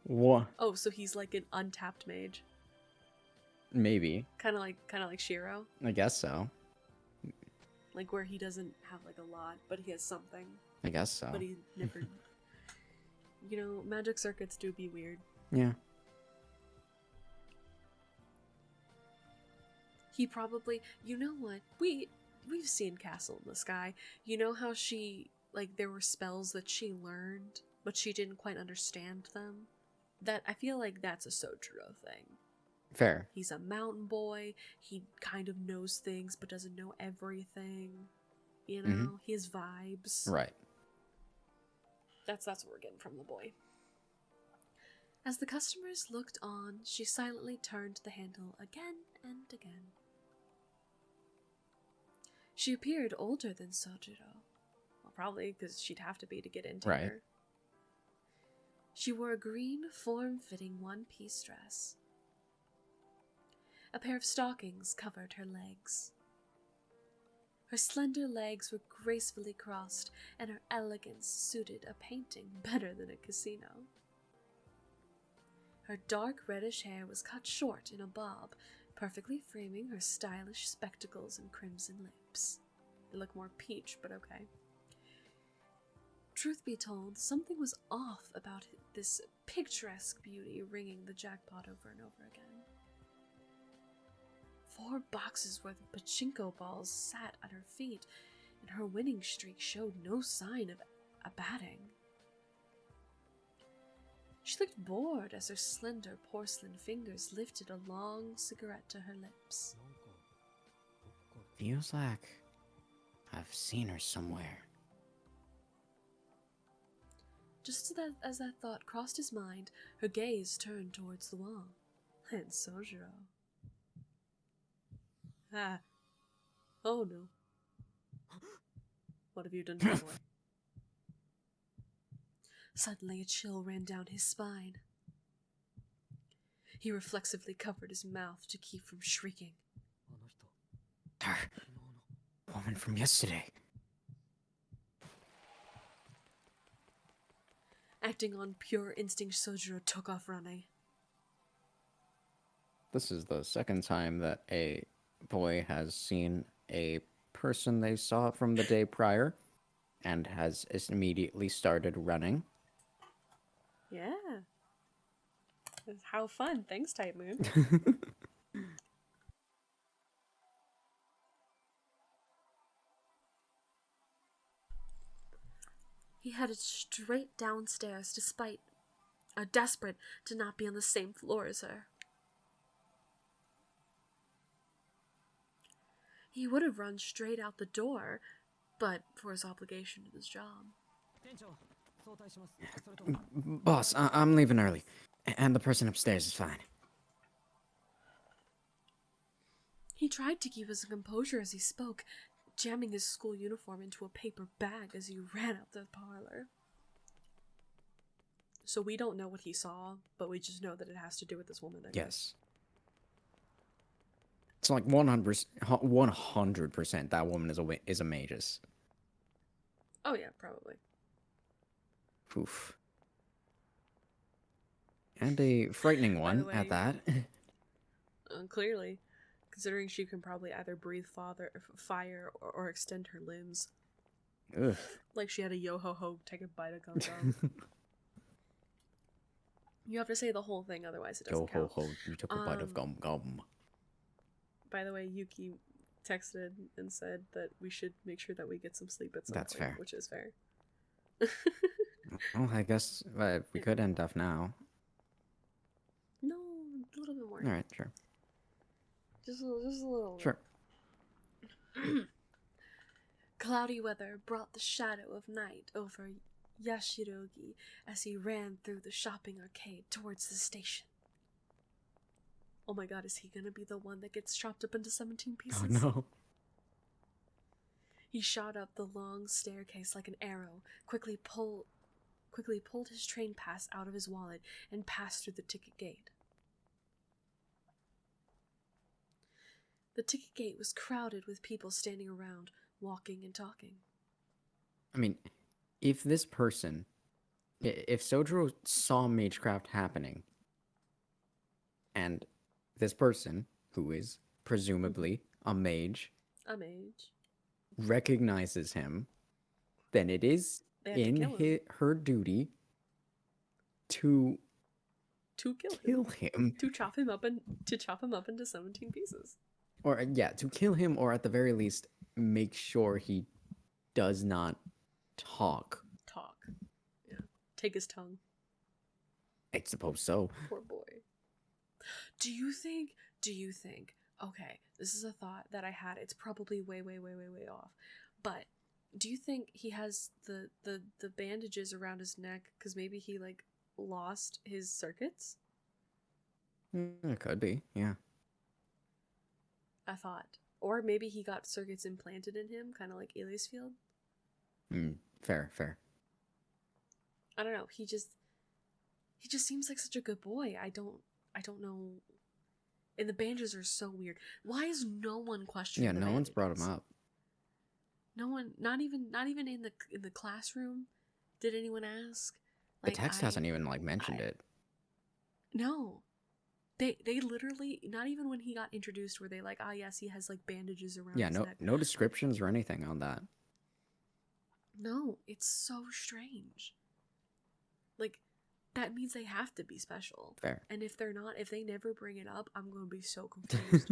What? Oh, so he's like an untapped mage. Maybe. Kind of like Shiro. I guess so. Like where he doesn't have like a lot, but he has something. I guess so. But he never... You know, magic circuits do be weird. Yeah. He probably... You know what? We've seen Castle in the Sky. You know how she... Like, there were spells that she learned, but she didn't quite understand them? That I feel like that's a Soujyuro thing. Fair. He's a mountain boy. He kind of knows things, but doesn't know everything. You know? He has vibes. Right. That's what we're getting from the boy. As the customers looked on, she silently turned the handle again and again. She appeared older than Soujyuro. Well, probably because she'd have to be to get into her. She wore a green, form-fitting one-piece dress. A pair of stockings covered her legs. Her slender legs were gracefully crossed, and her elegance suited a painting better than a casino. Her dark reddish hair was cut short in a bob, perfectly framing her stylish spectacles and crimson lips. They look more peach, but okay. Truth be told, something was off about this picturesque beauty ringing the jackpot over and over again. 4 boxes worth of pachinko balls sat at her feet, and her winning streak showed no sign of abating. She looked bored as her slender porcelain fingers lifted a long cigarette to her lips. Feels like I've seen her somewhere. Just as that thought crossed his mind, her gaze turned towards the wall. And Soujyuro. Ah. Oh no. What have you done to the boy? Suddenly a chill ran down his spine. He reflexively covered his mouth to keep from shrieking. Her woman from yesterday. Acting on pure instinct, Soujyuro took off running. This is the second time that a boy has seen a person they saw from the day prior and has immediately started running. Yeah. How fun. Thanks, Type Moon. He headed straight downstairs desperate to not be on the same floor as her. He would have run straight out the door, but for his obligation to his job. Boss, I'm leaving early. And the person upstairs is fine. He tried to keep his composure as he spoke, jamming his school uniform into a paper bag as he ran out the parlor. So we don't know what he saw, but we just know that it has to do with this woman. Yes. It's like 100% that woman is a magus. Oh yeah, probably. Oof. And a frightening one way, at that. Clearly, considering she can probably either breathe fire or extend her limbs. Ugh. Like she had a yo-ho-ho take a bite of gum. You have to say the whole thing, otherwise it doesn't count. Yo ho ho, you took a bite of gum gum. By the way, Yuki texted and said that we should make sure that we get some sleep at some That's point, fair. which is fair. Well, I guess we could end off now. No, a little bit more. Alright, sure. Just a little. Sure. Cloudy weather brought the shadow of night over Yashirogi as he ran through the shopping arcade towards the station. Oh my god, is he gonna be the one that gets chopped up into 17 pieces? Oh no. He shot up the long staircase like an arrow, quickly pulled his train pass out of his wallet, and passed through the ticket gate. The ticket gate was crowded with people standing around, walking and talking. I mean, if this person, if Soujyuro saw Magecraft happening, and this person, who is presumably a mage, recognizes him, then it is in her duty to kill him. To chop him up into 17 pieces. Or yeah, to kill him, or at the very least make sure he does not talk. Yeah. Take his tongue. I suppose so. Poor boy. Do you think, okay, this is a thought that I had. It's probably way off. But do you think he has the bandages around his neck because maybe he, like, lost his circuits? It could be, yeah. I thought. Or maybe he got circuits implanted in him, kind of like Elias Field. Fair. I don't know. He just seems like such a good boy. I don't know. And the bandages are so weird. Why is no one questioning? Yeah, no one's brought him up. No one, not even in the classroom. Did anyone ask? Like, the text hasn't even mentioned it. No. They literally, not even when he got introduced were they like, yes, he has bandages around his neck. No descriptions or anything on that. No, it's so strange. That means they have to be special. Fair. And if they're not, if they never bring it up, I'm going to be so confused.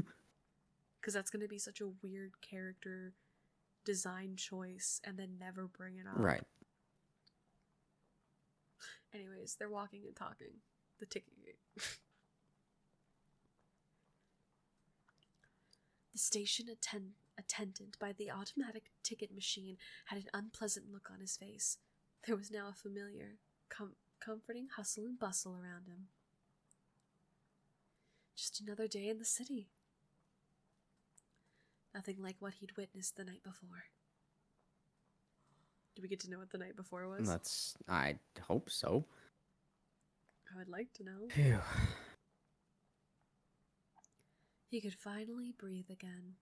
Because that's going to be such a weird character design choice and then never bring it up. Right. Anyways, they're walking and talking. The ticket gate. The station attendant by the automatic ticket machine had an unpleasant look on his face. There was now a familiar, comforting hustle and bustle around him. Just another day in the city. Nothing like what he'd witnessed the night before. Do we get to know what the night before was? I hope so. I would like to know. Phew. He could finally breathe again.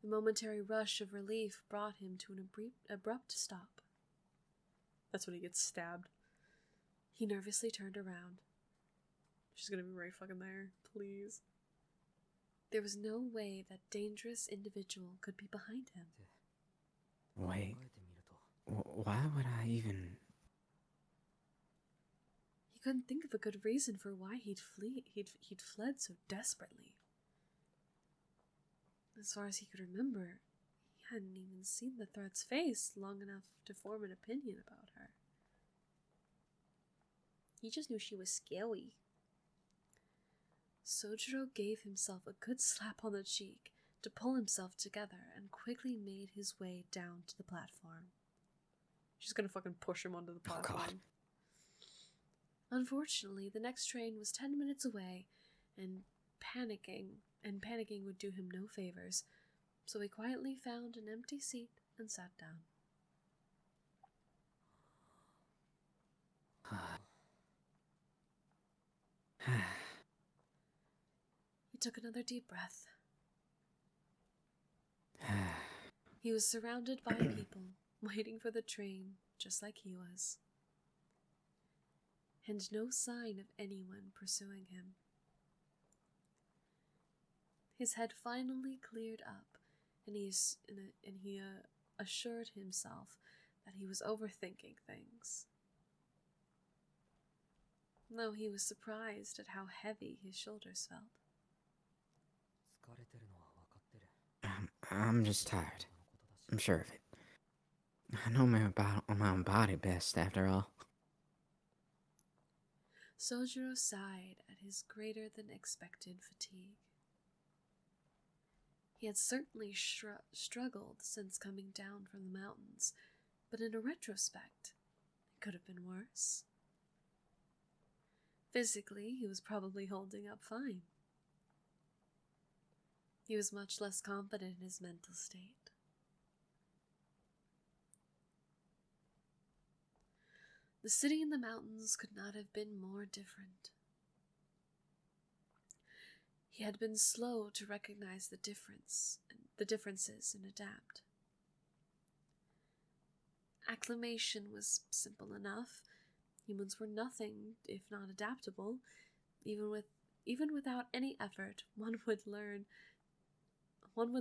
The momentary rush of relief brought him to an abrupt stop. That's when he gets stabbed. He nervously turned around. She's gonna be right fucking there, please. There was no way that dangerous individual could be behind him. Wait. Why would I even... He couldn't think of a good reason for why he'd fled so desperately. As far as he could remember, he hadn't even seen the threat's face long enough to form an opinion about her. He just knew she was scary. Soujyuro gave himself a good slap on the cheek to pull himself together and quickly made his way down to the platform. She's gonna fucking push him onto the platform. God. Unfortunately, the next train was 10 minutes away, and panicking would do him no favors, so he quietly found an empty seat and sat down. He took another deep breath. He was surrounded by people, waiting for the train, just like he was. And no sign of anyone pursuing him. His head finally cleared up, and he assured himself that he was overthinking things. Though he was surprised at how heavy his shoulders felt. I'm just tired. I'm sure of it. I know my own body best, after all. Soujyuro sighed at his greater-than-expected fatigue. He had certainly struggled since coming down from the mountains, but in a retrospect, it could have been worse. Physically, he was probably holding up fine. He was much less confident in his mental state. The city in the mountains could not have been more different. He had been slow to recognize the differences and adapt. Acclimation was simple enough. Humans were nothing if not adaptable. Even without any effort, one would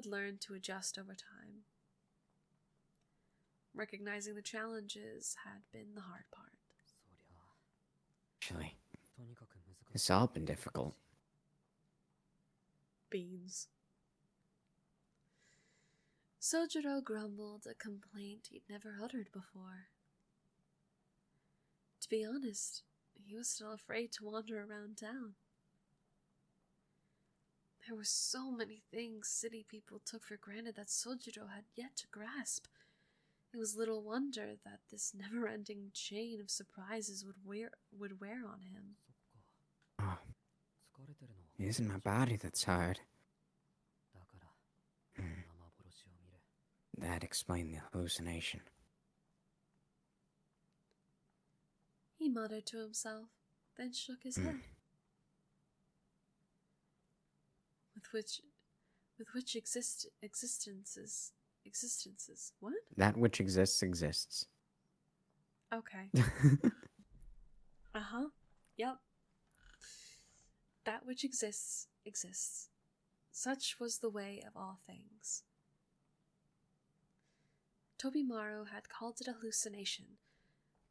learn to adjust over time. Recognizing the challenges had been the hard part. Actually, it's all been difficult. Beans. Soujyuro grumbled a complaint he'd never uttered before. To be honest, he was still afraid to wander around town. There were so many things city people took for granted that Soujyuro had yet to grasp. It was little wonder that this never-ending chain of surprises would wear on him. Oh. It isn't my body that's tired. That explained the hallucination. He muttered to himself, then shook his head. With which existences. What? That which exists. Okay. Yep. That which exists. Such was the way of all things. Tobimaru had called it a hallucination,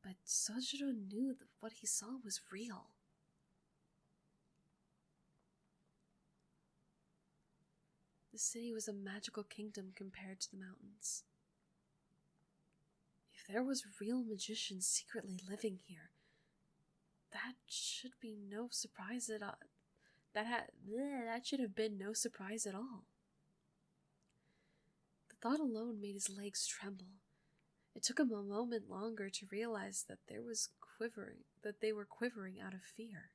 but Soujyuro knew that what he saw was real. The city was a magical kingdom compared to the mountains. If If there was real magicians secretly living here, that should be no surprise at all. That should have been no surprise at all. The thought alone made his legs tremble. It took him a moment longer to realize that they were quivering out of fear.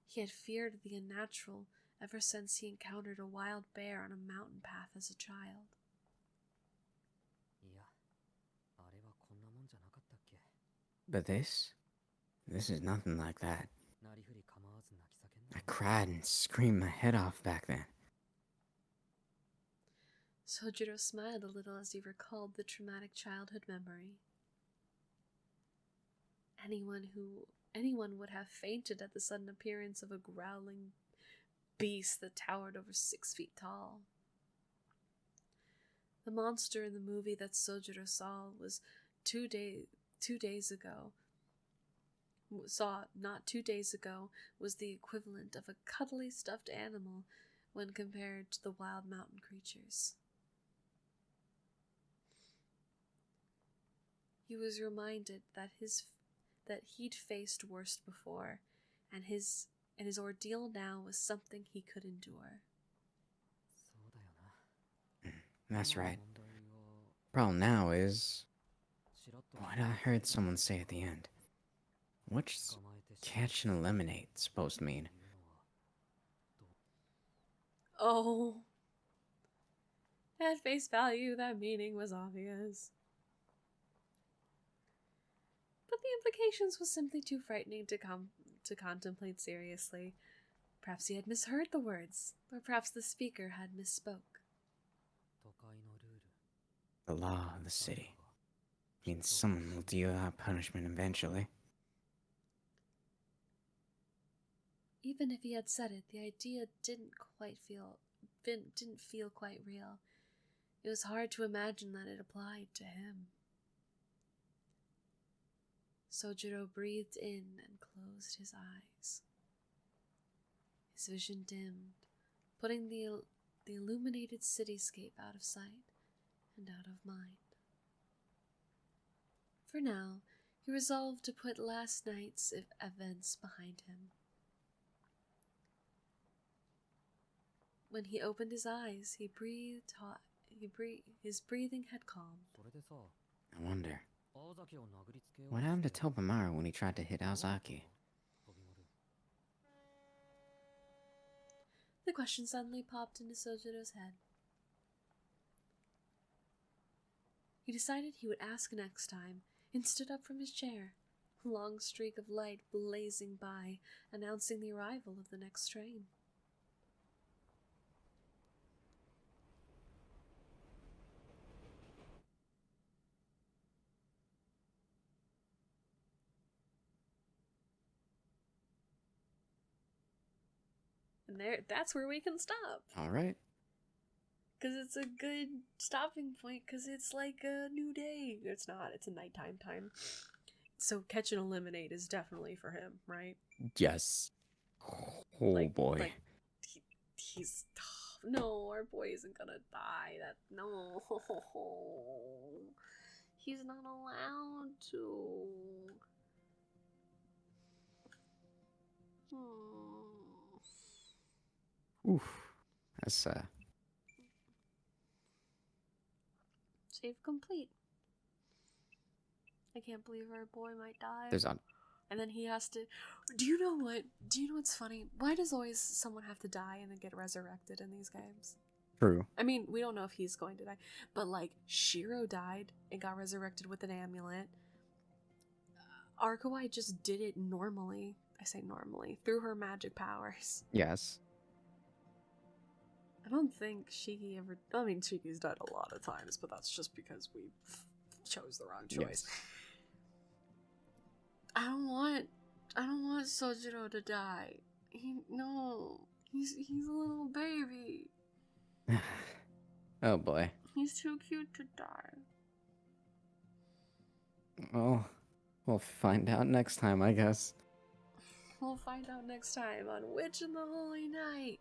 He had feared the unnatural ever since he encountered a wild bear on a mountain path as a child. But this is nothing like that. I cried and screamed my head off back then. Soujyuro smiled a little as he recalled the traumatic childhood memory. Anyone would have fainted at the sudden appearance of a growling beast that towered over 6 feet tall. The monster in the movie that Soujyuro saw was not 2 days ago, was the equivalent of a cuddly stuffed animal when compared to the wild mountain creatures. He was reminded that he'd faced worse before, and his ordeal now was something he could endure. That's right. Problem now is what I heard someone say at the end. What's catch and eliminate supposed to mean? Oh. At face value, that meaning was obvious. But the implications was simply too frightening to contemplate seriously. Perhaps he had misheard the words, or perhaps the speaker had misspoke. The law of the city means someone will deal out punishment eventually. Even if he had said it, the idea didn't feel quite real. It was hard to imagine that it applied to him. Soujyuro breathed in and closed his eyes. His vision dimmed, putting the illuminated cityscape out of sight and out of mind. For now, he resolved to put last night's events behind him. When he opened his eyes, his breathing had calmed. I wonder, what happened to Tobamaru when he tried to hit Aozaki? The question suddenly popped into Soujyuro's head. He decided he would ask next time, and stood up from his chair, a long streak of light blazing by, announcing the arrival of the next train. And that's where we can stop. Alright. Because it's a good stopping point, because it's like a new day. It's not, it's a nighttime time. So catch and eliminate is definitely for him, right? Yes. Oh boy. He's... No, our boy isn't gonna die. No. He's not allowed to. Oof. That's Save complete. I can't believe our boy might die. there's a And then he has to... Do you know what's funny? Why does always someone have to die and then get resurrected in these games? true. I mean, we don't know if he's going to die. But, like, Shiro died and got resurrected with an amulet. Arkuai just did it normally. I say normally. Through her magic powers. Yes. I don't think Shiki ever... I mean, Shiki's died a lot of times, but that's just because we chose the wrong choice. Yes. I don't want Soujyuro to die. He's a little baby. Oh boy. He's too cute to die. Well, we'll find out next time, I guess. We'll find out next time on Witch in the Holy Night.